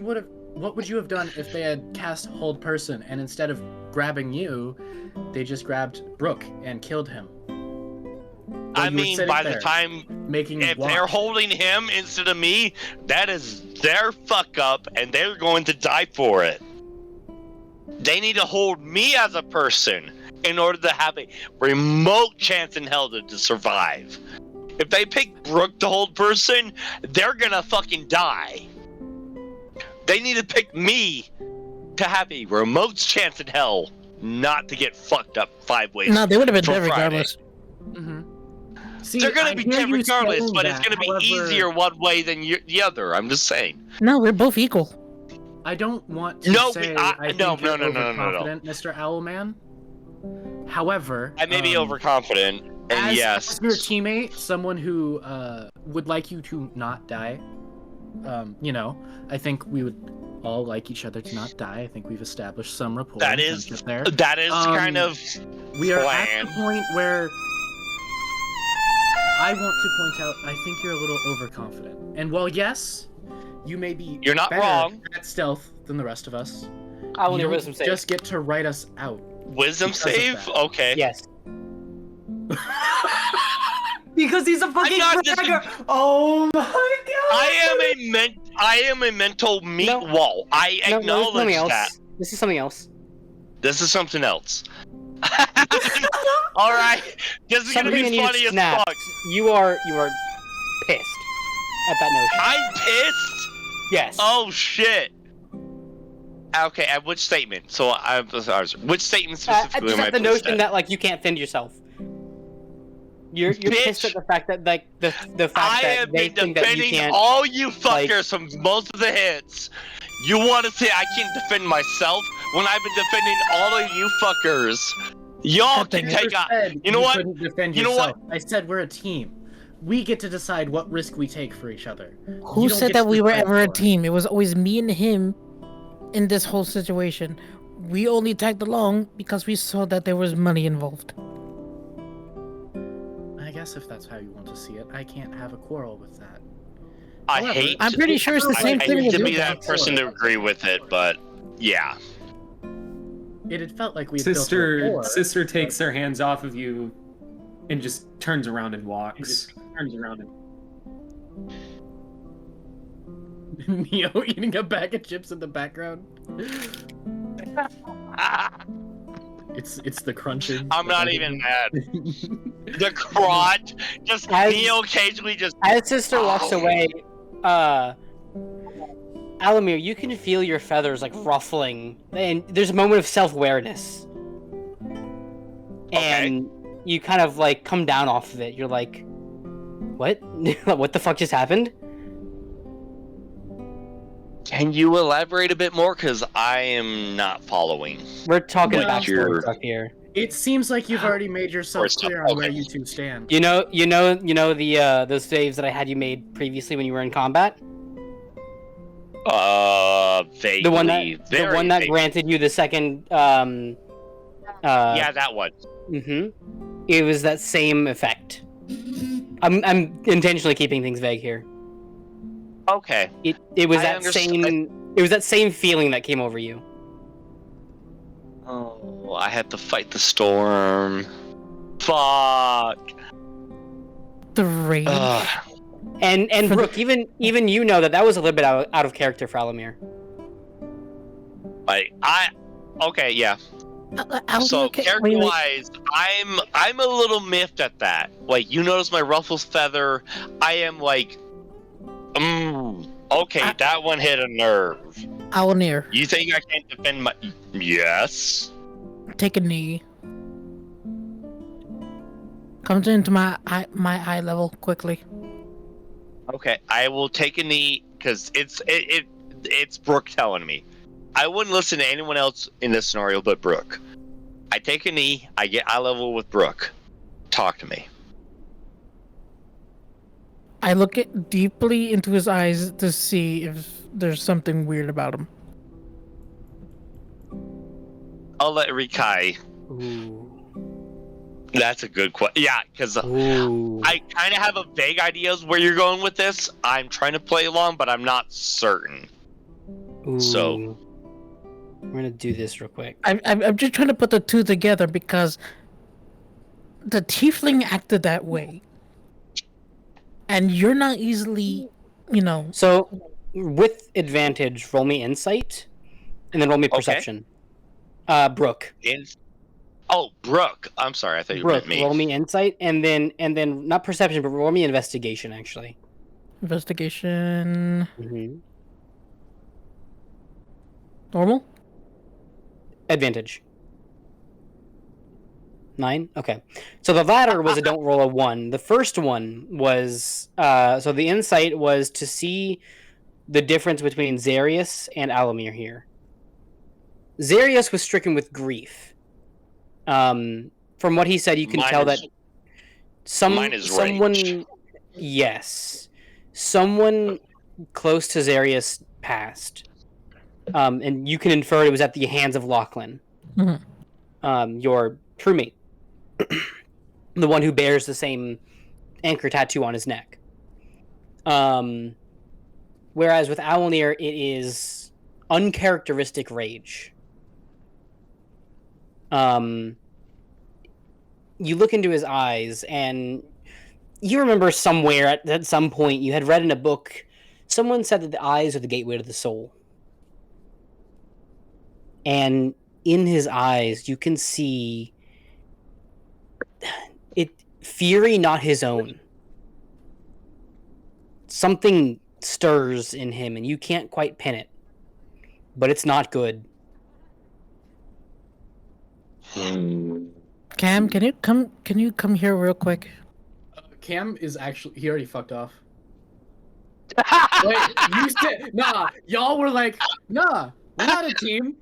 you have done if they had cast hold person and instead of grabbing you, they just grabbed Brook and killed him? I mean, by the time if they're holding him instead of me, that is their fuck up, and they're going to die for it. They need to hold me as a person in order to have a remote chance in hell to survive. If they pick Brook to hold person, they're gonna fucking die. They need to pick me to have a remote chance in hell not to get fucked up 5 ways. No, they would have been from dead Friday. regardless. See, They're gonna I be hear dead you regardless, saying but it's that, gonna be however, easier one way than the other. I'm just saying. No, we're both equal. I don't want to No, say I- I think no, you're no, no, no, no, no. overconfident, Mr. Owlman. However, I may be overconfident, and as, yes, as your teammate, someone who would like you to not die, I think we would all like each other to not die. I think we've established some rapport. that and is friendship there. that is kind of We are plan. at the point where I want to point out I think you're a little overconfident. And while yes, you may be You're not better wrong. at stealth than the rest of us, I will you need a don't wisdom save. just get to write us out. wisdom because of save. that. Okay. Yes. Because he's a fucking not just- bragger. Oh my god. I am a mental meat No. wall. I No, this is acknowledge something else. that. This is something else. This is something else. All right, this is gonna Something be in you funny as snapped. fuck. You are pissed at that notion. I'm pissed. Yes. Oh shit. Okay, at which statement? So I'm sorry. Which statement specifically just am I at the pissed notion at? that like you can't fend yourself. You're pissed Bitch. at the fact that like the fact I that have they been think that you defending can't. all you like- fuckers from most of the hits. You want to say I can't defend myself when I've been defending all of you fuckers? Y'all can Nothing. take a. Said You know what? couldn't defend You know yourself. I said we're a team. We get to decide what risk we take for each other. Who You don't said get that to we were decide ever a for us. team? It was always me and him in this whole situation. We only tagged along because we saw that there was money involved. I guess if that's how you want to see it, I can't have a quarrel with that. I However, hate. I'm pretty sure it's the I same thing hate with to you be guys. that person to agree with it, but yeah. It had felt like we had built a rapport. Sister takes her hands off of you and just turns around and walks. Neo eating a bag of chips in the background. It's the crunching. I'm not even mad. The crotch, just As- Neo occasionally just. As sister walks Oh. away, Allomere, you can feel your feathers like ruffling, and there's a moment of self-awareness. And you kind of like come down off of it. You're like, what? What the fuck just happened? Can you elaborate a bit more? Because I am not following. We're talking Like backstory you're- stuff here. It seems like you've already made yourself Or clear on where okay. you two stand. You know the those saves that I had you made previously when you were in combat. Vaguely. The one that very vaguely. granted you the second. Yeah, that one. It was that same effect. I'm intentionally keeping things vague here. Okay. It was I that understand. it was that same feeling that came over you. Oh, I had to fight the storm. Fuck. The rage. Ugh. And For the- Brooke, even you know that was a little bit out of character for Allomere. Okay, yeah. I'll So look at- character wait, wait. wise, I'm a little miffed at that. Like, you notice my ruffles feather. I am like, okay, that one hit a nerve. Allomere, You think I can't defend my? Yes. take a knee. Comes into my eye level quickly. Okay, I will take a knee because it's Brooke telling me. I wouldn't listen to anyone else in this scenario but Brooke. I take a knee. I get eye level with Brooke. Talk to me. I look deeply into his eyes to see if there's something weird about him. I'll let Rikai. Ooh. That's a good question. Yeah, because Ooh. I kind of have a vague idea of where you're going with this. I'm trying to play along, but I'm not certain. So- Ooh. We're gonna do this real quick. I'm just trying to put the two together because the tiefling acted that way, and you're not easily, So, with advantage, roll me insight, and then roll me Okay. perception. Brooke. Oh, Brooke. I'm sorry. I thought you Brooke, meant me. roll me insight, and then not perception, but roll me investigation. Actually. Investigation. Mm-hmm. Normal? Advantage. 9? Okay. So the latter was a don't roll a 1. The first one was so the insight was to see the difference between Zarius and Allomere here. Zarius was stricken with grief. From what he said, you can tell that mine is someone rage. yes. Someone close to Zarius passed. And you can infer it was at the hands of Lachlan. Your crewmate. The one who bears the same anchor tattoo on his neck. Whereas with Owllmere, it is uncharacteristic rage. You look into his eyes, and you remember somewhere at some point you had read in a book, someone said that the eyes are the gateway to the soul. And in his eyes, you can see fury not his own. Something stirs in him, and you can't quite pin it. But it's not good. Cam, can you come here real quick? Cam is actually he already fucked off. Wait, you said nah. Y'all were like, nah, we're not a team.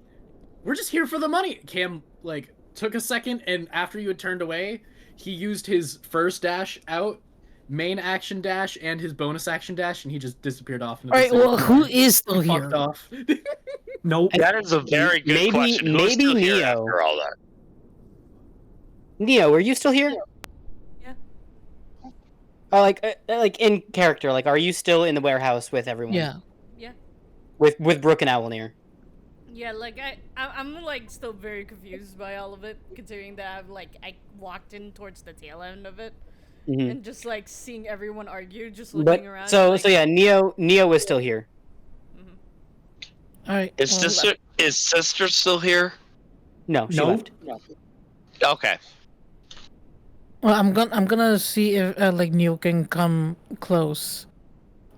We're just here for the money. Cam like took a second, and after you had turned away, he used his first dash out, main action dash, and his bonus action dash, and he just disappeared off. All right, well, who is still here? Fucked off. Nope. That is a very good question. Who's Maybe still here Neo. after all that? Neo, are you still here? Yeah. Like in character, like, are you still in the warehouse with everyone? Yeah. Yeah. With Brooke and Owllmere. Yeah, like I'm like still very confused by all of it, considering that I walked in towards the tail end of it, and just like seeing everyone argue, just looking around. So like, yeah, Neo is still here. All right. Is sister still here? No, she Nope. left. Okay. Well, I'm gonna see if like Neil can come close,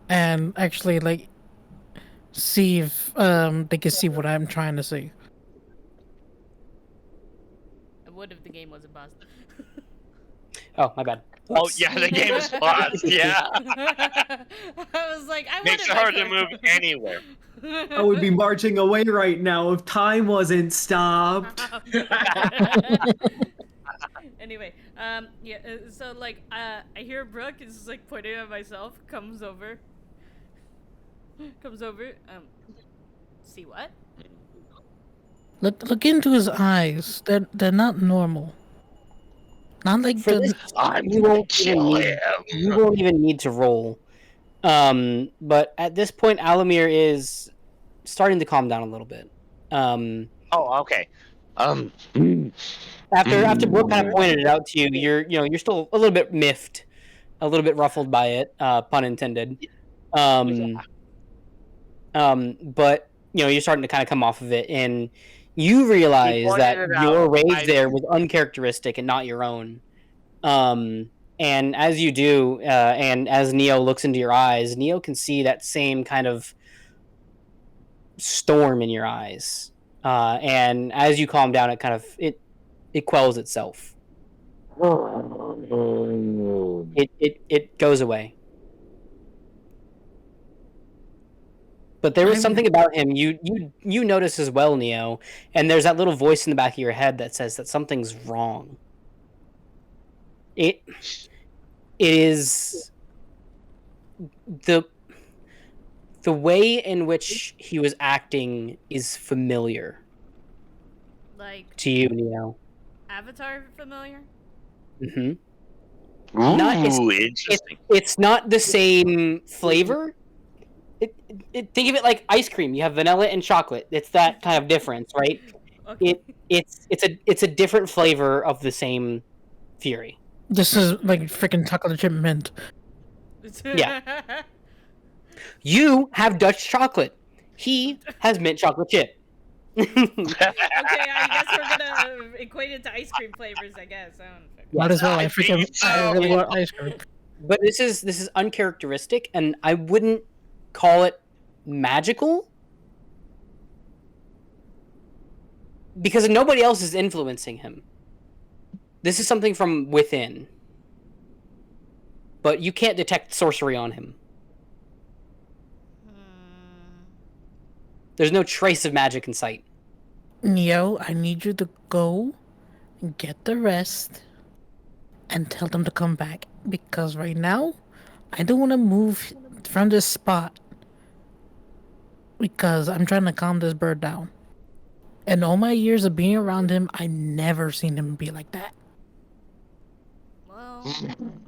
and actually like see if they can see what I'm trying to see. I would if the game wasn't paused. Oh, my bad. Oh yeah, the game is paused. Yeah. I was like, I Makes it hard to move anywhere. I would be marching away right now if time wasn't stopped. Anyway, yeah. So like, I hear Brooke is just like pointing at myself. Comes over. See what? Look into his eyes. They're not normal. Not like For this, you won't even need to roll. But at this point, Allomere is starting to calm down a little bit. Oh, okay. After Brooke kind of pointed it out to you, you're still a little bit miffed, a little bit ruffled by it, pun intended. But you're starting to kind of come off of it, and you realize that your rage there was uncharacteristic and not your own. And as you do, and as Neo looks into your eyes, Neo can see that same kind of storm in your eyes. And as you calm down, it quells itself. It goes away. But there was something about him you notice as well, Neo, and there's that little voice in the back of your head that says that something's wrong. It is the way in which he was acting is familiar. Like to you, Neo. Avatar familiar? Ooh, interesting. It's not the same flavor. Think of it like ice cream. You have vanilla and chocolate. It's that kind of difference, right? Okay. It's a different flavor of the same fury. This is like freaking chocolate chip mint. Yeah. You have Dutch chocolate. He has mint chocolate chip. I guess we're gonna equate it to ice cream flavors. I guess. I don't know. Might as well. I think I really so. want ice cream. But this is uncharacteristic, and I wouldn't call it magical because nobody else is influencing him. This is something from within, but you can't detect sorcery on him. There's no trace of magic in sight. Neo, I need you to go and get the rest and tell them to come back. Because right now, I don't want to move from this spot. Because I'm trying to calm this bird down. In all my years of being around him, I never seen him be like that. Well,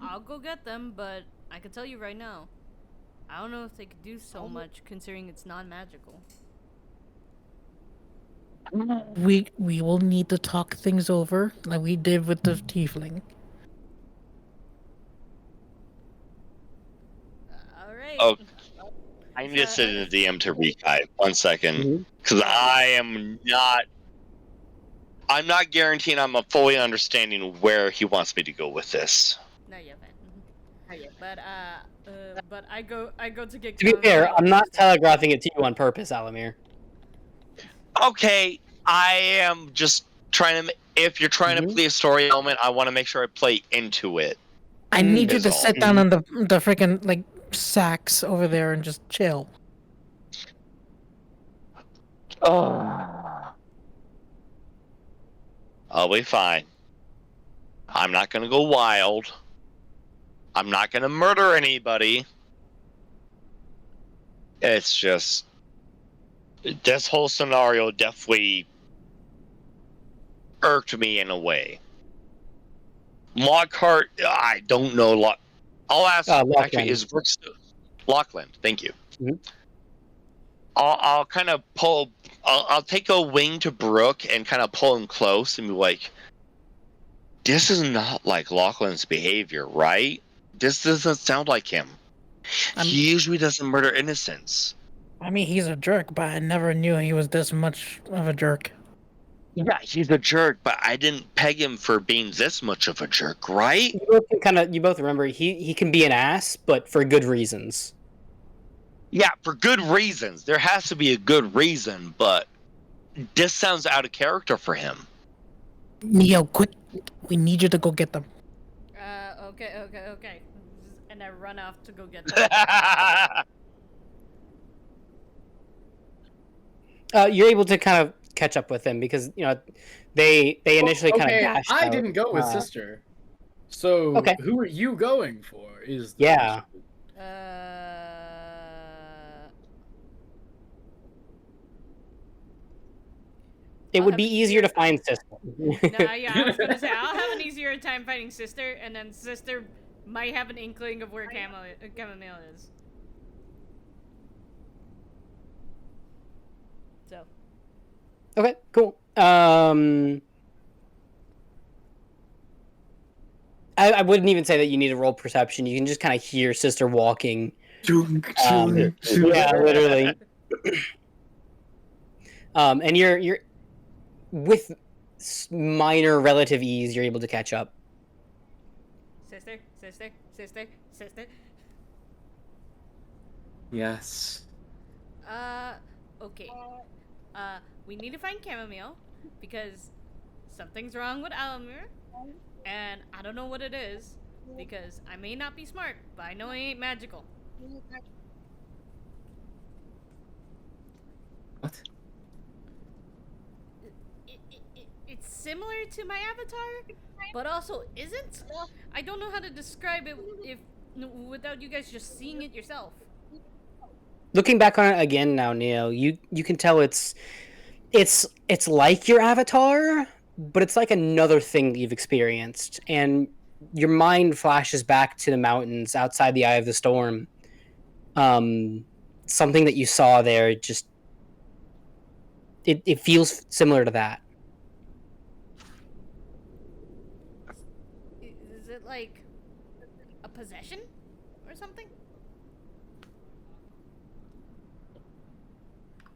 I'll go get them, but I can tell you right now, I don't know if they could do so much considering it's non-magical. We will need to talk things over like we did with the tiefling. All right. Oh, I need to sit in the DM to retype. 1 second, because I'm not guaranteeing I'm fully understanding where he wants me to go with this. No, you haven't. But I go to get. To be fair, I'm not telegraphing it to you on purpose, Allomere. Okay, I am just trying to. If you're trying to play a story element, I want to make sure I play into it. I need you is to all. sit down on the freaking like sacks over there and just chill. I'll be fine. I'm not gonna go wild. I'm not gonna murder anybody. It's just this whole scenario definitely irked me in a way. Lockhart, I don't know. I'll ask. Actually, is Brook Lockland? Thank you. Mm-hmm. I'll kind of pull. I'll take a wing to Brook and kind of pull him close and be like, "This is not like Lockland's behavior, right? This doesn't sound like him. He usually doesn't murder innocents." I mean, he's a jerk, but I never knew he was this much of a jerk. Yeah, he's a jerk, but I didn't peg him for being this much of a jerk, right? You both remember he can be an ass, but for good reasons. Yeah, for good reasons. There has to be a good reason, but this sounds out of character for him. Neo, quick! We need you to go get them. Okay. And I run off to go get them. You're able to kind of catch up with them because they initially kind of dashed I out. didn't go with sister. So Okay. who are you going for? Is the Yeah. It would be easier to find sister. I was gonna say I'll have an easier time finding sister, and then sister might have an inkling of where Chammomile is. So. Okay, cool. I wouldn't even say that you need to roll perception. You can just kind of hear sister walking. Yeah, literally. And you're with minor relative ease, you're able to catch up. Sister. Yes. Okay. We need to find Chammomile because something's wrong with Allomere, and I don't know what it is because I may not be smart, but I know he ain't magical. What? It's similar to my avatar, but also isn't. I don't know how to describe it without you guys just seeing it yourself. Looking back on it again now, Neo, you can tell it's like your avatar, but it's like another thing that you've experienced, and your mind flashes back to the mountains outside the Eye of the Storm. Something that you saw there, just it feels similar to that. Is it like a possession or something?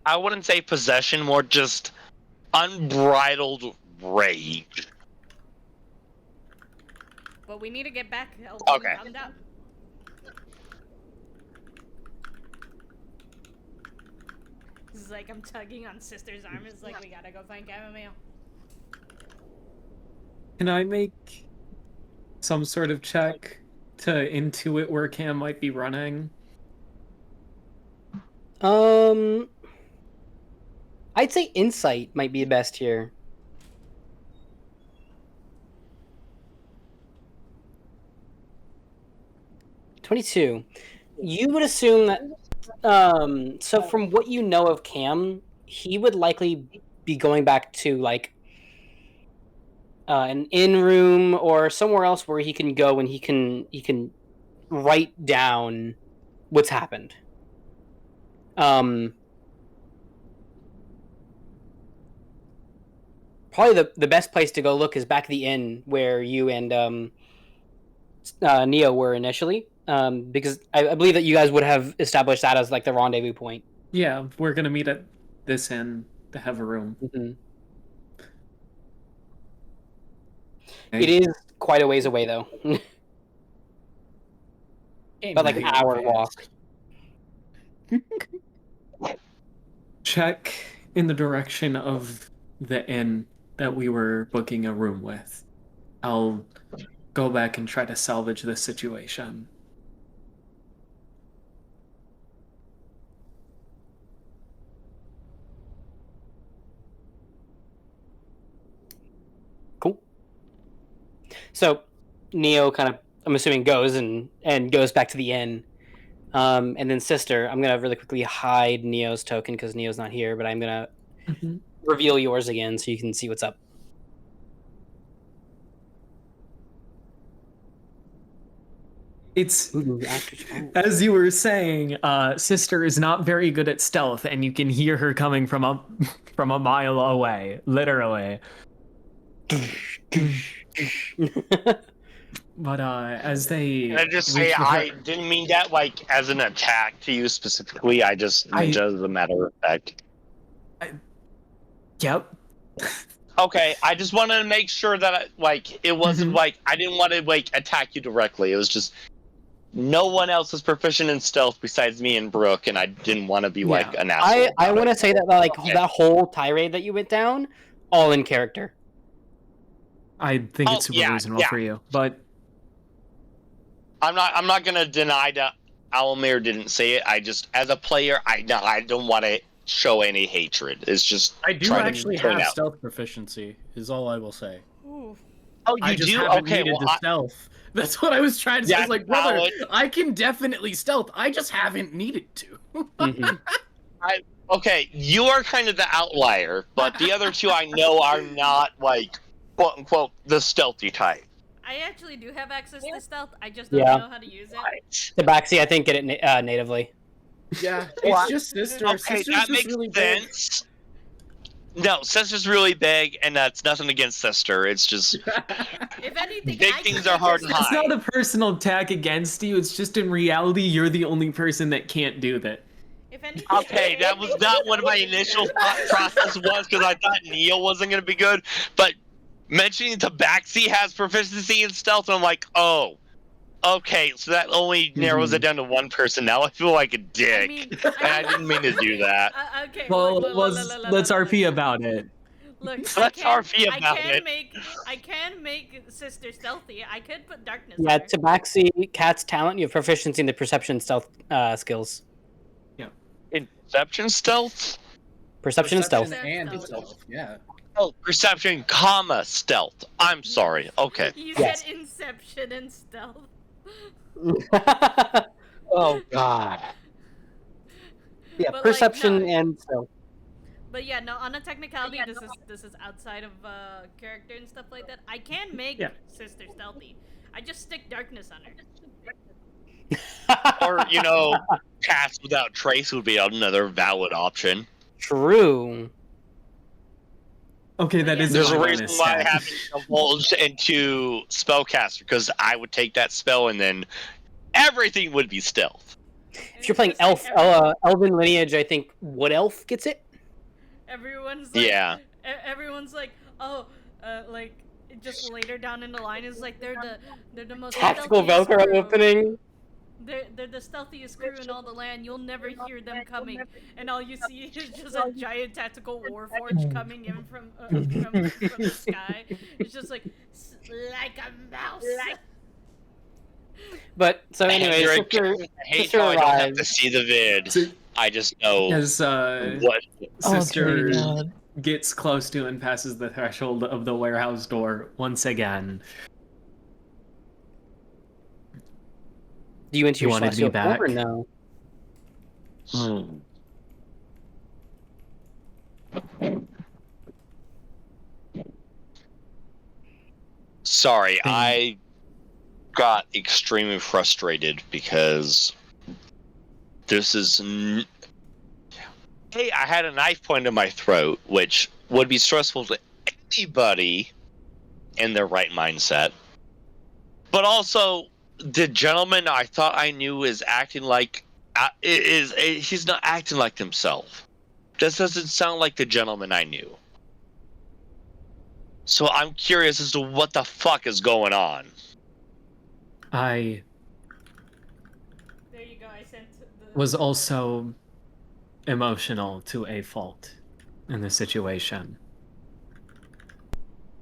I wouldn't say possession, more just unbridled rage. But we need to get back. Okay. Calm down. This is like I'm tugging on Sister's arm. It's like we gotta go find Chammomile. Can I make some sort of check to intuit where Cam might be running? I'd say insight might be best here. 22. You would assume that. So from what you know of Cam, he would likely be going back to like an inn room or somewhere else where he can go and he can write down what's happened. Probably the best place to go look is back at the inn where you and Neo were initially, because I believe that you guys would have established that as like the rendezvous point. Yeah, we're gonna meet at this inn to have a room. Mm-hmm. Okay. It is quite a ways away though. About like an hour walk. Check in the direction of the inn that we were booking a room with. I'll go back and try to salvage this situation. Cool. So Neo kind of, I'm assuming, goes and goes back to the inn. And then Sister, I'm gonna really quickly hide Neo's token because Neo's not here, but I'm gonna reveal yours again so you can see what's up. It's as you were saying, Sister is not very good at stealth, and you can hear her coming from a mile away, literally. But as they, Can I just say I didn't mean that like as an attack to you specifically. I just as a matter of fact. Yep. Okay, I just wanted to make sure that it wasn't like I didn't want to like attack you directly. It was just no one else is proficient in stealth besides me and Brooke, and I didn't want to be like an asshole. I want to say that that whole tirade that you went down, all in character. I think it's super reasonable for you, but I'm not gonna deny that Owllmere didn't say it. I just, as a player, I don't want to show any hatred. It's just I do actually have stealth proficiency. Is all I will say. Ooh. Oh, you I just do? haven't Okay, needed the stealth. That's what I was trying to say. I was like, brother, I can definitely stealth. I just haven't needed to. Okay, you are kind of the outlier, but the other two I know are not like quote unquote the stealthy type. I actually do have access to stealth. I just don't know how to use it. Tabaxi, I think, get it natively. Yeah, it's just Sister. Okay, Sister's that just makes really sense. No, Sister's really big, and that's nothing against Sister. It's just If anything, big things are hard to it's hide. not a personal attack against you. It's just in reality, you're the only person that can't do that. If anything, Okay, that was not what my initial thought process was because I thought Neo wasn't going to be good. But mentioning Tabaxi has proficiency in stealth, I'm like, oh, okay, so that only narrows it down to one person. Now I feel like a dick. And I didn't mean to do that. Okay. Well, let's RP about it. Look, Let's RP about it. I can make Sister stealthy. I could put darkness. Yeah, on her. Tabaxi, Cat's talent, you have proficiency in the perception stealth skills. Inception stealth? Perception stealth. and stealth. Yeah. Oh, perception, comma, stealth. I'm sorry. Okay. You Yes. said inception and stealth. Oh god. Yeah, But, perception like, no. and stealth. But yeah, no. On a technicality, this is outside of character and stuff like that. I can make Sister stealthy. I just stick darkness on her. Or, cast without trace would be another valid option. True. Okay, that is There's a bonus reason why I stat. haven't divulged into spellcaster, because I would take that spell and then everything would be stealth. If you're playing elven lineage, I think Wood Elf gets it. Everyone's like, Yeah. everyone's like, oh, like just later down in the line is like they're the most Tactical stealthiest Velcro crew. opening. They're the stealthiest crew in all the land. You'll never hear them coming, and all you see is just a giant tactical warforge coming in from the sky. It's just like a mouse. But so anyway, Hendrik, sister, I hate sister how I don't have arrives. to see the vid. So- I just know As what. sister God. gets close to and passes the threshold of the warehouse door once again. Do you enter You your wanted me celestial form back? or no? Sorry, I got extremely frustrated because this is. Hey, I had a knife pointed in my throat, which would be stressful to anybody in their right mindset. But also, the gentleman I thought I knew is acting like he's not acting like himself. This doesn't sound like the gentleman I knew. So I'm curious as to what the fuck is going on. I There you go. I sent was also emotional to a fault in the situation.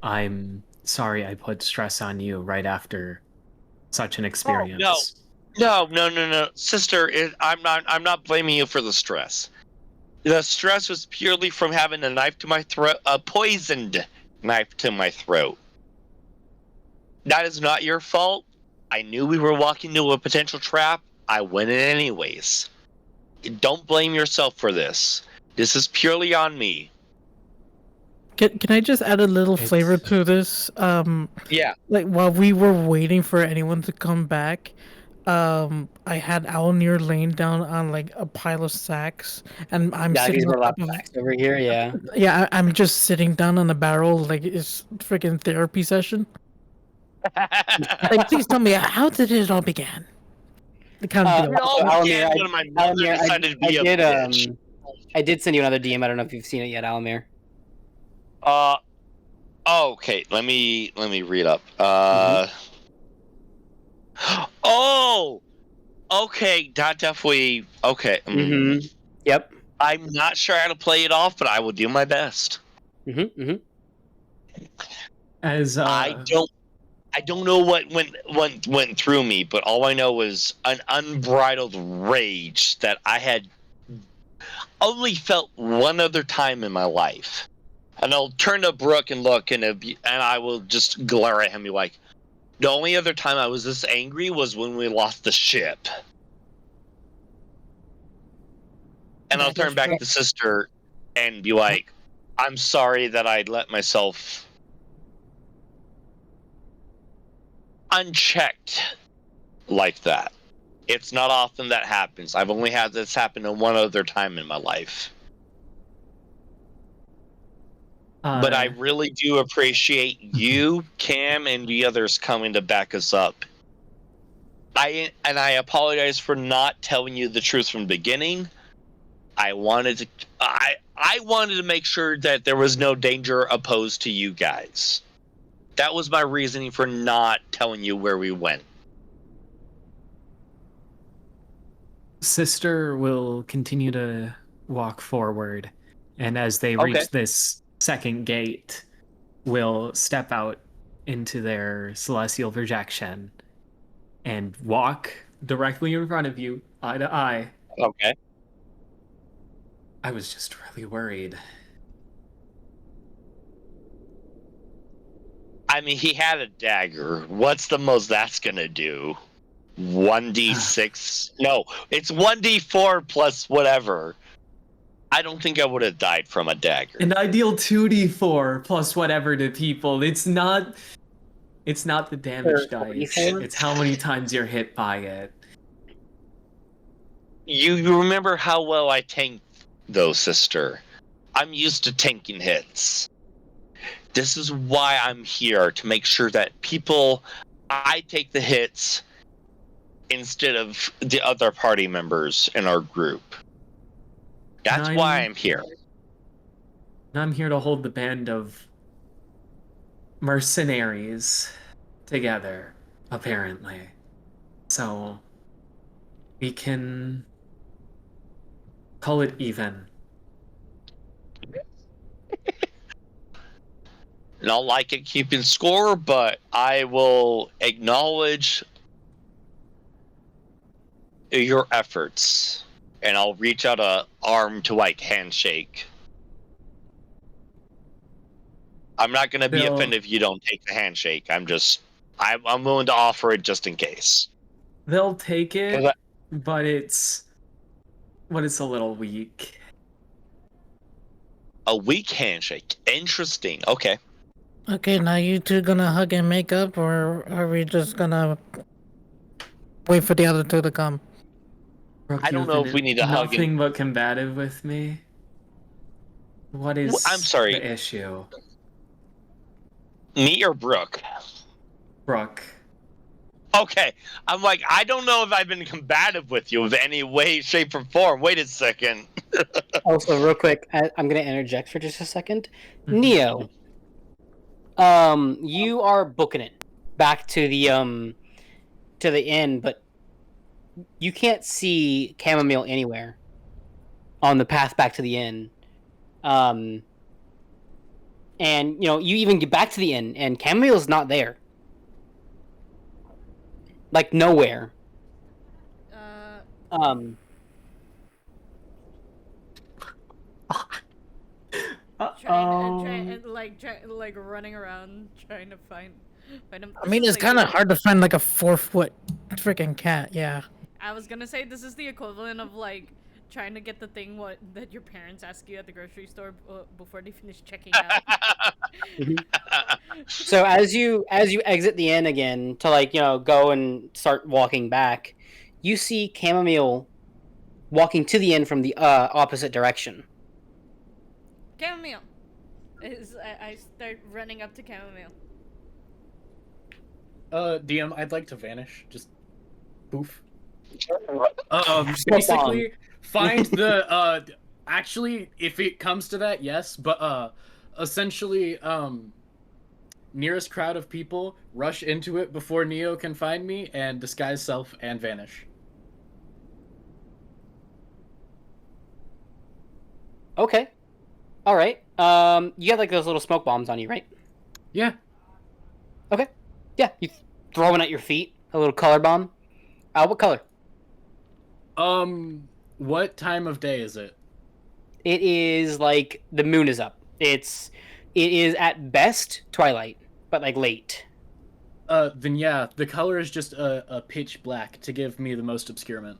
I'm sorry I put stress on you right after such an experience. No, sister. I'm not blaming you for the stress. The stress was purely from having a knife to my throat, a poisoned knife to my throat. That is not your fault. I knew we were walking into a potential trap. I went in anyways. Don't blame yourself for this. This is purely on me. Can I just add a little It's- flavor to this? Yeah. Like while we were waiting for anyone to come back, I had Owllmere laying down on like a pile of sacks, and I'm Yeah, these sitting were on top of. facts over here. Yeah. Yeah, I'm just sitting down on a barrel like it's freaking therapy session. Like, please tell me how did it all begin? The kind of It all Allomere, began when my mother Allomere, decided to I be a did bitch. I did send you another DM. I don't know if you've seen it yet, Allomere. Okay, let me read up. Oh, okay, that definitely okay. Mm-hmm. Yep. I'm not sure how to play it off, but I will do my best. Mm-hmm. Mm-hmm. As I don't know what went through me, but all I know was an unbridled rage that I had only felt one other time in my life. And I'll turn to Brook and look, and I will just glare at him and be like, the only other time I was this angry was when we lost the ship. And I'll turn back to sister and be like, I'm sorry that I let myself unchecked like that. It's not often that happens. I've only had this happen one other time in my life. But I really do appreciate you, Cam, and the others coming to back us up. I apologize for not telling you the truth from the beginning. I wanted to make sure that there was no danger opposed to you guys. That was my reasoning for not telling you where we went. Sister will continue to walk forward, and as they reach this second gate, will step out into their celestial projection and walk directly in front of you, eye to eye. Okay. I was just really worried. I mean, he had a dagger. What's the most that's gonna do? 1d6? No, it's 1d4 plus whatever. I don't think I would have died from a dagger. And I deal 2d4 plus whatever to people. It's not the damage dice. It's how many times you're hit by it. You remember how well I tanked, though, sister. I'm used to tanking hits. This is why I'm here, to make sure that I take the hits instead of the other party members in our group. That's why I'm here. I'm here to hold the band of mercenaries together, apparently. So we can call it even. Not like it keeping score, but I will acknowledge your efforts, and I'll reach out a arm to like handshake. I'm not gonna be Bill- offended if you don't take the handshake. I'm willing to offer it just in case. They'll take it, 'Cause but it's a little weak. a weak handshake. Interesting. Okay. Okay, now you two gonna hug and make up, or are we just gonna wait for the other two to come? Brooke, I don't you've know been if we need to hug nothing but combative with me. What is I'm sorry. the issue? Me or Brooke? Brooke. Okay. I'm like, I don't know if I've been combative with you in any way, shape, or form. Wait a second. Also, real quick, I'm gonna interject for just a second. Mhm. Neo, you are booking it back to the inn, but you can't see Chammomile anywhere on the path back to the inn. And you even get back to the inn, and Chammomile's not there. Like nowhere. Um. Like running around trying to find him. I mean, This it's is, kind of like, hard to find like a 4-foot freaking cat. Yeah. I was gonna say this is the equivalent of like trying to get the thing that your parents ask you at the grocery store before they finish checking out. So as you exit the inn again to go and start walking back, you see Chamomile walking to the inn from the opposite direction. Chamomile. I start running up to Chamomile. DM, I'd like to vanish. Just poof. Smoke Basically, find the actually, if it comes to that, yes, but essentially, nearest crowd of people, rush into it before Neo can find me, and disguise self and vanish. Okay. All right. You have like those little smoke bombs on you, right? Yeah. Okay. Yeah. You throw one at your feet. A little color bomb. What color? What time of day is it? It is like the moon is up. It is at best twilight, but like late. Then yeah, the color is just a pitch black to give me the most obscurement.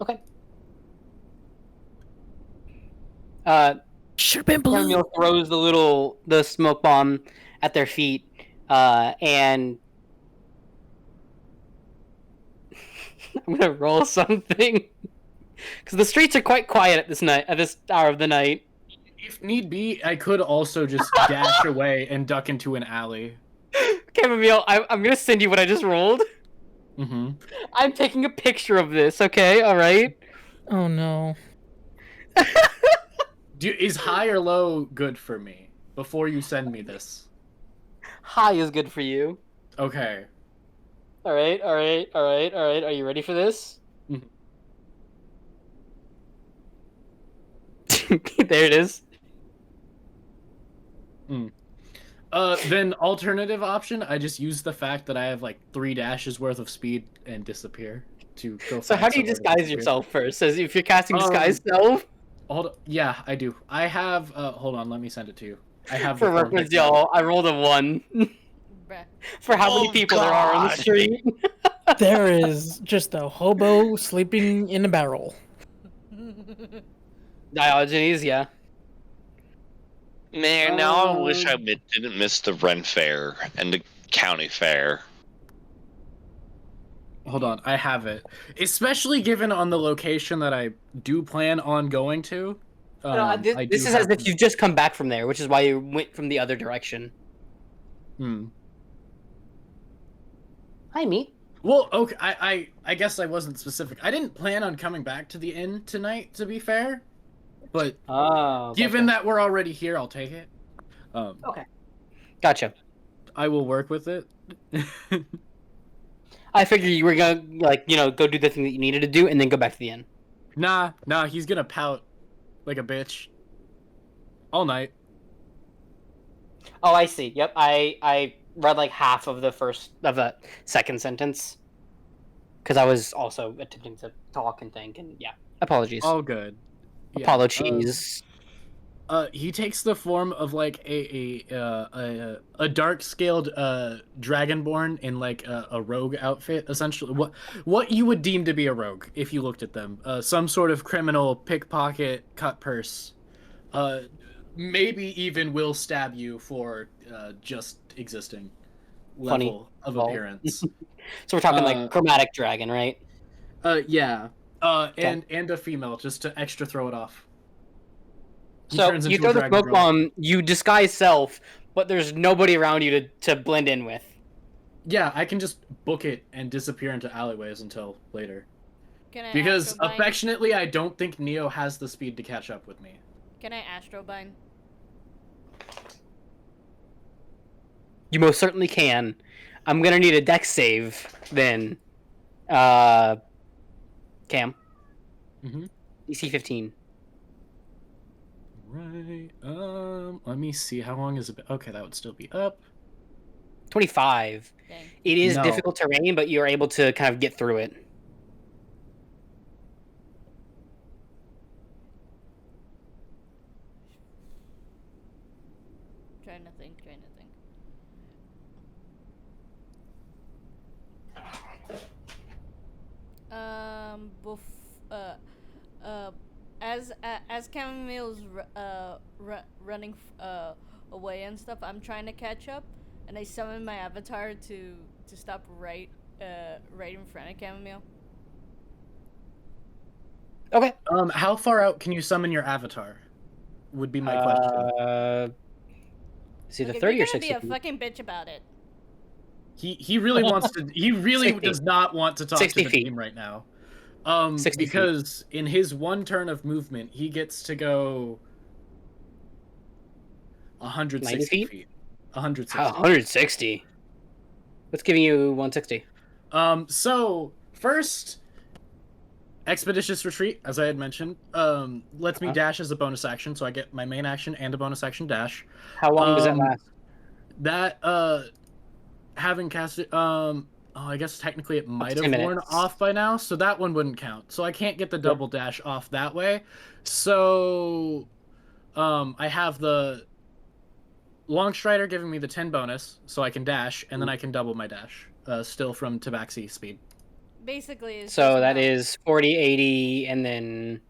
Okay. Should have been blue. Chamomile throws the smoke bomb at their feet, and I'm gonna roll something because the streets are quite quiet at this hour of the night. If need be, I could also just dash away and duck into an alley. Chamomile, I'm gonna send you what I just rolled. Mm-hmm. I'm taking a picture of this. Okay, all right. Oh no. Is high or low good for me before you send me this? High is good for you. Okay. All right. Are you ready for this? Mhm. There it is. Then alternative option, I just use the fact that I have like 3 dashes worth of speed and disappear to go. So how do you disguise yourself first? As if you're casting disguise self? Yeah, I do. I have. Hold on, let me send it to you. I have. For the form reference, picked out. y'all, I rolled a 1. Bruh. For how many Oh, people there are on the God. street. There is just a hobo sleeping in a barrel. Diogenes, yeah. Man, now I wish I didn't miss the Ren Fair and the county fair. Hold on, I have it. Especially given on the location that I do plan on going to. I This do is as have if you've just come back from there, which is why you went from the other direction. Hi, meat. Well, okay, I guess I wasn't specific. I didn't plan on coming back to the inn tonight, to be fair. But Oh. given that we're already here, I'll take it. Okay. Gotcha. I will work with it. I figured you were gonna go do the thing that you needed to do and then go back to the inn. Nah, he's gonna pout like a bitch all night. Oh, I see. Yep, I read like half of the second sentence because I was also attempting to talk and think, and yeah, apologies. All good. Yeah, Apologies. he takes the form of like a dark scaled dragonborn in like a rogue outfit, essentially. What you would deem to be a rogue if you looked at them. Some sort of criminal, pickpocket, cut purse. Maybe even will stab you for just existing. Level of Well. appearance. So we're talking like chromatic dragon, right? Yeah. Okay. And a female, just to extra throw it off. He So turns you into throw a the dragon smoke girl. bomb, you disguise self, but there's nobody around you to blend in with. Yeah, I can just book it and disappear into alleyways until later. Can I Because astrobind? affectionately, I don't think Neo has the speed to catch up with me. Can I astrobind? You most certainly can. I'm gonna need a dex save then. Cam. Mhm. DC 15. Right. Let me see. How long is it? Okay, that would still be up. 25. Dang. It is No. difficult terrain, but you're able to kind of get through it. Trying to think. As Chammomille's running away and stuff, I'm trying to catch up, and I summon my avatar to stop right in front of Chamomile. Okay. How far out can you summon your avatar? Would be my question. Is it Look, a if 30 you're or gonna 60? be a fucking bitch about it. He really wants to. He really 60. does not want to talk 60 to the feet. team right now. 60 feet. Because in his one turn of movement, he gets to go 160 90 feet? feet. 160. 160. What's giving you 160? So first, expeditious retreat, as I had mentioned, lets me dash as a bonus action, so I get my main action and a bonus action dash. How long does that last? That having cast it, I guess technically it might have 10 worn minutes. off by now, so that one wouldn't count. So I can't get the double dash off that way. So I have the Longstrider giving me the 10 bonus, so I can dash, and then I can double my dash, still from Tabaxi speed. Basically, it's So just that no. is 40, 80, and then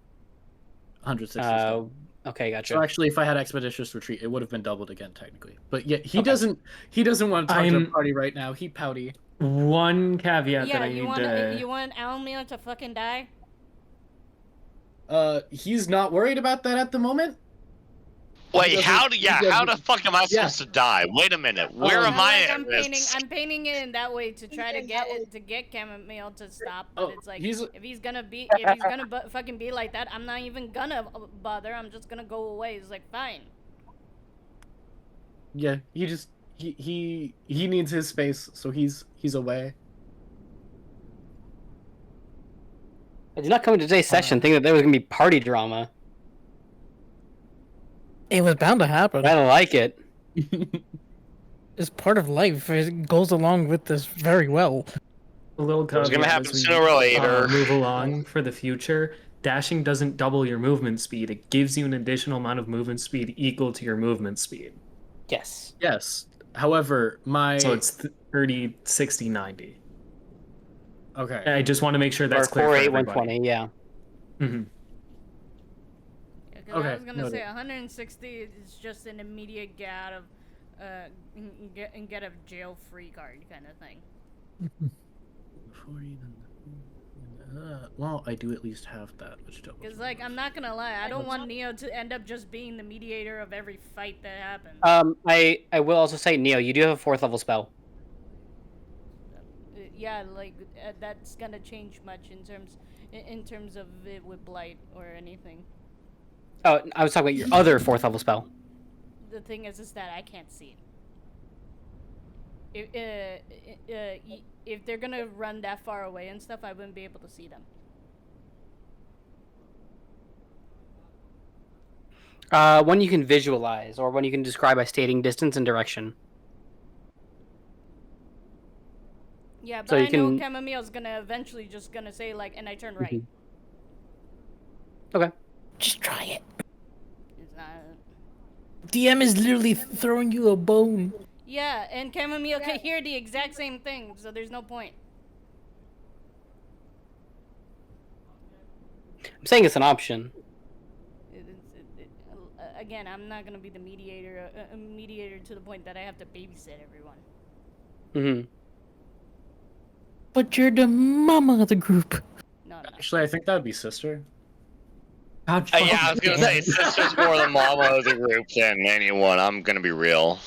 160 still. okay, gotcha. So actually, if I had expeditious retreat, it would have been doubled again technically. But yeah, he Okay. doesn't want to talk to the I'm- party right now. He pouty. One caveat that Yeah, I you need want to. you want Owllmere to fucking die? He's not worried about that at the moment. Wait, doesn't- how he the doesn't- fuck am I supposed to die? Wait a minute. Where am I? Like, at this? I'm painting it in that way to try to get Chammomile to stop. But it's like if he's gonna fucking be like that, I'm not even gonna bother. I'm just gonna go away. It's like fine. Yeah, he needs his space, so he's away. I did not come to today's session thinking that there was going to be party drama. It was bound to happen. I don't like it. It's part of life. It goes along with this very well. A little It was caveat gonna happen as we, sooner or later. move along for the future. Dashing doesn't double your movement speed. It gives you an additional amount of movement speed equal to your movement speed. Yes. Yes. However, my So it's 30, 60, 90. okay. I just want to make sure that's Or clear for 48, everybody. 120, yeah. Mm-hmm. Yeah, 'cause Okay, I was gonna noted. say 160 is just an immediate get out of get a jail free card kind of thing. Well, I do at least have that, which doubles. Because like I'm not gonna lie, I don't want Neo to end up just being the mediator of every fight that happens. I will also say, Neo, you do have a 4th level spell. Yeah, like that's gonna change much in terms of it with blight or anything. Oh, I was talking about your other 4th level spell. The thing is that I can't see it. If they're gonna run that far away and stuff, I wouldn't be able to see them. One you can visualize, or one you can describe by stating distance and direction. Yeah, but So you I know can- Chammomile's gonna eventually just gonna say like, and I turn right. Okay. Just try it. It's not. DM is literally throwing you a bone. Yeah, and Chamomile can hear the exact same thing, so there's no point. I'm saying it's an option. Again, I'm not gonna be the mediator, mediator to the point that I have to babysit everyone. Mm-hmm. But you're the mama of the group. No, no. Actually, I think that would be sister. God, Yeah, I was gonna say sister's more the mama of the group than anyone. I'm gonna be real.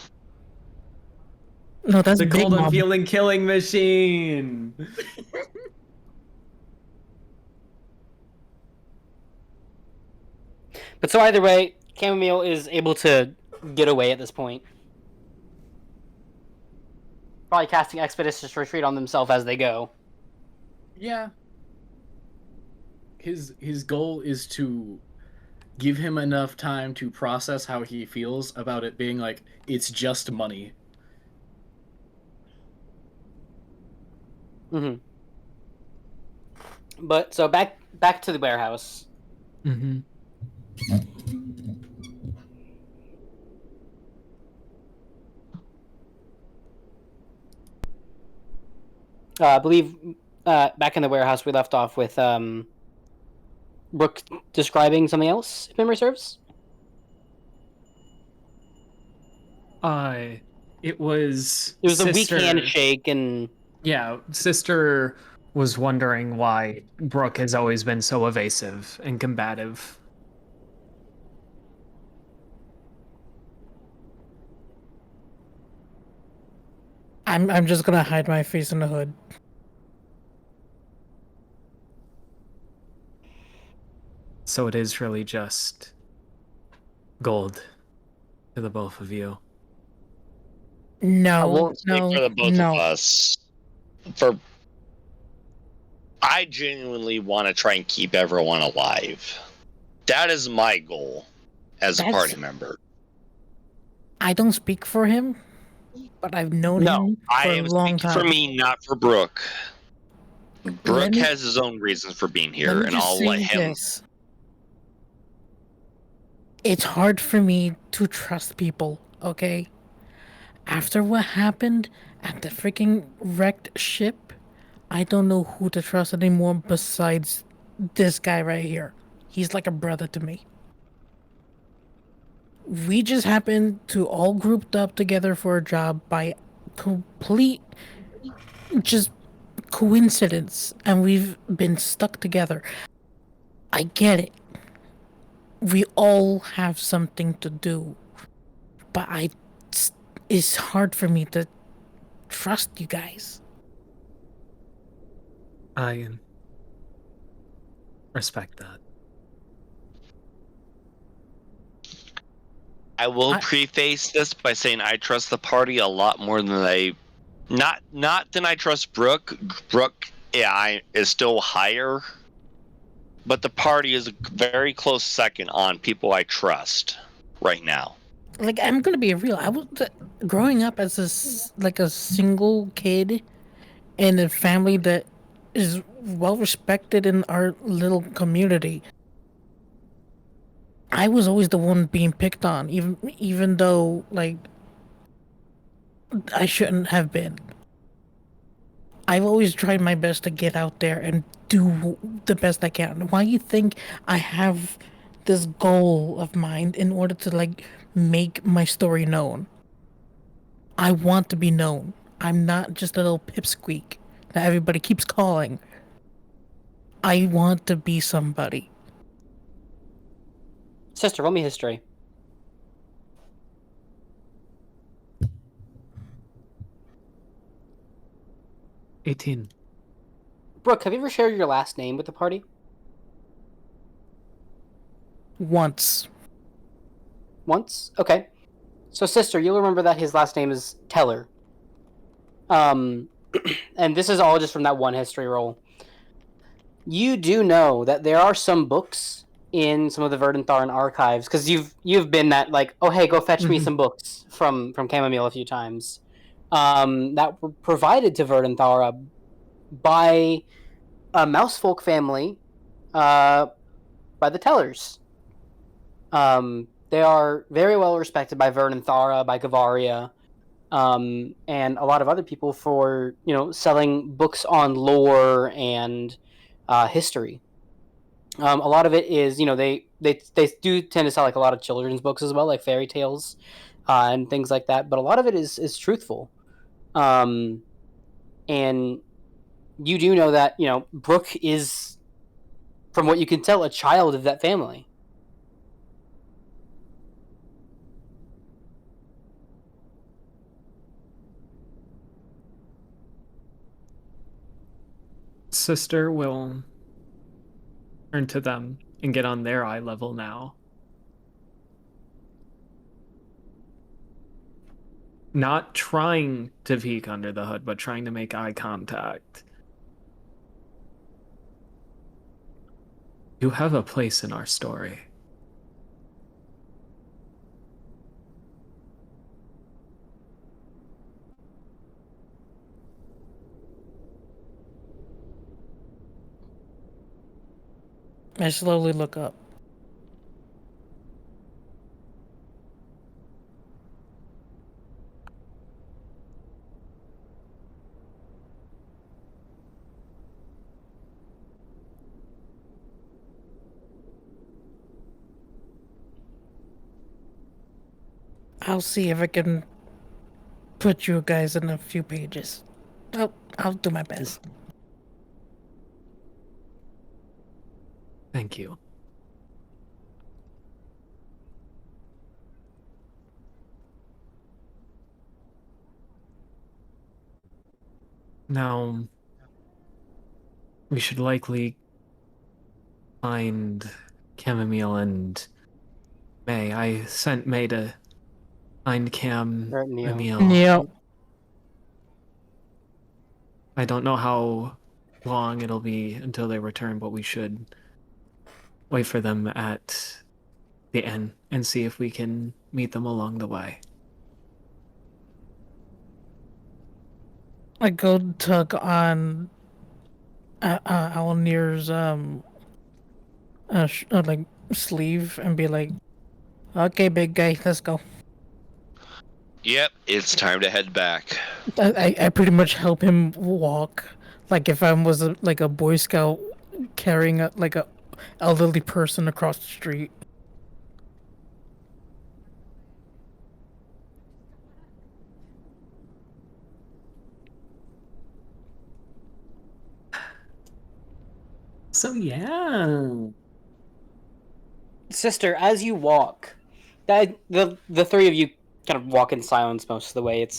No, that's the big cold mom. unfeeling killing machine. But so either way, Chamomile is able to get away at this point. Probably casting Expeditious Retreat on themselves as they go. Yeah. His goal is to give him enough time to process how he feels about it being like it's just money. Mm-hmm. But so back to the warehouse. Mm-hmm. I believe back in the warehouse we left off with Brook describing something else, if memory serves. It was. It was a weak Sister- handshake, and Yeah, sister was wondering why Brooke has always been so evasive and combative. I'm just gonna hide my face in the hood. So it is really just gold to the both of you. No, I won't speak no, for the both no. of us. I genuinely want to try and keep everyone alive. That is my goal as a That's- party member. I don't speak for him, but I've known him for I a am long speaking time. for me, not for Brooke. Let Brooke me- has his own reasons for being here, Let me and just I'll say let him. this. It's hard for me to trust people, okay? After what happened at the freaking wrecked ship, I don't know who to trust anymore besides this guy right here. He's like a brother to me. We just happened to all grouped up together for a job by complete just coincidence, and we've been stuck together. I get it. We all have something to do, but it's hard for me to trust you guys. I respect that. I will I- preface this by saying I trust the party a lot more than not than I trust Brooke. Brooke, yeah, is still higher, but the party is a very close second on people I trust right now. Like, I'm gonna be real. I was growing up as a single kid in a family that is well respected in our little community. I was always the one being picked on, even though like I shouldn't have been. I've always tried my best to get out there and do the best I can. Why you think I have this goal of mine in order to like make my story known? I want to be known. I'm not just a little pipsqueak that everybody keeps calling. I want to be somebody. sister, roll me history. $18. Brooke, have you ever shared your last name with the party? Once. Once? Okay. So, sister, you'll remember that his last name is Teller. And this is all just from that one history roll. You do know that there are some books in some of the Verdantharan archives, because you've been that, like, oh hey, go fetch me some books from Chammomile a few times, that were provided to Verdanthara by a mousefolk family, by the Tellers. They are very well respected by Verdanthara, by Gavaria, and a lot of other people for selling books on lore and history. A lot of it is they do tend to sell like a lot of children's books as well, like fairy tales and things like that. But a lot of it is truthful, and you do know that Brook is, from what you can tell, a child of that family. Sister will turn to them and get on their eye level now. Not trying to peek under the hood, but trying to make eye contact. You have a place in our story. I slowly look up. I'll see if I can put you guys in a few pages. I'll do my best. Thank you. Now, we should likely find Chammomile and May. I sent May to find Chammomile. Yeah. I don't know how long it'll be until they return, but we should wait for them at the inn and see if we can meet them along the way. I go tug on Owllmere's like sleeve and be like, "Okay, big guy, let's go." Yep, it's time to head back. I pretty much help him walk, like if I was like a Boy Scout carrying like a elderly person across the street. So yeah. Sister, as you walk, the three of you kind of walk in silence most of the way. It's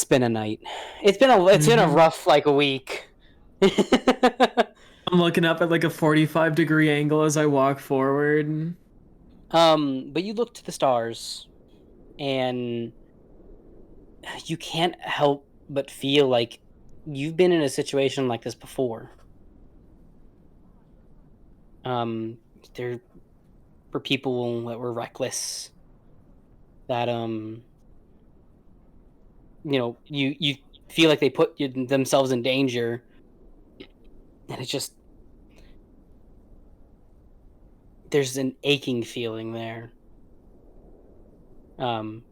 been a night. It's been a rough like a week. I'm looking up at like a 45-degree angle as I walk forward. But you look to the stars, and you can't help but feel like you've been in a situation like this before. There were people that were reckless, that you feel like they put themselves in danger, and it just, there's an aching feeling there. And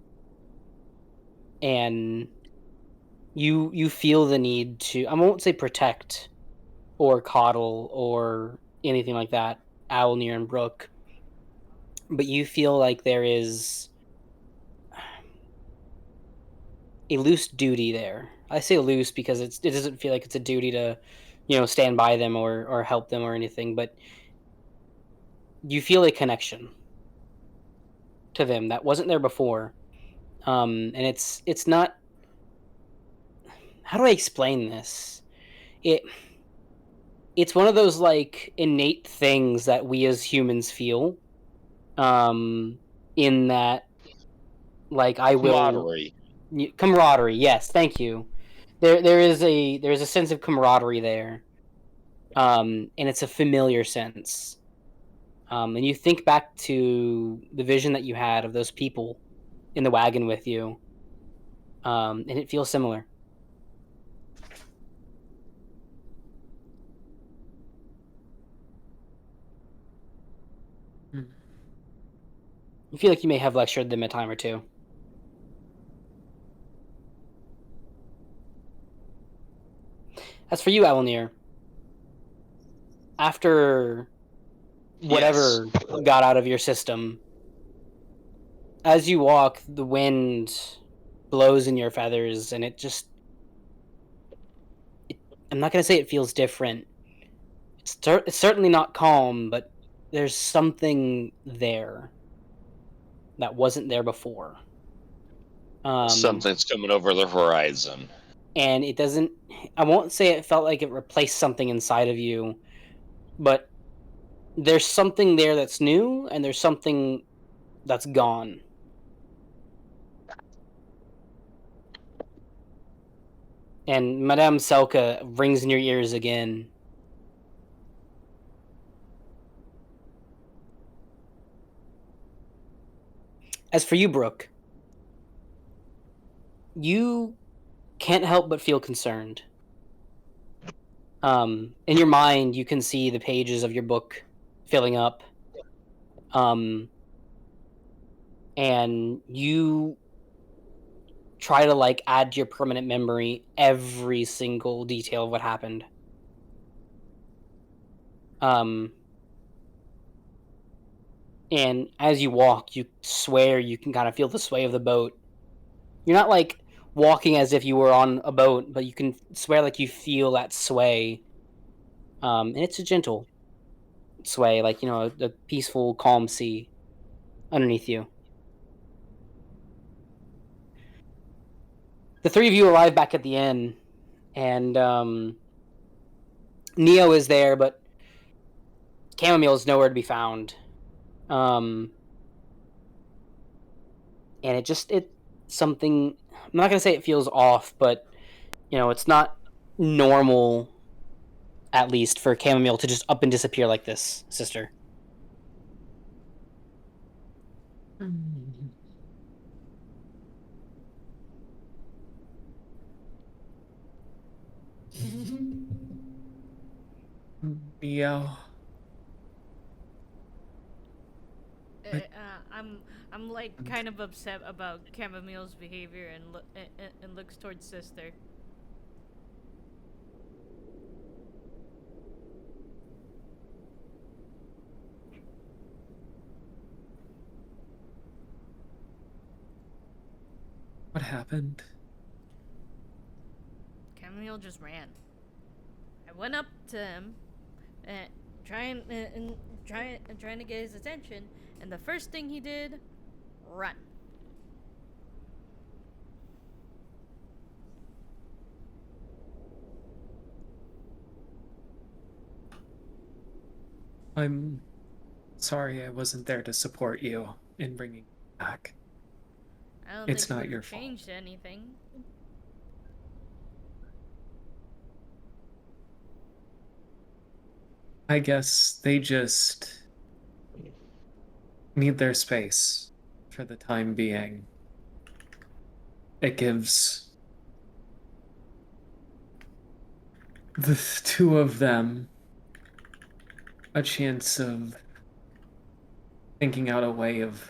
you feel the need to, I won't say protect or coddle or anything like that, Owllmere and Brook, but you feel like there is a loose duty there. I say loose because it doesn't feel like it's a duty to, stand by them or help them or anything, but you feel a connection to them that wasn't there before. And it's not, how do I explain this? it's one of those like innate things that we as humans feel. In that, like, I will Camaraderie. camaraderie. Yes, thank you. There's a sense of camaraderie there, and it's a familiar sense. And you think back to the vision that you had of those people in the wagon with you, and it feels similar. Hmm. You feel like you may have lectured them a time or two. As for you, Allomere, after whatever got out of your system, as you walk, the wind blows in your feathers, and I'm not going to say it feels different. It's certainly not calm, but there's something there that wasn't there before. Something's coming over the horizon. And it doesn't. I won't say it felt like it replaced something inside of you, but there's something there that's new, and there's something that's gone. And Madame Selka rings in your ears again. As for you, Brooke, you can't help but feel concerned. In your mind, you can see the pages of your book filling up. And you try to like add to your permanent memory every single detail of what happened. And as you walk, you swear you can kind of feel the sway of the boat. You're not like walking as if you were on a boat, but you can swear like you feel that sway. And it's a gentle sway, like, you know, a peaceful, calm sea underneath you. The three of you arrive back at the inn, and Neo is there, but Chammomile is nowhere to be found. And it's something. I'm not gonna say it feels off, but you know, it's not normal, at least for Chammomile to just up and disappear like this, sister. Neo. I'm like kind of upset about Chamomile's behavior and looks towards sister. What happened? Chamomile just ran. I went up to him, and trying to get his attention, and the first thing he did, run. I'm sorry I wasn't there to support you in bringing you back. I don't It's think not it your would've fault. changed anything. I guess they just need their space for the time being. It gives the two of them a chance of thinking out a way of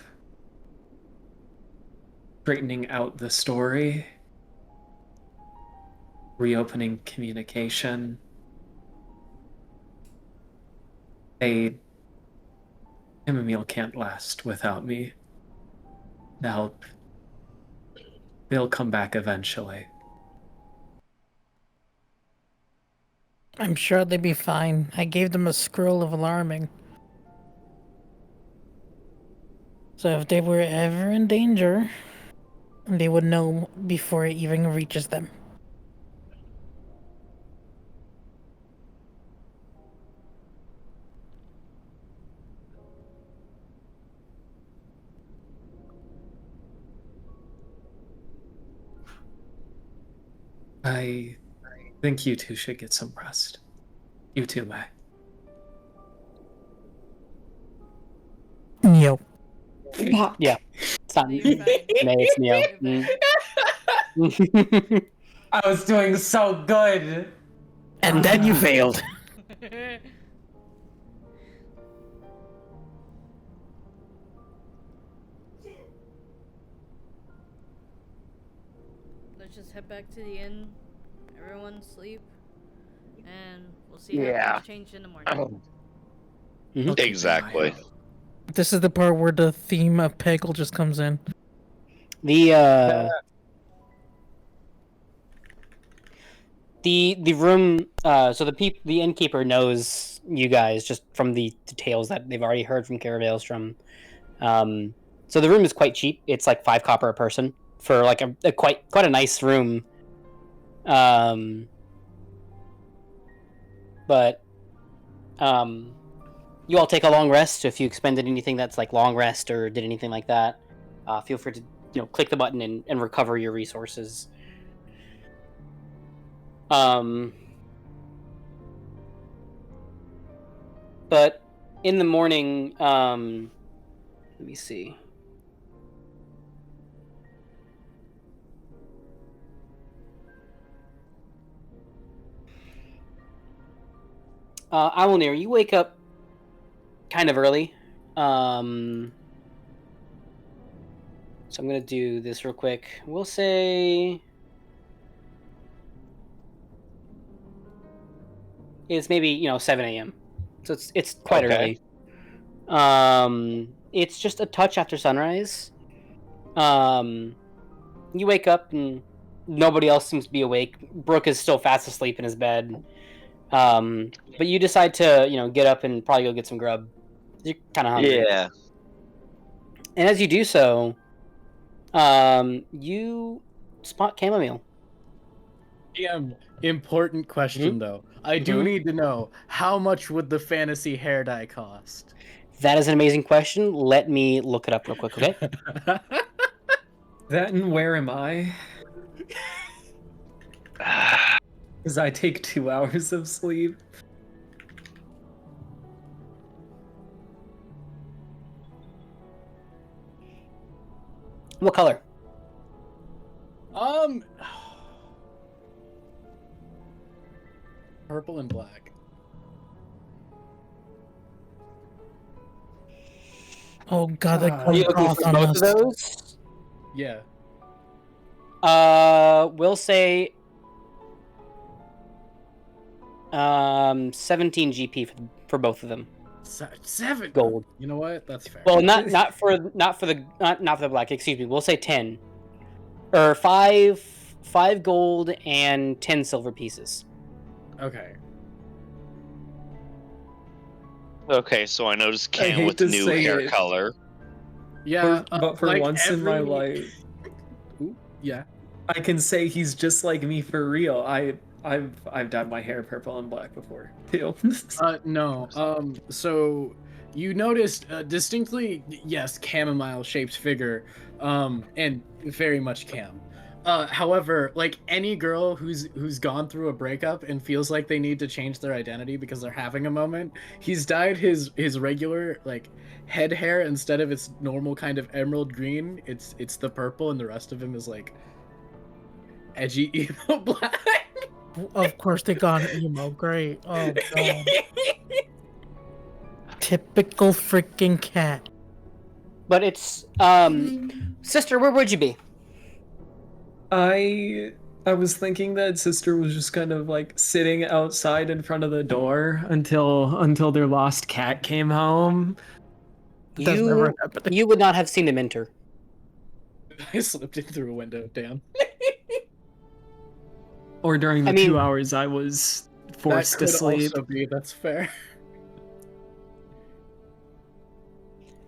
straightening out the story, reopening communication. Chamomile can't last without me. They'll come back eventually. I'm sure they'd be fine. I gave them a scroll of alarming. So if they were ever in danger, they would know before it even reaches them. I think you two should get some rest. You too, May. Neo. Fuck. Yeah. It's not No, May, you're fine. it's Neo. You're Mm. I was doing so good. And then you failed. Let's just head back to the inn. Everyone sleep, and we'll see how Yeah. things change in the morning. Mhm. Exactly. This is the part where the theme of Peggle just comes in. The room, so the innkeeper knows you guys just from the tales that they've already heard from Caravales from. So the room is quite cheap. It's like 5 copper a person for like a quite a nice room. But you all take a long rest. So if you expended anything that's like long rest or did anything like that, feel free to click the button and recover your resources. But in the morning, let me see. Owllmere, you wake up kind of early. So I'm gonna do this real quick. We'll say it's maybe 7 a.m. So it's quite Okay. early. It's just a touch after sunrise. You wake up and nobody else seems to be awake. Brooke is still fast asleep in his bed. But you decide to get up and probably go get some grub. You're kind of hungry. Yeah. And as you do so, you spot Chammomile. Yeah, important question though. I do Mhm. need to know, how much would the fantasy hair dye cost? That is an amazing question. Let me look it up real quick, okay? That and where am I? Because I take 2 hours of sleep. What color? Purple and black. Oh god, that Are Are you color looking cost for on both us. of those? Yeah. We'll say 17 GP for both of them. 7 Gold. You know what? That's fair. Well, not for the black. Excuse me. We'll say 10 or 5 gold and 10 silver pieces. Okay. Okay, so I noticed I Cam hate with to new say hair it. color. Yeah, But for like once in my every- life, Ooh, yeah. I can say he's just like me for real. I've dyed my hair purple and black before too. No. So you noticed distinctly, yes, chamomile shaped figure, and very much cam. However, like any girl who's gone through a breakup and feels like they need to change their identity because they're having a moment, he's dyed his regular like head hair instead of its normal kind of emerald green. It's the purple, and the rest of him is like edgy emo black. Of course they got emo. Great. Oh god. Typical freaking cat. But it's sister. Where would you be? I was thinking that sister was just kind of like sitting outside in front of the door until their lost cat came home. That's never happened. You would not have seen him enter. I slipped in through a window. Damn. Or during the I mean- 2 hours I was forced That to could sleep. also be. That's fair.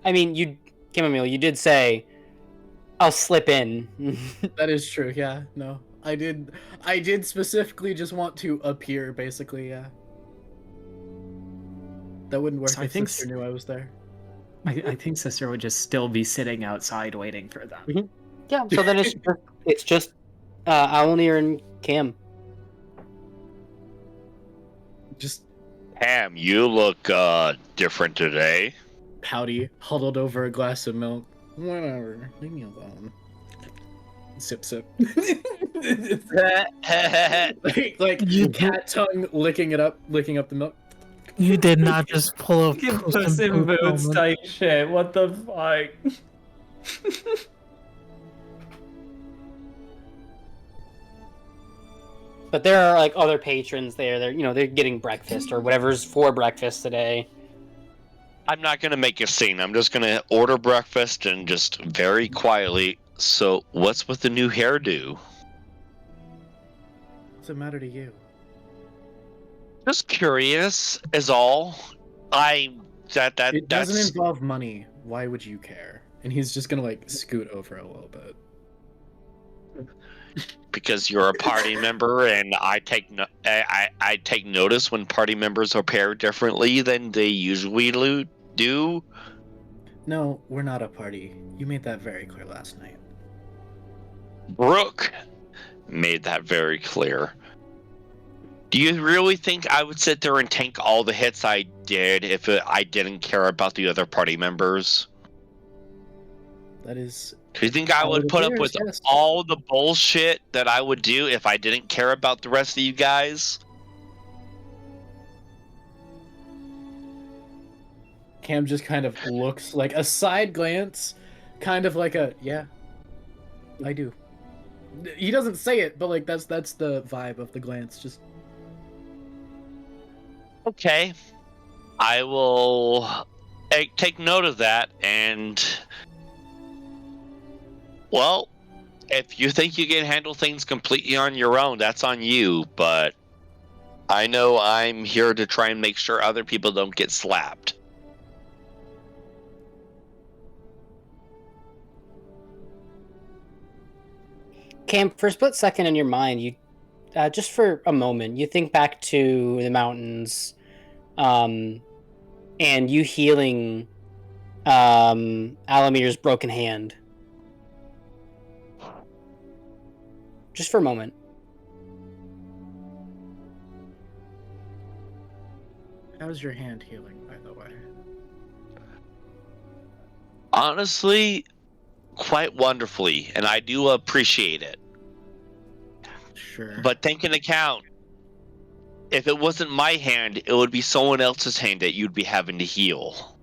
I mean, Chamomile, you did say, "I'll slip in." That is true. Yeah. No, I did. I did specifically just want to appear. Basically, yeah. That wouldn't work So I if think sister knew I was there. I think sister would just still be sitting outside waiting for them. Yeah. So then it's just Owllmere and Cam. just Ham, you look different today. pouty, huddled over a glass of milk. Whatever, leave me alone. Sip, sip. like You- cat tongue licking up the milk. You did not just pull a Fucking Puss Puss in in Boots Boots moment. type shit. What the fuck? But there are like other patrons there. They're getting breakfast or whatever's for breakfast today. I'm not gonna make a scene. I'm just gonna order breakfast and just very quietly. So, what's with the new hairdo? What's it matter to you? Just curious, is all. It doesn't That's involve money. Why would you care? And he's just gonna like scoot over a little bit. because you're a party member, and I take notice when party members are paired differently than they usually do. No, we're not a party. You made that very clear last night. Brook made that very clear. Do you really think I would sit there and tank all the hits I did if I didn't care about the other party members? That is. Do you think I How would it put up appears, with yes. all the bullshit that I would do if I didn't care about the rest of you guys? Cam just kind of looks like a side glance, kind of like a yeah, I do. He doesn't say it, but like that's the vibe of the glance. Just Okay. I will take note of that, and well, if you think you can handle things completely on your own, that's on you, but I know I'm here to try and make sure other people don't get slapped. Cam, for a split second in your mind, you just for a moment, you think back to the mountains, and you healing Allomere's broken hand. Just for a moment. how's your hand healing, by the way? Honestly, quite wonderfully, and I do appreciate it. Sure. But take into account, if it wasn't my hand, it would be someone else's hand that you'd be having to heal.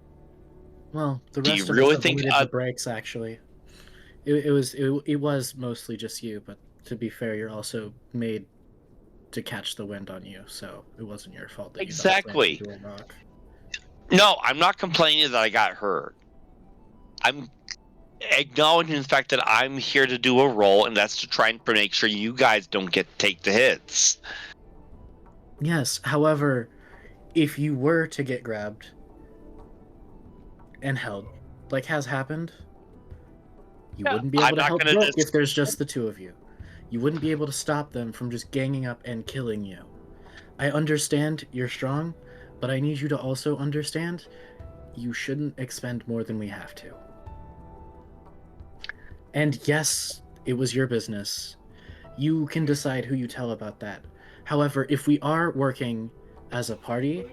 well, the do rest you of really us think avoided the breaks. Actually, it was mostly just you. But to be fair, you're also made to catch the wind on you, so it wasn't your fault that Exactly. you got slammed into a rock. No, I'm not complaining that I got hurt. I'm acknowledging the fact that I'm here to do a role, and that's to try and make sure you guys don't take the hits. Yes, however, if you were to get grabbed and held, like has happened, you Yeah, wouldn't be able I'm to not help gonna Brook if there's just the two of you. You wouldn't be able to stop them from just ganging up and killing you. I understand you're strong, but I need you to also understand you shouldn't expend more than we have to. And yes, it was your business. You can decide who you tell about that. However, if we are working as a party,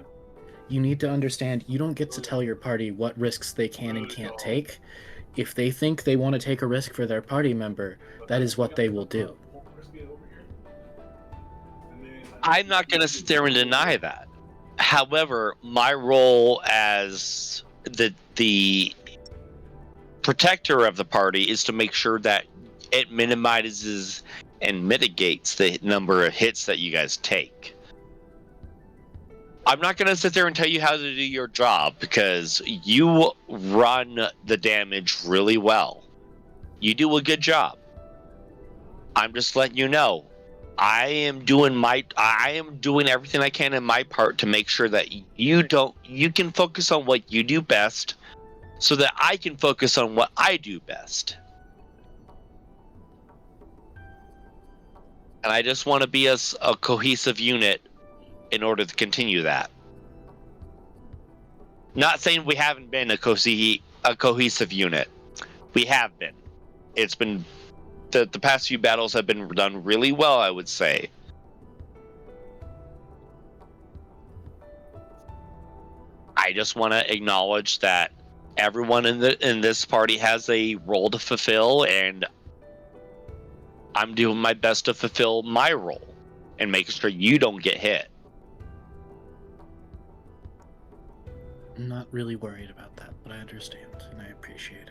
you need to understand you don't get to tell your party what risks they can and can't take. If they think they want to take a risk for their party member, that is what they will do. I'm not going to sit there and deny that. However, my role as the protector of the party is to make sure that it minimizes and mitigates the number of hits that you guys take. I'm not going to sit there and tell you how to do your job because you run the damage really well. You do a good job. I'm just letting you know. I am doing everything I can in my part to make sure that you can focus on what you do best so that I can focus on what I do best. And I just want to be a cohesive unit in order to continue that. Not saying we haven't been a cohesive unit. We have been. It's been the past few battles have been done really well, I would say. I just want to acknowledge that everyone in this party has a role to fulfill, and I'm doing my best to fulfill my role and making sure you don't get hit. I'm not really worried about that, but I understand and I appreciate it.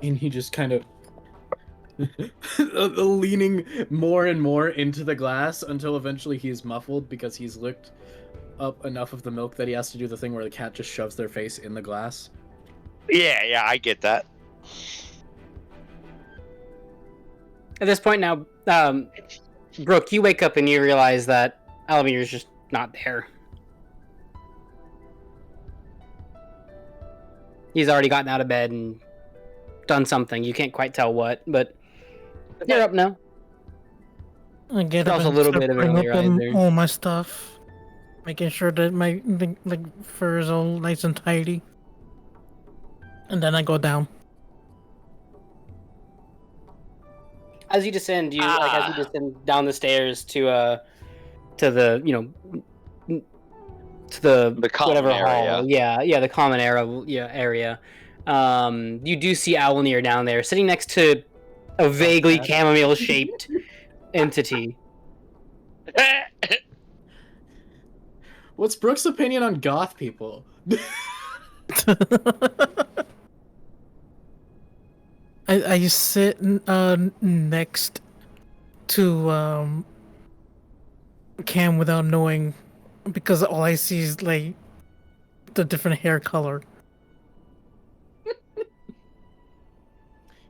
And he just kind of leaning more and more into the glass until eventually he's muffled because he's licked up enough of the milk that he has to do the thing where the cat just shoves their face in the glass. Yeah, I get that. At this point now, Brooke, you wake up and you realize that Alllomere's just not there. He's already gotten out of bed and done something. You can't quite tell what, but you're up now. I get That up was a and little start bit of an putting early up rise there. all my stuff, making sure that my fur is all nice and tidy, and then I go down. As you descend, as you descend down the stairs to the to the common whatever area. hall. Yeah, the common area. You do see Owllmere down there, sitting next to a vaguely chamomile-shaped entity. What's Brooke's opinion on goth people? I sit next to Cam without knowing, because all I see is like the different hair color.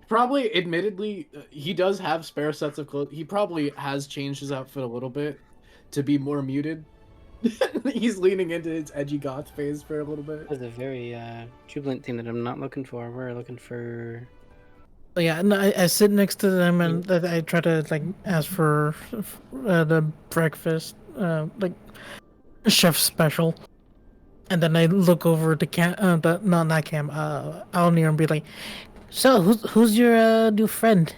Probably, admittedly, he does have spare sets of clothes. He probably has changed his outfit a little bit to be more muted. He's leaning into his edgy goth phase for a little bit. That's a very jubilant thing that I'm not looking for. We're looking for... So yeah, and I sit next to them and I try to like ask for the breakfast, like chef special, and then I look over to Cam, not Cam, Allomere, and be like, "So who's your new friend?"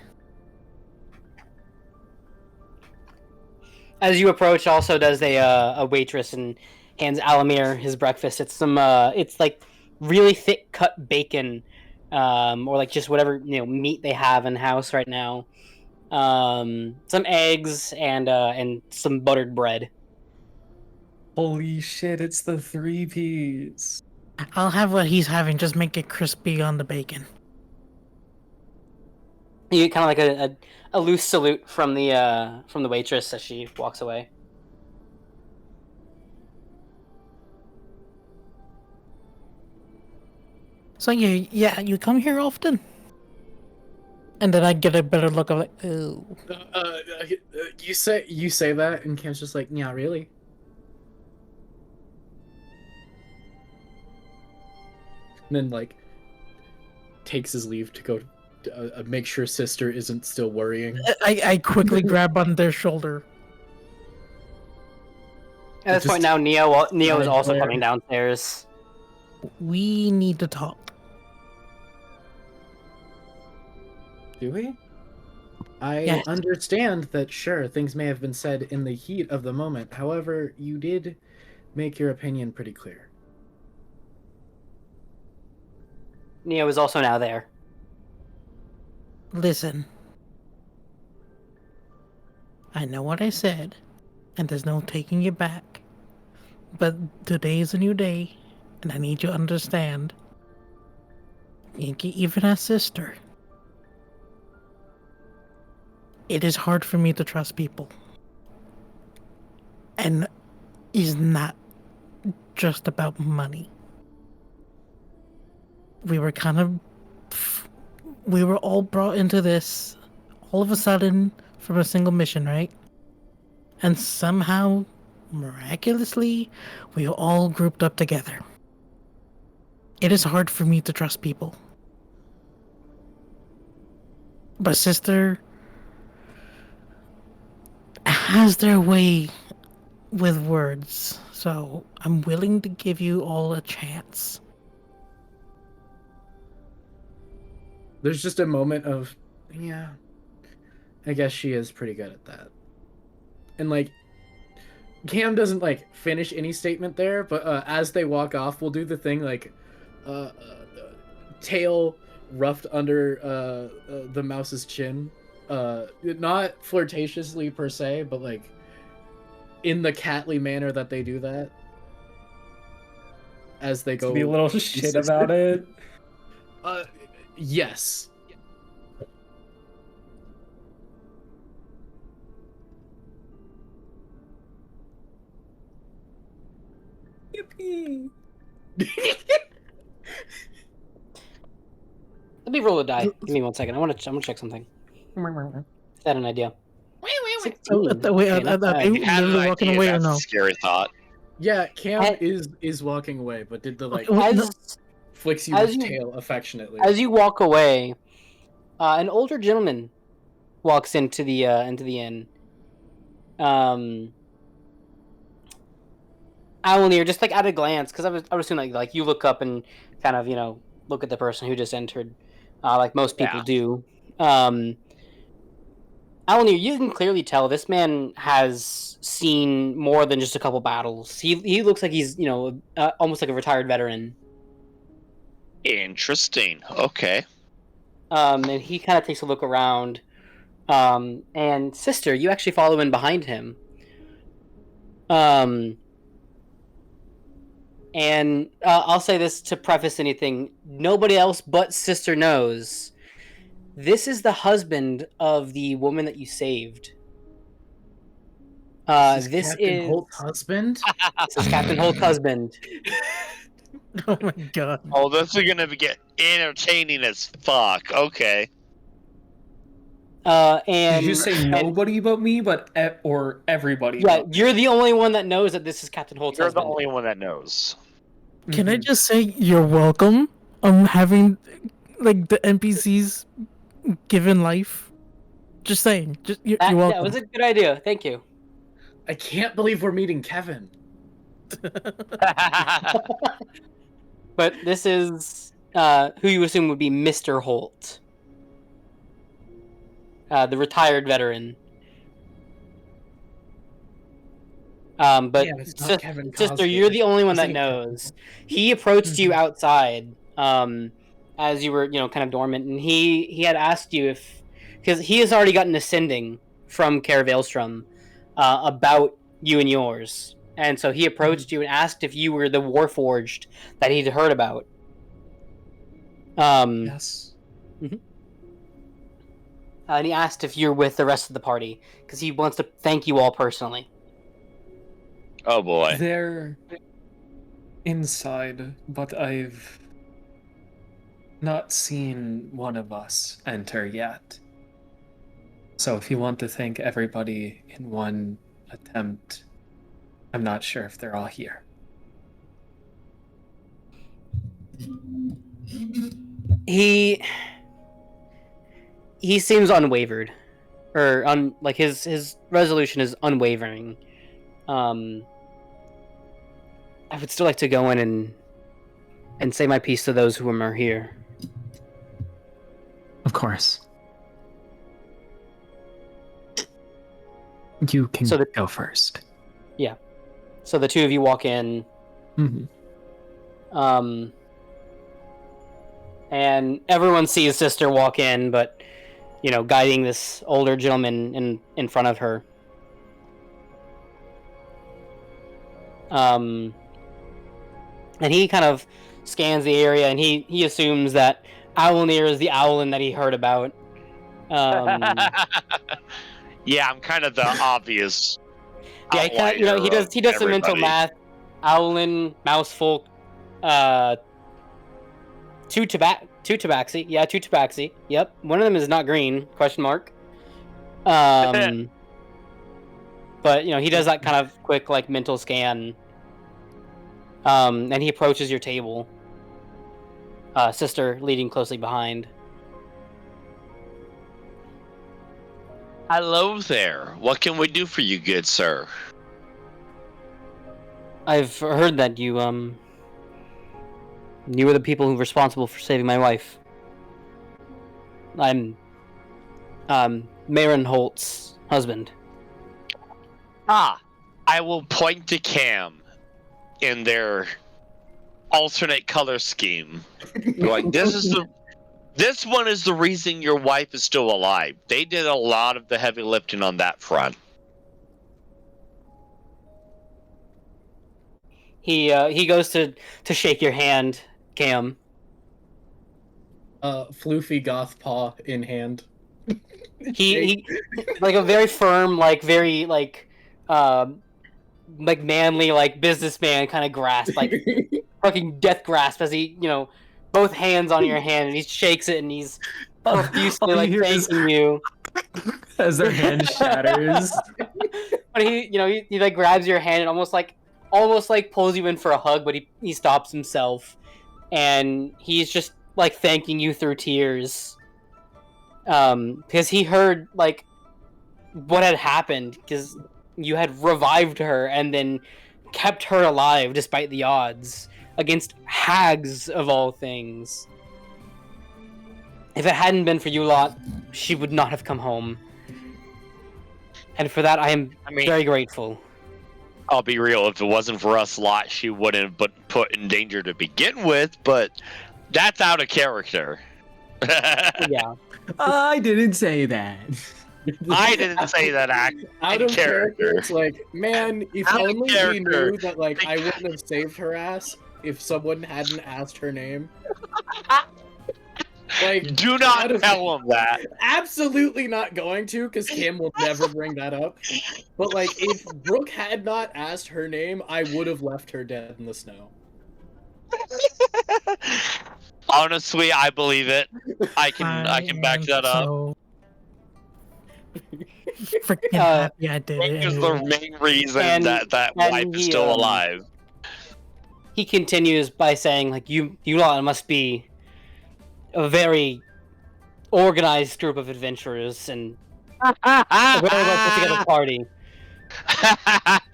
As you approach, also does a waitress and hands Allomere his breakfast. It's some it's like really thick cut bacon, or like just whatever meat they have in house right now. Some eggs and some buttered bread. Holy shit, it's the 3Ps. I'll have what he's having. Just make it crispy on the bacon. You get kind of like a loose salute from the waitress as she walks away. So yeah, you come here often? And then I get a better look of like, ooh. You say that, and Cam's just like, yeah, really. And then like takes his leave to go make sure sister isn't still worrying. I quickly grab on their shoulder. At this point now, Neo is also coming downstairs. We need to talk. Do we? I understand that, sure, things may have been said in the heat of the moment. However, you did make your opinion pretty clear. Neo is also now there. Listen. I know what I said, and there's no taking it back. But today is a new day, and I need you to understand. Yankee even has sister. It is hard for me to trust people. And it's not just about money. We were all brought into this all of a sudden from a single mission, right? And somehow, miraculously, we all grouped up together. It is hard for me to trust people. But sister has their way with words, so I'm willing to give you all a chance. There's just a moment of, yeah, I guess she is pretty good at that. And like, Cam doesn't like finish any statement there, but as they walk off, we'll do the thing like tail roughed under the mouse's chin, not flirtatiously per se, but like in the catly manner that they do that as they go. Be a little shit about it. Yes. Yippee. Let me roll a die. Give me 1 second. I'm gonna check something. Is that an idea? 16. Wait, Okay, are not bad. they You had an literally walking idea, away or that's no? a scary thought. Yeah, Cam I- is walking away, but did the like Wait, no. As, flicks you as with you- tail affectionately. as you walk away, an older gentleman walks into the inn. Owllmere, just like at a glance, because I would assume like you look up and kind of look at the person who just entered, like most people do. Owllmere, you can clearly tell this man has seen more than just a couple battles. He looks like he's almost like a retired veteran. Interesting. Okay. And he kind of takes a look around. And sister, you actually follow in behind him. And I'll say this to preface anything: nobody else but sister knows. This is the husband of the woman that you saved. This Captain is Holt's husband. This is Captain Holt's husband. Oh my god. Oh, this is gonna get entertaining as fuck. Okay. And Did you say and- nobody but me, or everybody? Yeah, but me? you're the only one that knows that this is Captain Holt's You're the husband. only one that knows. Can I Mhm. just say you're welcome? Having like the NPCs given life. Just saying. You're That welcome. was a good idea. Thank you. I can't believe we're meeting Kevin. But this is who you assume would be Mr. Holt, the retired veteran. But Yeah, it's not Kevin sister, Costner. you're the only one This that ain't knows. He approached you outside as you were, kind of dormant, and he had asked you because he has already gotten a sending from Caravalestrom about you and yours, and so he approached you and asked if you were the Warforged that he'd heard about. Yes. And he asked if you're with the rest of the party because he wants to thank you all personally. Oh boy. They're inside, but I've not seen one of us enter yet. So if you want to thank everybody in one attempt, I'm not sure if they're all here. He seems unwavered, or like his resolution is unwavering. I would still like to go in and say my piece to those who are here. Of course. You can So go first. So the two of you walk in, Mm-hmm. and everyone sees Sister walk in, but guiding this older gentleman in front of her. And he kind of scans the area, and he assumes that Owllmere is the Owlin that he heard about. Yeah, I'm kind of the obvious. Yeah, he kind of, he does some mental math. Owlin, Mousefolk, two tabaxi. Yeah, two tabaxi. Yep, one of them is not green? Question mark. But he does that kind of quick like mental scan. And he approaches your table. Sister leading closely behind. Hello there. What can we do for you, good sir? I've heard that you were the people who were responsible for saving my wife. I'm Marin Holt's husband. Ah, I will point to Cam in their alternate color scheme. Like, this one is the reason your wife is still alive. They did a lot of the heavy lifting on that front. He goes to shake your hand, Cam. Floofy goth paw in hand. He like a very firm, like very like manly, like businessman kind of grasp, like fucking death grasp as he, both hands on your hand, and he shakes it and he's profusely All like you hear is- thanking you. As their hand shatters. But he like grabs your hand and almost like pulls you in for a hug, but he stops himself, and he's just like thanking you through tears. Because he heard like what had happened, because you had revived her and then kept her alive despite the odds against hags of all things. If it hadn't been for you lot, she would not have come home. And for that, I am very grateful. I'll be real, if it wasn't for us lot, she wouldn't have been put in danger to begin with, but that's out of character. Yeah. I didn't say that. I didn't say that Out in of character. It's like, man, if Out of only we character. knew that, like, I wouldn't have saved her ass if someone hadn't asked her name. Like, Do not tell him that. absolutely not going to, because Kim will never bring that up. But, like, if Brooke had not asked her name, I would have left her dead in the snow. Honestly, I believe it. I can back that up. So freaking happy I did it. Brooke is anyway. the main reason And- that and wife is he, still alive. He continues by saying, like, you lot must be a very organized group of adventurers and a very well put together party.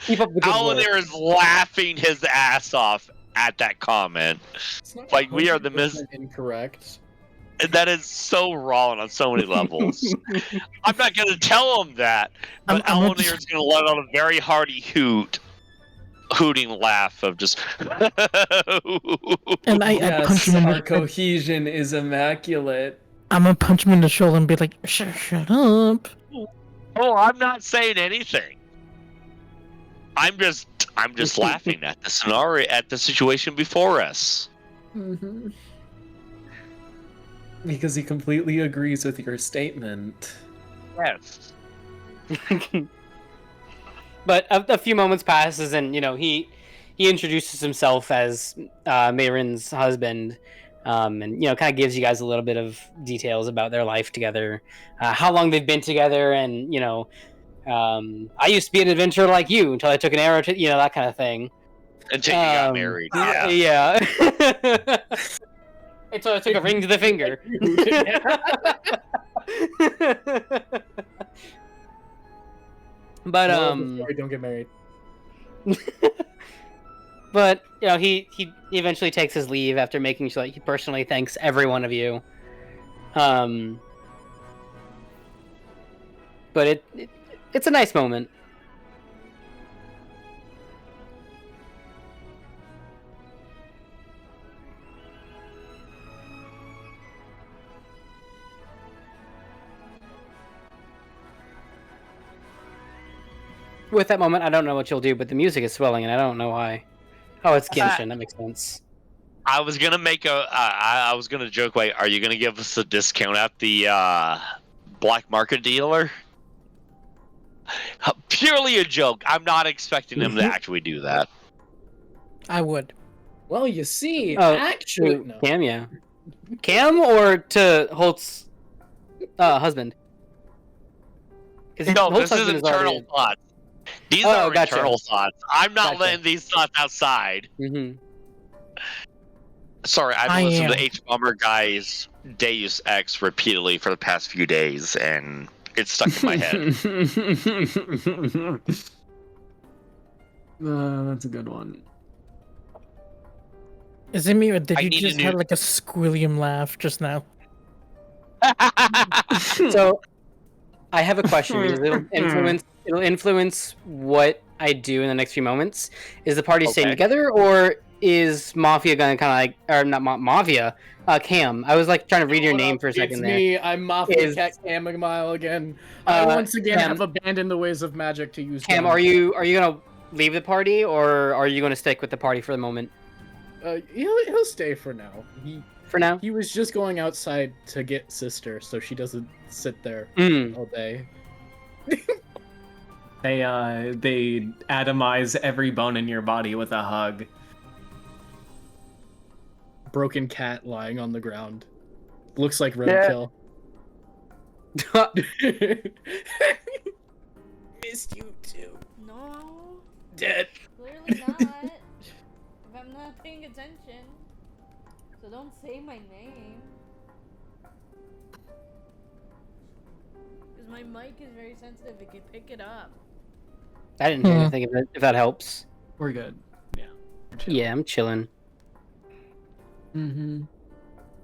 Keep up the good work. Allomere is laughing his ass off at that comment. It's not Like, we are the 100% incorrect. And that is so wrong on so many levels. I'm not going to tell him that, but I'm Allomere is going to let out a very hearty hooting laugh of just. And I punch him in our the cohesion is immaculate. I'm gonna punch him in the shoulder and be like, shut up. Oh, I'm not saying anything. I'm just laughing at the scenario, at the situation before us. Mm-hmm. Because he completely agrees with your statement. Yes. But a few moments passes, and he introduces himself as Mayrin's husband, and kind of gives you guys a little bit of details about their life together, how long they've been together, and I used to be an adventurer like you until I took an arrow to that kind of thing. Until you got married. Yeah. Yeah. Until I took a ring to the finger. But Sorry, don't get married. but he eventually takes his leave after making sure that he personally thanks every one of you. But it's a nice moment. With that moment, I don't know what you'll do, but the music is swelling, and I don't know why. Oh, it's Genshin. That makes sense. I was gonna make I was gonna joke, like, are you gonna give us a discount at the black market dealer? Purely a joke. I'm not expecting them to actually do that. I would. Well, you see, Oh, actually, to no. Cam, yeah. Cam or to Holt's husband? Because No, this is internal thoughts. These are gotcha. internal thoughts. I'm not Gotcha. letting these thoughts outside. Mm-hmm. Sorry, I've I listened am. to H Bomber Guy's Deus Ex repeatedly for the past few days, and it's stuck in my head. That's a good one. Is it me or did I you need a just new- have like a squilliam laugh just now? So, I have a question. Because it'll influence what I do in the next few moments. Is the party staying Okay. together, or is Mafia gonna kind of like, or not Mafia, Cam? I was like trying to read your What name up? for a second It's there. me. I'm Mafia Is- Cat Chammomile again. I once again Cam- have abandoned the ways of magic to use. Cam, them. are you gonna leave the party, or are you gonna stick with the party for the moment? He'll stay for now. For now. He was just going outside to get sister, so she doesn't sit there Mm. all day. They atomize every bone in your body with a hug. Broken cat lying on the ground. Looks like roadkill. Missed you too. No, Dead. clearly not. If I'm not paying attention. So don't say my name. Because my mic is very sensitive, it can pick it up. I didn't hear anything if that helps. We're good. Yeah. Yeah, I'm chilling. Mm-hmm.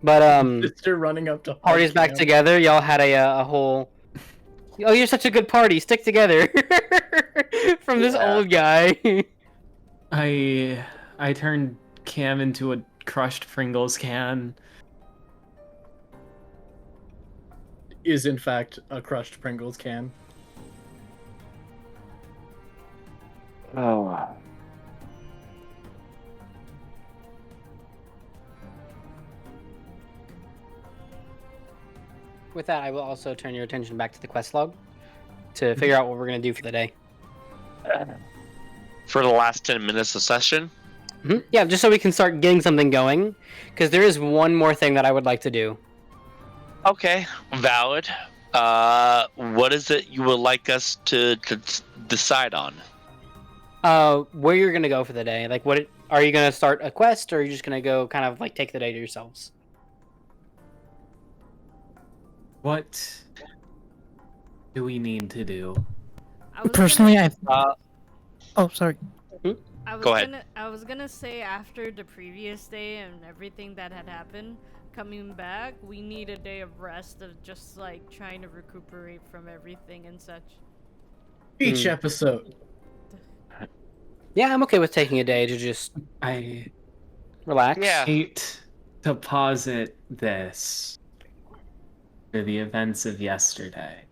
But Sister running up to party's back Cam. together. Y'all had a whole. Oh, you're such a good party. Stick together. From this Yeah. old guy. I turned Cam into a crushed Pringles can. Is in fact a crushed Pringles can. Oh. With that, I will also turn your attention back to the quest log to figure out what we're gonna do for the day. For the last 10 minutes of session? Yeah, just so we can start getting something going, because there is one more thing that I would like to do. Okay, valid. What is it you would like us to decide on? Where you're gonna go for the day? Like, what are you gonna start a quest, or are you just gonna go kind of like take the day to yourselves? What do we need to do? I was Personally, gonna, oh, sorry. I was Go ahead. I was gonna say after the previous day and everything that had happened, coming back, we need a day of rest of just like trying to recuperate from everything and such. Each episode. Yeah, I'm okay with taking a day to just I relax. Yeah. hate to posit this for the events of yesterday.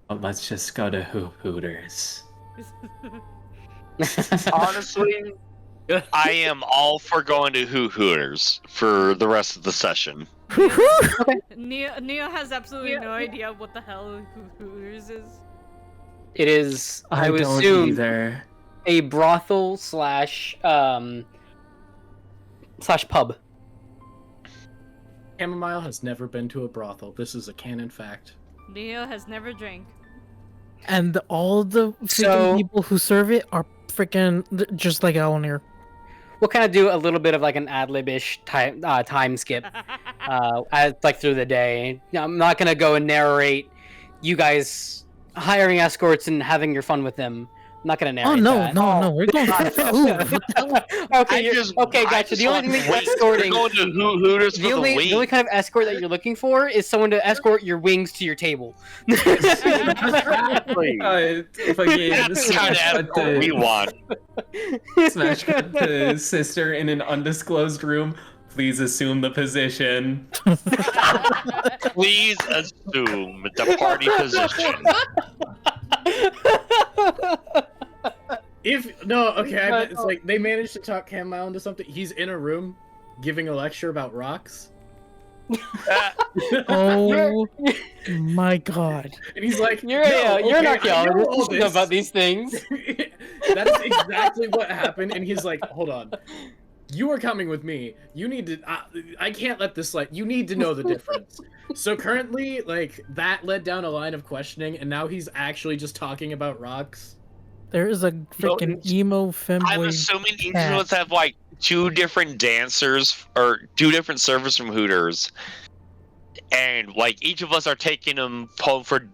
But let's just go to Hooters. Honestly, I am all for going to Hooters for the rest of the session. Neo has absolutely no idea what the hell Hooters is. It is. I would don't assume either. a brothel slash pub. Chammomile has never been to a brothel. This is a canon fact. Neo has never drank. And all the freaking So- people who serve it are freaking just like Owllmere. We'll kind of do a little bit of like an ad-lib-ish time skip, as like through the day. Now, I'm not gonna go and narrate you guys hiring escorts and having your fun with them. I'm not gonna narrate Oh no, that. no, we're going for food. Okay, gotcha. The only thing that escorting, Going to Hooters for the only week. kind of escort that you're looking for is someone to escort your wings to your table. Exactly. Fucking That's the kind of smash cut escort we to, want. smash cut to sister in an undisclosed room. Please assume the position. Please assume the party position. If no, okay, it's like they managed to talk Chammomile into something. He's in a room giving a lecture about rocks, Oh my god. and he's like, You're "No, you're an okay, I know archaeologist. all You should know this." about these things. That is exactly what happened, and he's like, "Hold on, you are coming with me. You need to. I can't let this slide. You need to know the difference." So currently, like that led down a line of questioning, and now he's actually just talking about rocks. There is a freaking emo I'm femboy. assuming each cat. of us have like 2 different dancers or 2 different servers from Hooters, and like each of us are taking them home for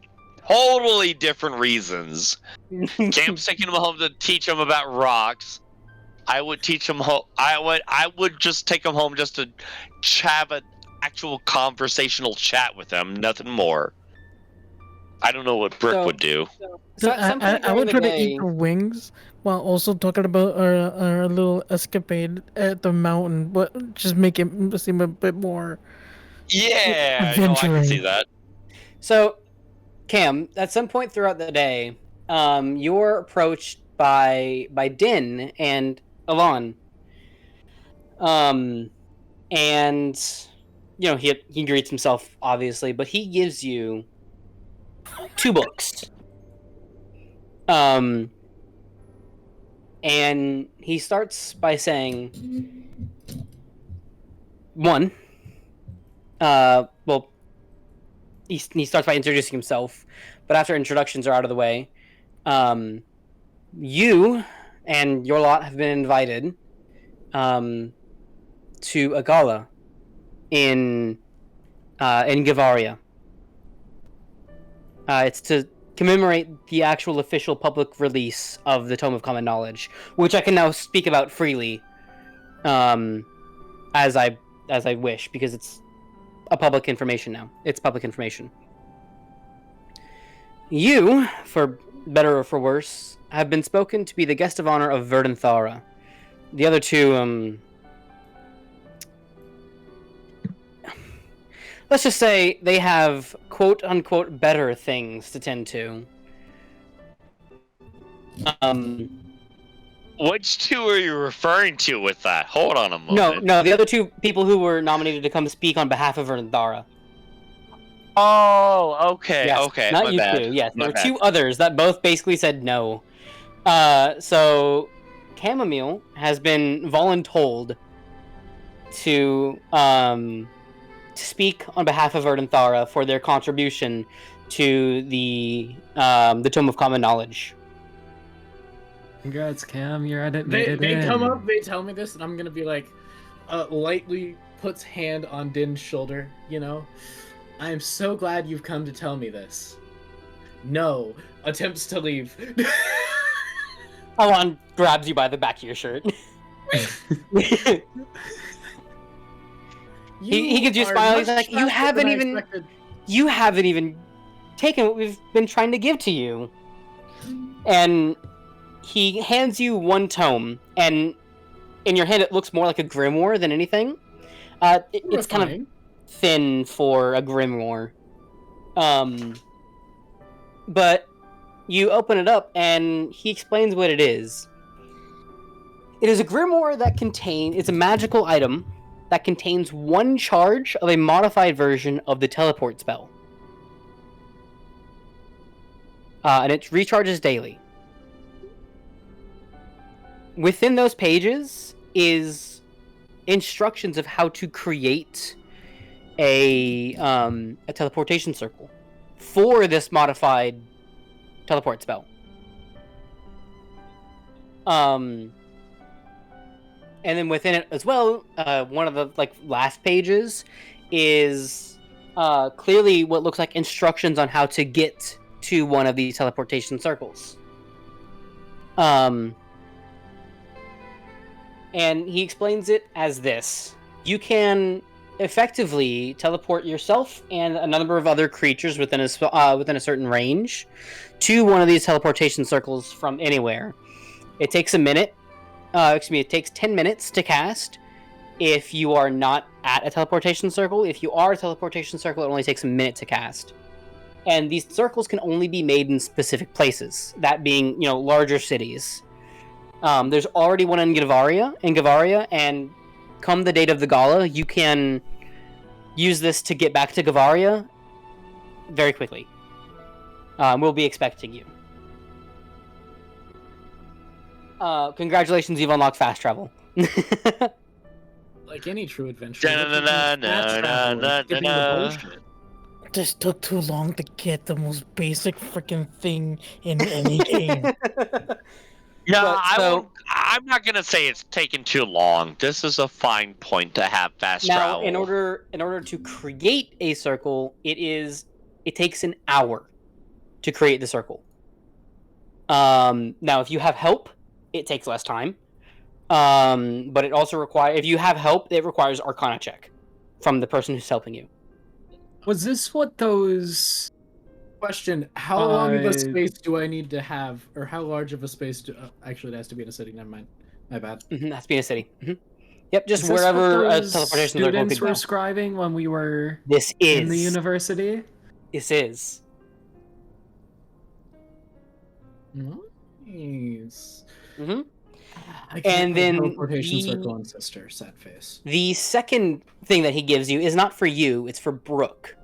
totally different reasons. Cam's taking them home to teach them about rocks. I would teach them home. I would just take them home just to have an actual conversational chat with them, nothing more. I don't know what Brook So- would do. So at some point I would try during to the eat day, the wings while also talking about our little escapade at the mountain, but just make it seem a bit more. Yeah, no, I can see Adventuring. that. so Cam, at some point throughout the day, you're approached by Din and Alon. And he greets himself obviously, but he gives you 2 books. And he starts by saying, one, well, he starts by introducing himself, but after introductions are out of the way, you and your lot have been invited to a gala in Gavaria. It's to commemorate the actual official public release of the Tome of Common Knowledge, which I can now speak about freely, as I wish, because it's a public information now. It's public information. You, for better or for worse, have been spoken to be the guest of honor of Verdun Thara. The other two, let's just say they have quote-unquote better things to tend to. Which 2 are you referring to with that? Hold on a moment. No, the other 2 people who were nominated to come speak on behalf of Verdun Thara. Oh, okay, Yes, okay. not my you bad. 2. Yes, My there were bad. 2 others that both basically said no. So Chammomile has been voluntold to speak on behalf of Verdun Thara for their contribution to the Tome of Common Knowledge. Congrats, Cam. You're at it. They come up, they tell me this, and I'm gonna be like, lightly puts hand on Din's shoulder. I am so glad you've come to tell me this. No, attempts to leave. Alon grabs you by the back of your shirt. He gives you a are smile. He's much like, faster than I expected." you haven't even taken what we've been trying to give to you. And he hands you 1 tome, and in your hand it looks more like a grimoire than anything. It's kind of Horrifying. thin for a grimoire. But you open it up, and he explains what it is. It is a grimoire that it's a magical item that contains 1 charge of a modified version of the teleport spell. And it recharges daily. Within those pages is instructions of how to create a teleportation circle for this modified teleport spell. And then within it as well, one of the last pages is clearly what looks like instructions on how to get to one of these teleportation circles. And he explains it as this: you can effectively teleport yourself and a number of other creatures within a certain range to one of these teleportation circles from anywhere. It takes a minute. It takes 10 minutes to cast if you are not at a teleportation circle. If you are a teleportation circle, it only takes a minute to cast. And these circles can only be made in specific places, that being, larger cities. There's already one in Gavaria, and come the date of the gala, you can use this to get back to Gavaria very quickly. We'll be expecting you. Congratulations, you've unlocked fast travel. Like any true adventure. This took too long to get the most basic freaking thing in any game. No, So- I'm not gonna say it's taken too long. This is a fine point to have fast Now, travel. in order to create a circle, it takes an hour to create the circle. Now, if you have help, it takes less time. But it also if you have help, it requires Arcana check from the person who's helping you. Was this what those Question: how long of a Uh, space do I need to have, or how large of a space do? Actually, it has to be in a city. Never mind. My bad. That's being a city. Yep, just Is this wherever what a those teleportation circle students could were go. scribing when we were This in the is. university? This is. Nice. hmm I can't And put a then teleportation the- circle on sister. Sad face. The second thing that he gives you is not for you, it's for Brooke.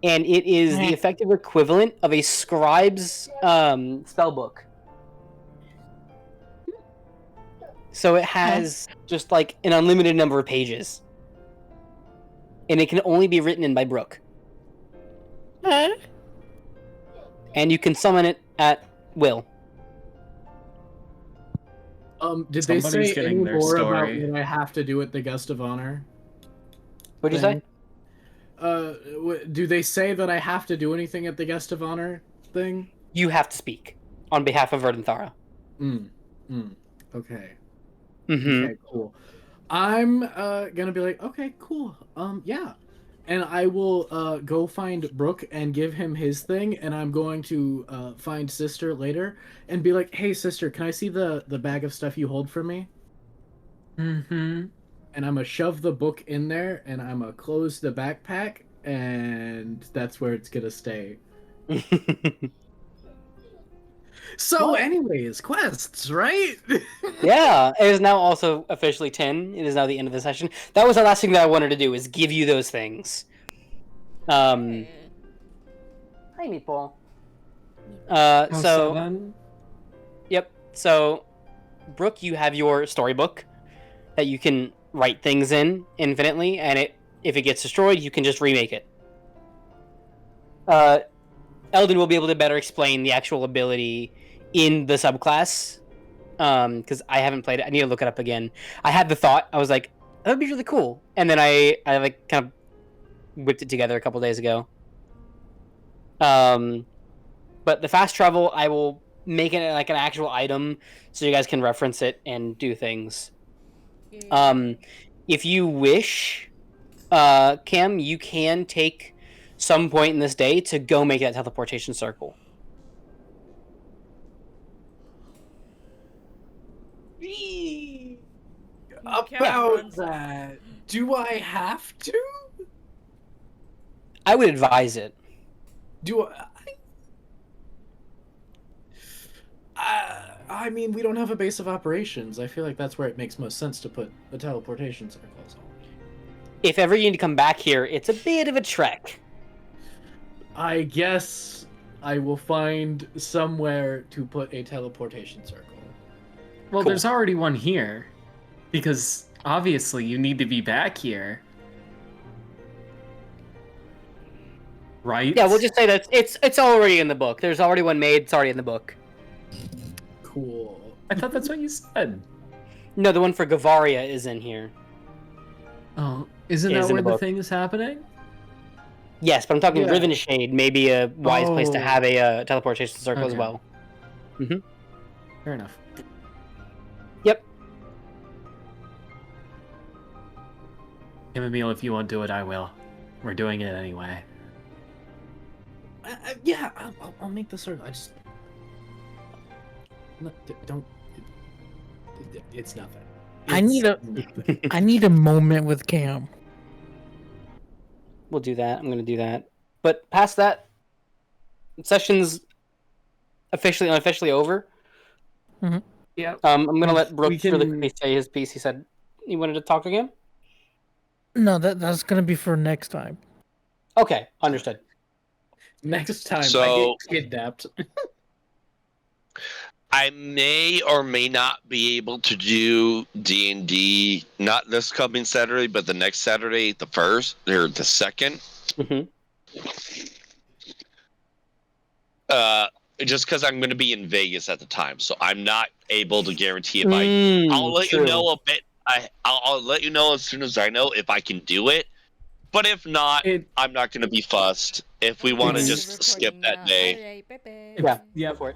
And it is the effective equivalent of a scribe's spellbook. So it has just like an unlimited number of pages. And it can only be written in by Brooke. And you can summon it at will. Did they Somebody's say getting any their more about story. what I have to do at the guest of honor? What'd you say? Do they say that I have to do anything at the guest of honor thing? You have to speak on behalf of Verdanthara. Okay. Mm-hmm. Okay, cool. I'm gonna be like, okay, cool. Yeah. And I will go find Brooke and give him his thing, and I'm going to find Sister later and be like, hey sister, can I see the bag of stuff you hold for me? Mm-hmm. And I'm gonna shove the book in there, and I'm gonna close the backpack, and that's where it's gonna stay. So, anyways, quests, right? Yeah, it is now also officially 10. It is now the end of the session. That was the last thing that I wanted to do, is give you those things. Hi, Meatball. So, 7? yep. So, Brooke, you have your storybook that you can write things in infinitely, and if it gets destroyed, you can just remake it. Eldon will be able to better explain the actual ability in the subclass, because I haven't played it. I need to look it up again. I had the thought. I was like, that would be really cool, and then I like kind of whipped it together a couple days ago. But the fast travel, I will make it like an actual item so you guys can reference it and do things. If you wish, Cam, you can take some point in this day to go make that teleportation circle. About that, do I have to? I would advise it. Do I mean, we don't have a base of operations. I feel like that's where it makes most sense to put the teleportation circles on. If ever you need to come back here, it's a bit of a trek. I guess I will find somewhere to put a teleportation circle. Well, Cool. there's already one here. Because obviously you need to be back here. Right? Yeah, we'll just say that it's already in the book. There's already one made. It's already in the book. Cool. I thought that's what you said. No, the one for Gavaria is in here. Oh, isn't It is that in where the the book. thing is happening? Yes, but I'm talking Yeah. Riven Shade. Maybe a wise place to Oh. have a teleportation circle as Okay. well. Fair enough. Yep. Chammomile, if you won't do it, I will. We're doing it anyway. Yeah, I'll make the circle. I just don't. It's nothing. I need a moment with Cam. We'll do that. I'm going to do that. But past that, session's officially unofficially over. Yeah. I'm going to let We Brooks can- really quickly say his piece. He said he wanted to talk again. No, that's gonna be for next time. Okay, understood. Next time I So- get kidnapped. I may or may not be able to do D&D, not this coming Saturday, but the next Saturday, the 1st or the 2nd. Mhm. Just because I'm going to be in Vegas at the time, so I'm not able to guarantee if I'll let True. you know a bit. I'll let you know as soon as I know if I can do it. But if not, I'm not going to be fussed. If we want to Thank you just for skip recording that now. day. Alright, bye-bye. Yeah. Yeah. Go for it.